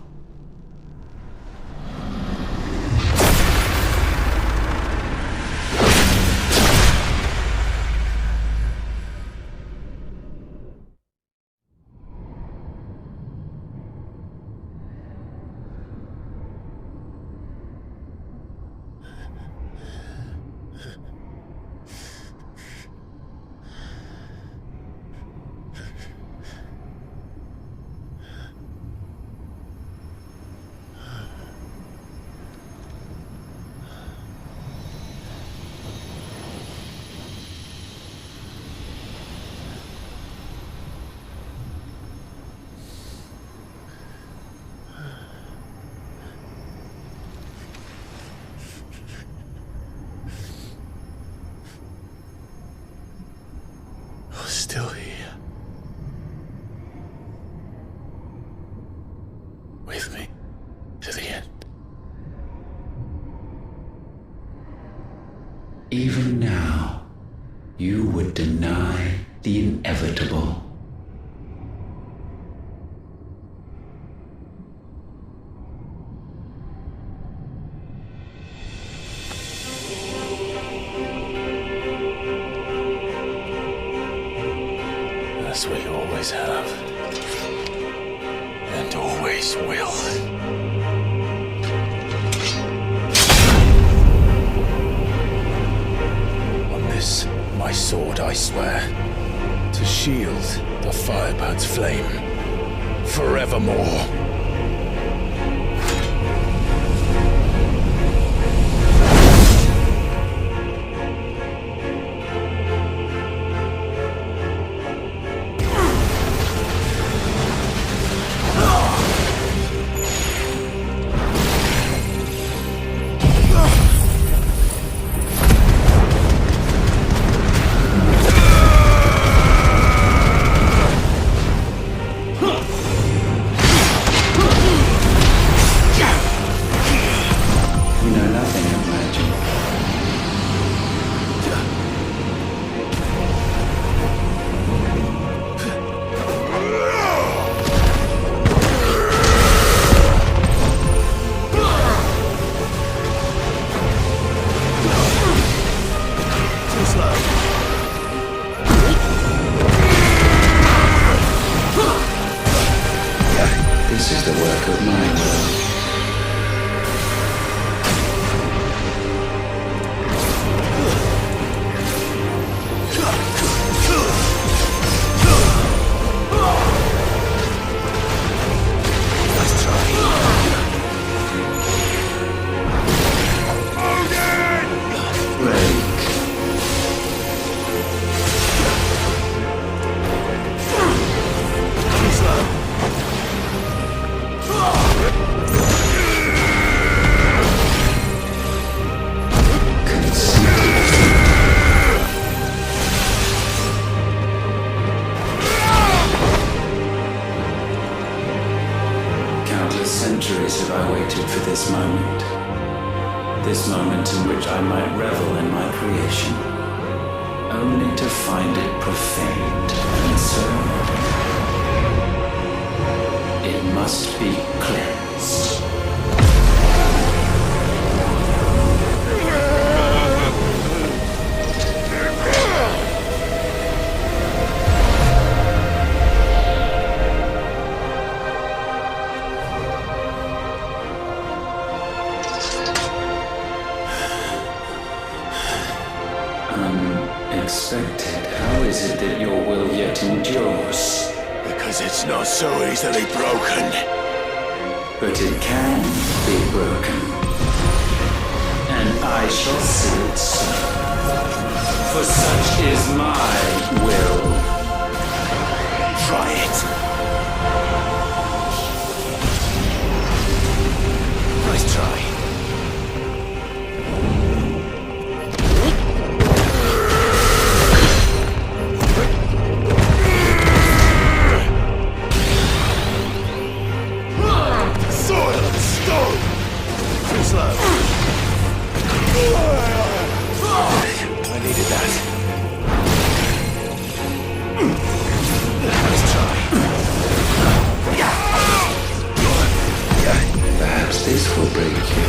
Still here. With me to the end. Even now, you would deny the inevitable. As we always have, and always will. On this, my sword, I swear, to shield the Firebird's flame forevermore. This is the work of my will. Centuries have I waited for this moment in which I might revel in my creation, only to find it profaned, and so it must be cleansed. unexpected, how is it that your will yet endures? Because it's not so easily broken. But it can be broken. And I shall see it so. For such is my will. Try it. Nice try. Soil and stone! Too slow. I needed that. Nice try. Perhaps this will break you.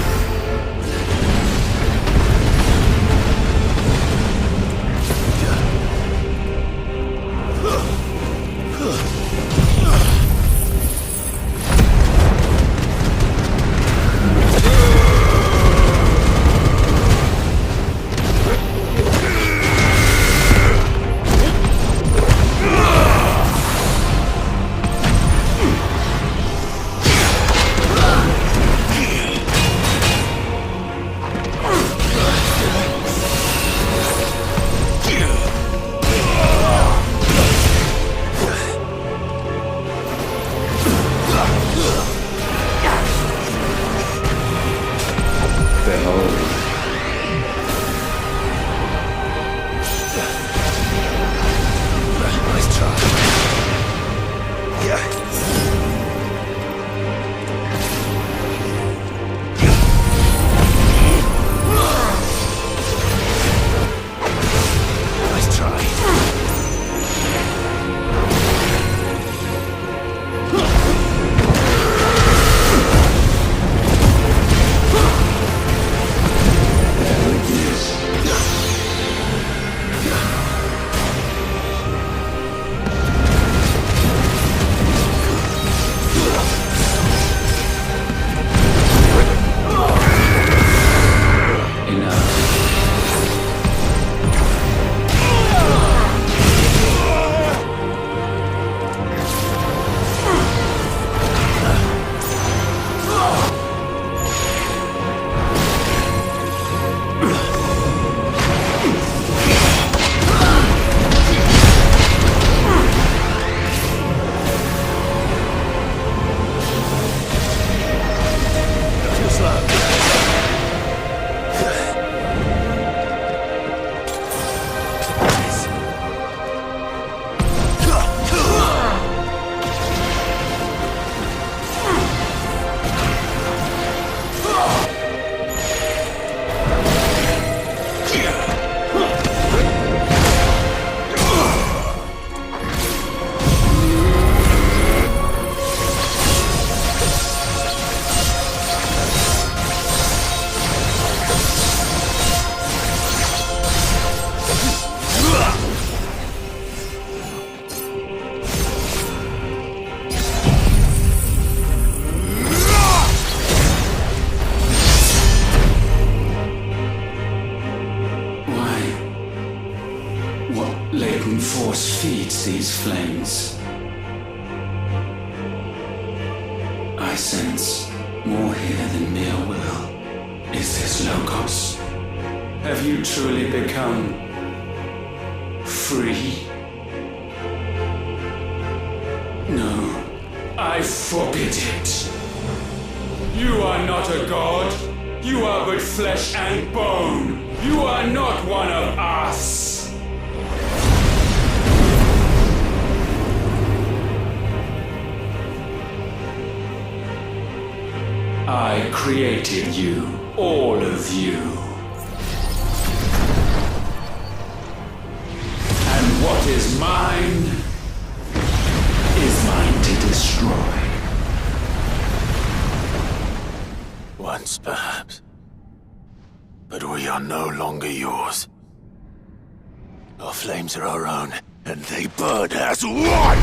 force feeds these flames. I sense more here than mere will. Is this Logos? Have you truly become free? No, I forbid it. You are not a god. You are but flesh and bone. You are not one of us. I created you, all of you. And what is mine to destroy. Once, perhaps. But we are no longer yours. Our flames are our own, and they burn as one!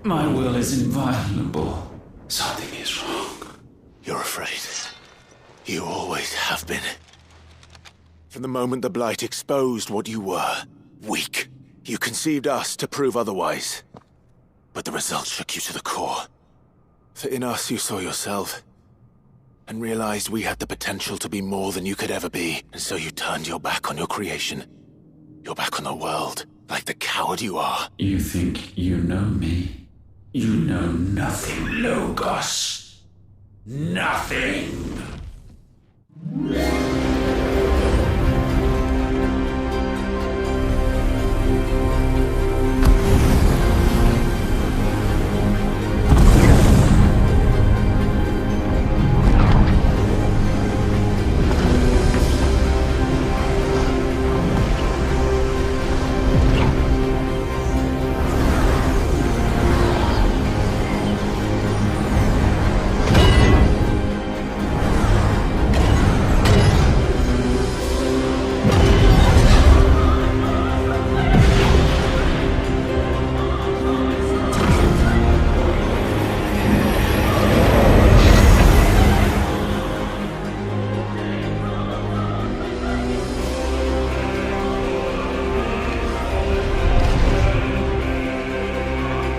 My will is inviolable. Something is wrong. You're afraid. You always have been. From the moment the Blight exposed what you were, weak, you conceived us to prove otherwise. But the result shook you to the core. For in us you saw yourself, and realized we had the potential to be more than you could ever be, and so you turned your back on your creation. Your back on the world, like the coward you are. You think you know me? You know nothing, Logos. Nothing!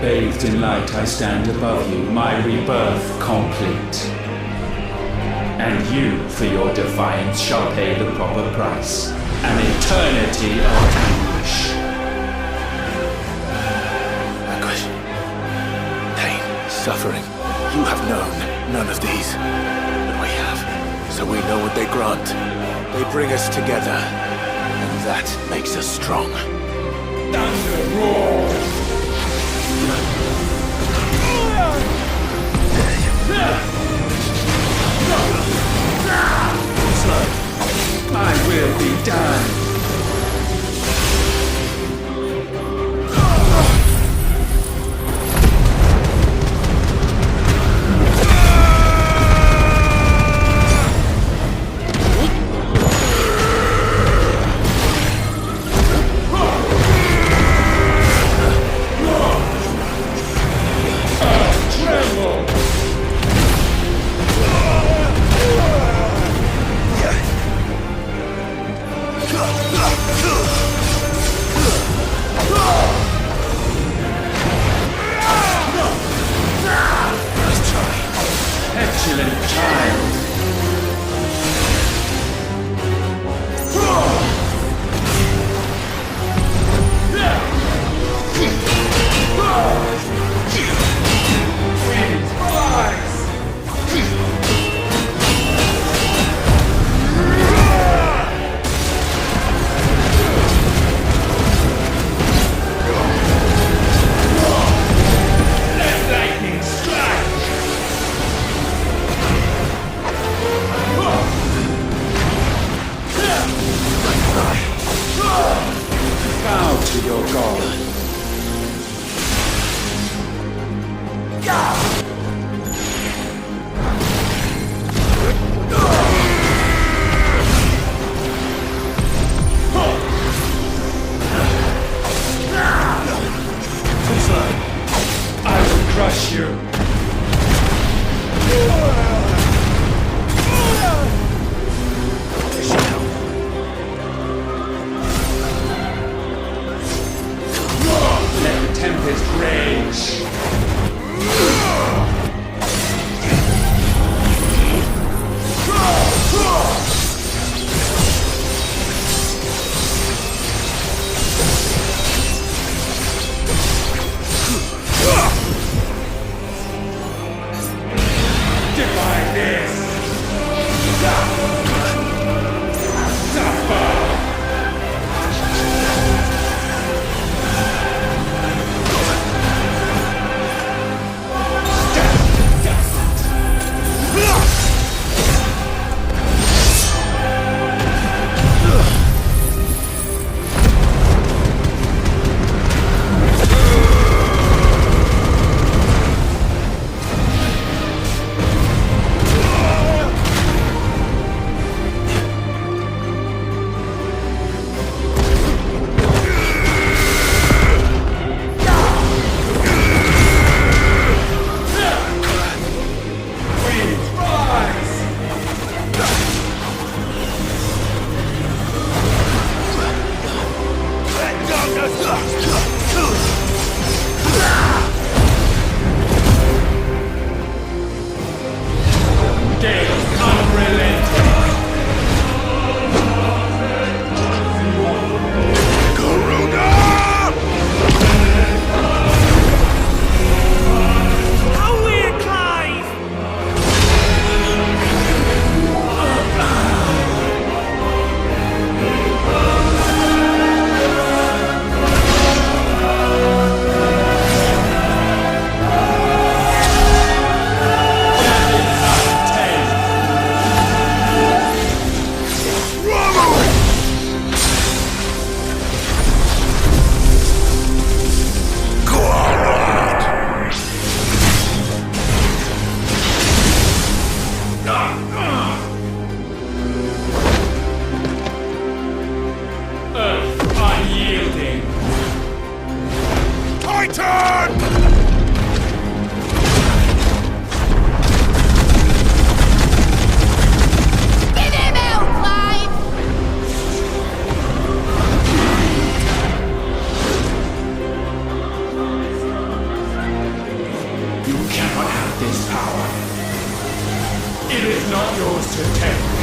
Bathed in light, I stand above you, my rebirth complete. And you, for your defiance, shall pay the proper price. An eternity of anguish. Anguish. Pain. Suffering. You have known none of these. But we have. So we know what they grant. They bring us together. And that makes us strong. Thunder roars! My will be done. Petulant child. Bow to your god. I will crush you. Let the tempest rage. Divide this. Suffer. You cannot have this power. It is not yours to take.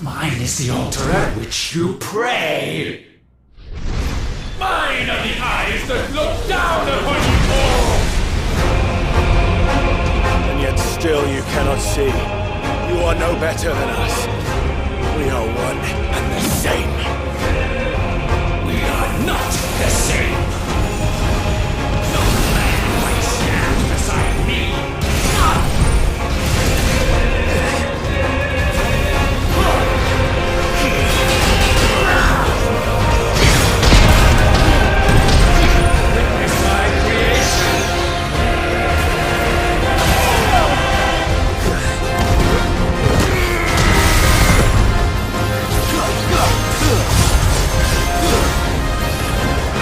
Mine is the altar at which you pray. Mine are the eyes that look down upon you all. And yet still you cannot see. You are no better than us. We are one and the same. We are not the same. No man might stand beside me. None.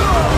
Oh!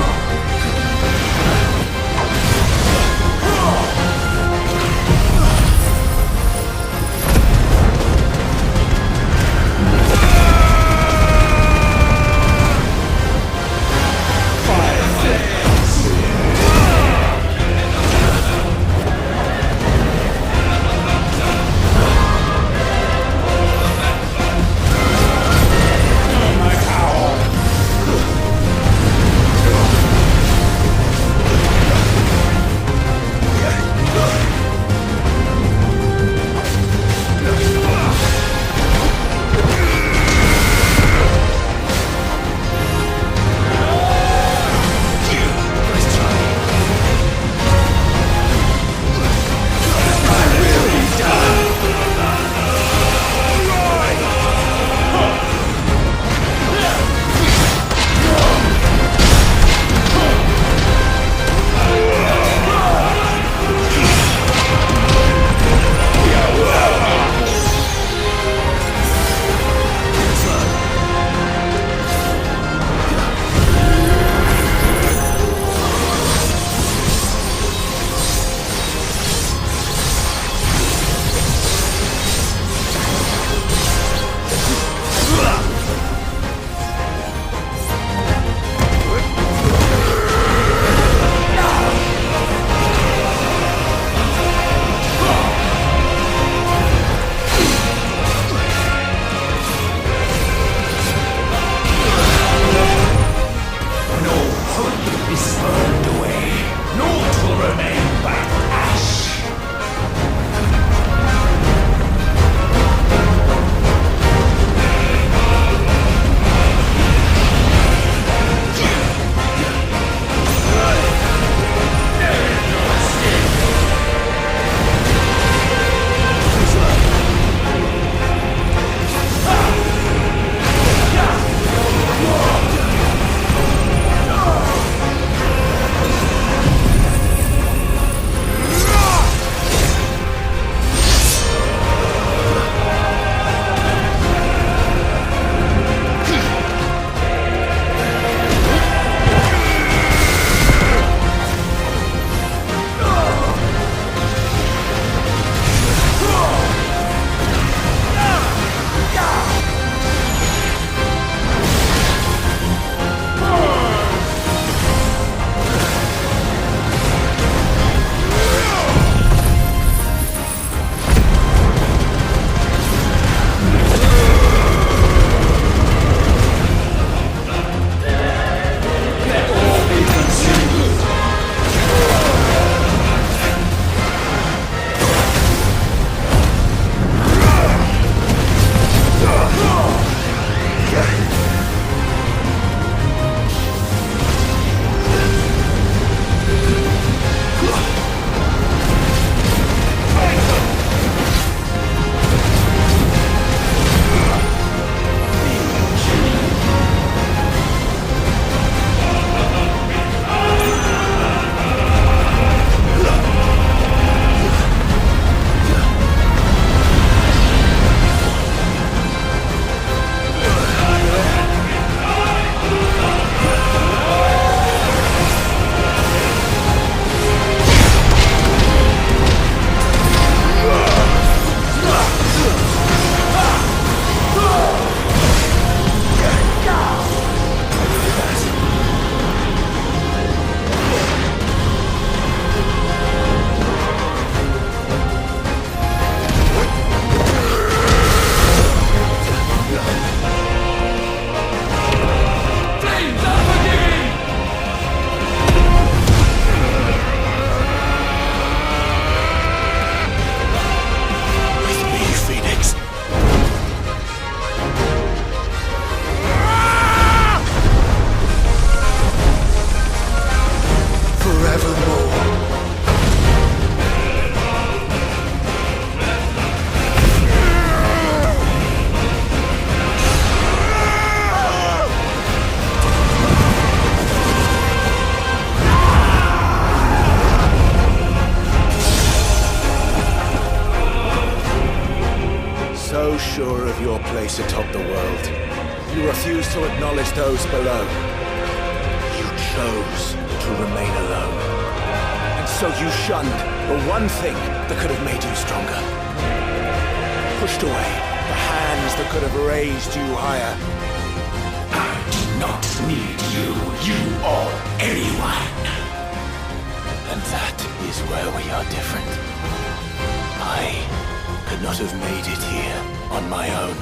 sure of your place atop the world. You refuse to acknowledge those below. You chose to remain alone. And so you shunned the one thing that could have made you stronger. Pushed away the hands that could have raised you higher. I do not need you, or anyone. And that is where we are different. I could not have made it here on my own.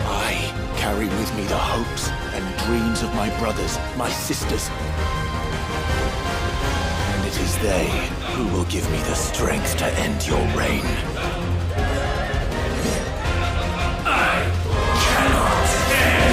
I carry with me the hopes and dreams of my brothers, my sisters. And it is they who will give me the strength to end your reign. I cannot end.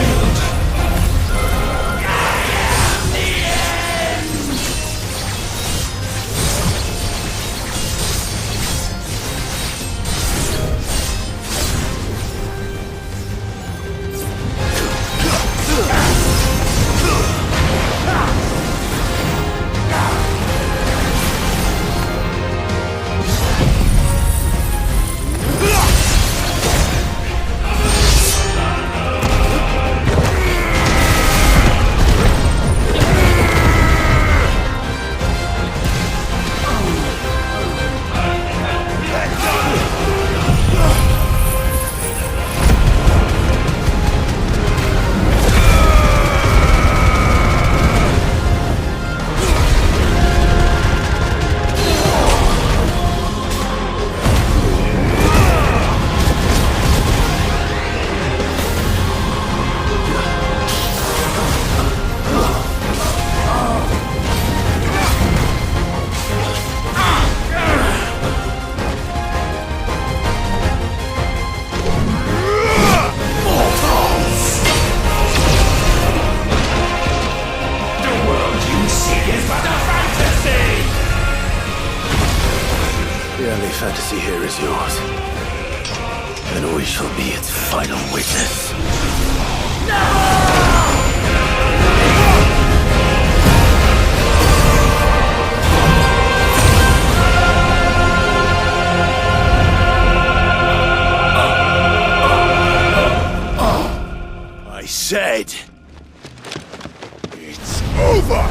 Fantasy here is yours. And we shall be its final witness. I said, it's over!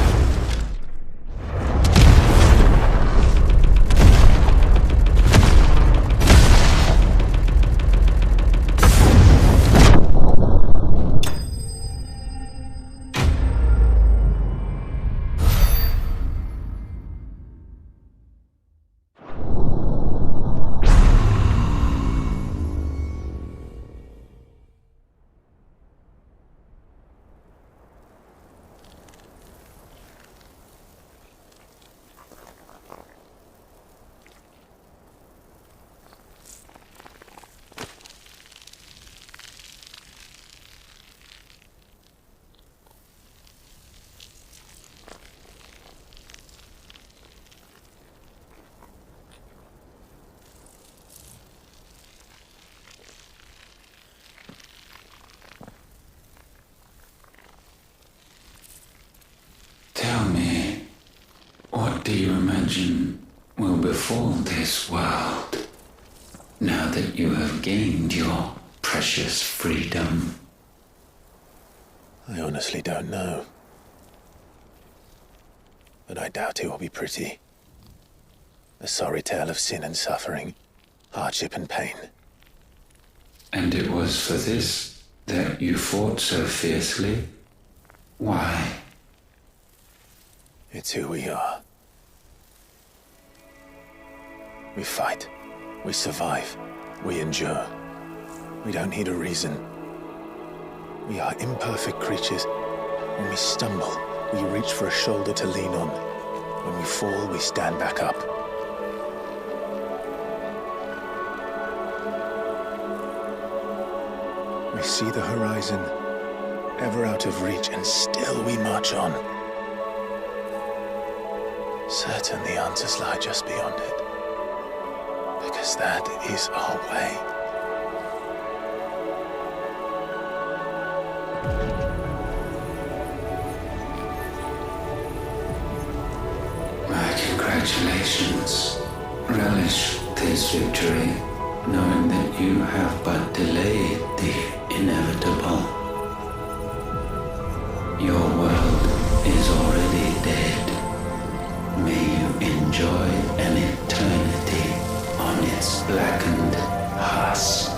Tell me, what do you imagine will befall this world now that you have gained your precious freedom? I honestly don't know. But I doubt it will be pretty. A sorry tale of sin and suffering, hardship and pain. And it was for this that you fought so fiercely? Why? It's who we are. We fight. We survive. We endure. We don't need a reason. We are imperfect creatures. When we stumble, we reach for a shoulder to lean on. When we fall, we stand back up. We see the horizon, ever out of reach, and still we march on. Certain the answers lie just beyond it. Because that is our way. My congratulations. Relish this victory. knowing that you have but delayed the inevitable. Your world is already dead. May you enjoy an eternity on its blackened husk.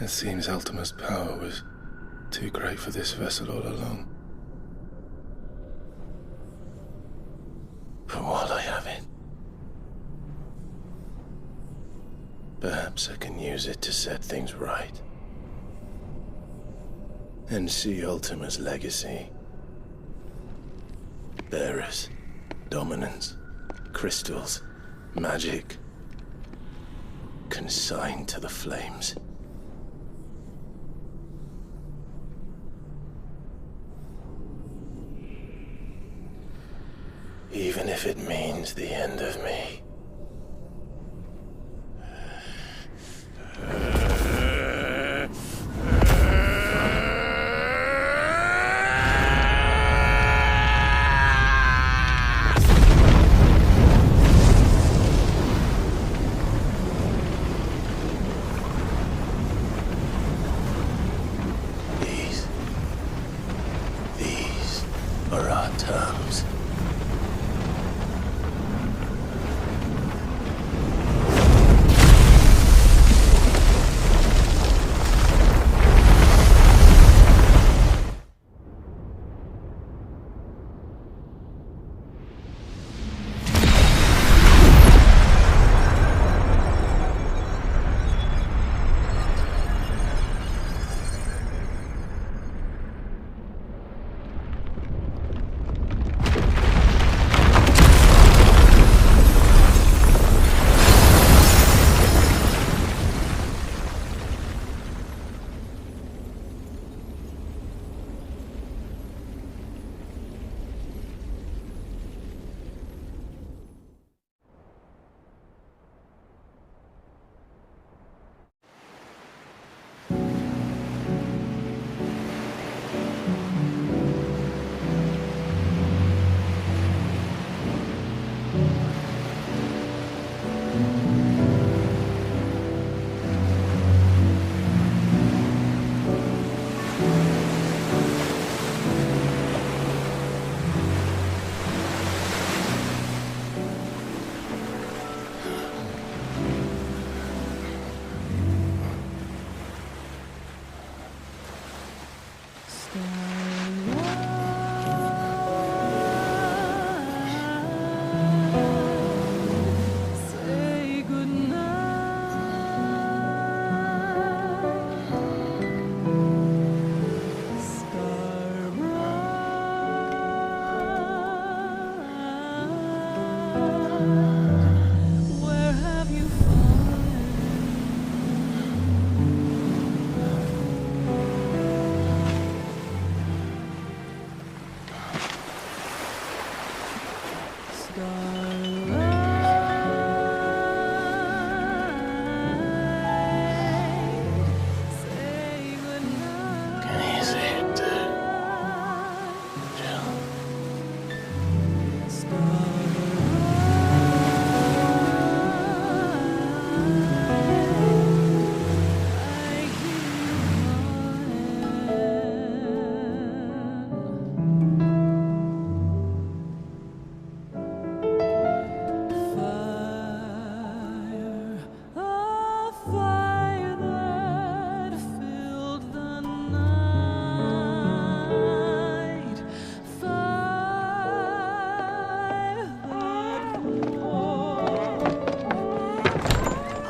It seems Ultima's power was too great for this vessel all along. But while I have it, perhaps I can use it to set things right. And see Ultima's legacy. Bearers, dominance, crystals, magic, consigned to the flames. Even if it means the end of me. These are our terms.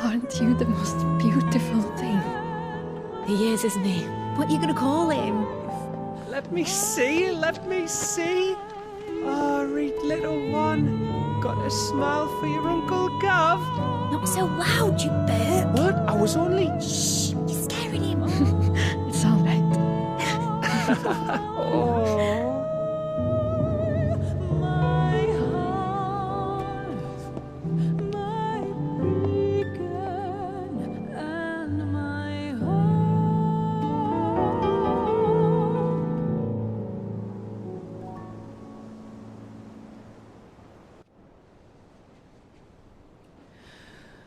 Aren't you the most beautiful thing? He is, isn't he? What are you gonna call him? Let me see, let me see. Oh, read little one. Got a smile for your Uncle Gav. Not so loud, you bird. What? I was only... Shh, you're scaring him. It's all right. Oh.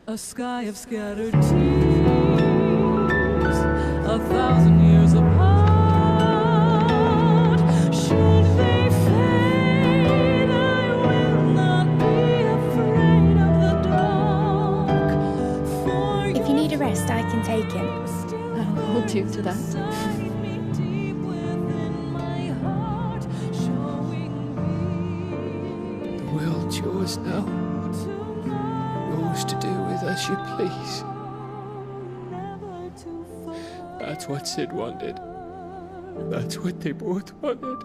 A sky of scattered tears, 1,000 years apart. Should they fade, I will not be afraid of the dark. For if you need a rest, I can take him. I'll hold you to that. The world's yours now. Yours to do with as you please. That's what Sid wanted. That's what they both wanted.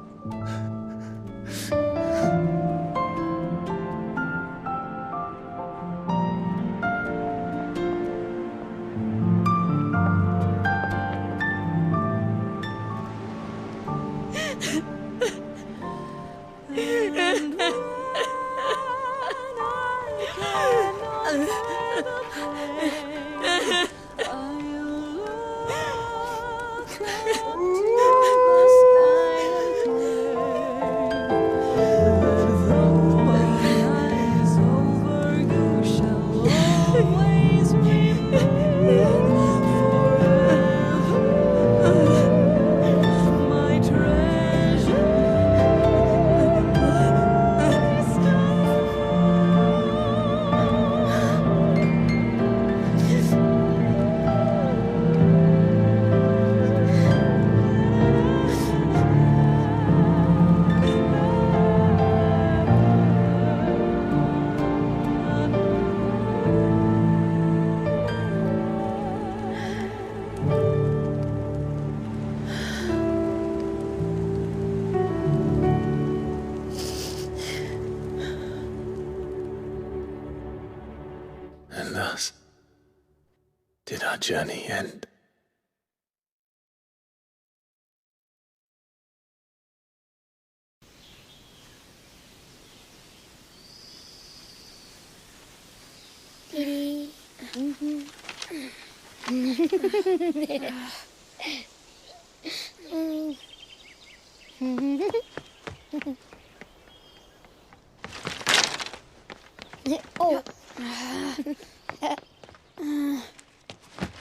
And thus did our journey end. Oh.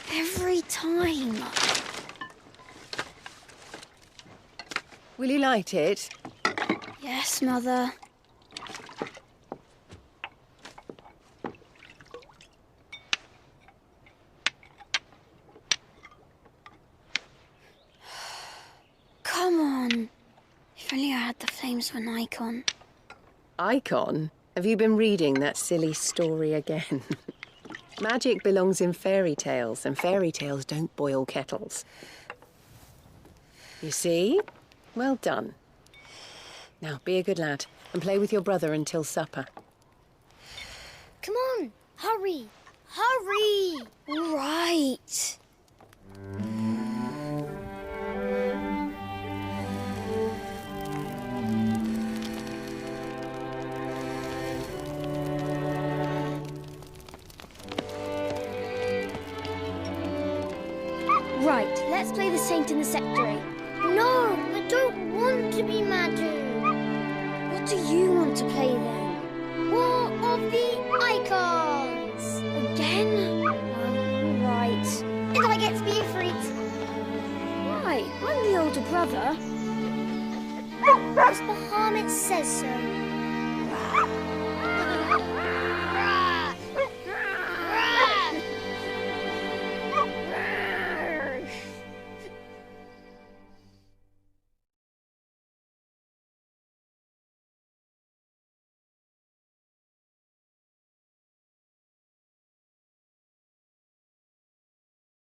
Every time. Will you light it? Yes, Mother. Come on. If only I had the flames of an icon. Icon? Have you been reading that silly story again? Magic belongs in fairy tales, and fairy tales don't boil kettles. You see? Well done. Now, be a good lad, and play with your brother until supper. Come on, hurry! Hurry! All right. Right, let's play the saint in the secretary. No, I don't want to be Madu. What do you want to play then? War of the Icons! Again? Right. And I get to be Ifrit. Why? I'm the older brother. Because Bahamut says so.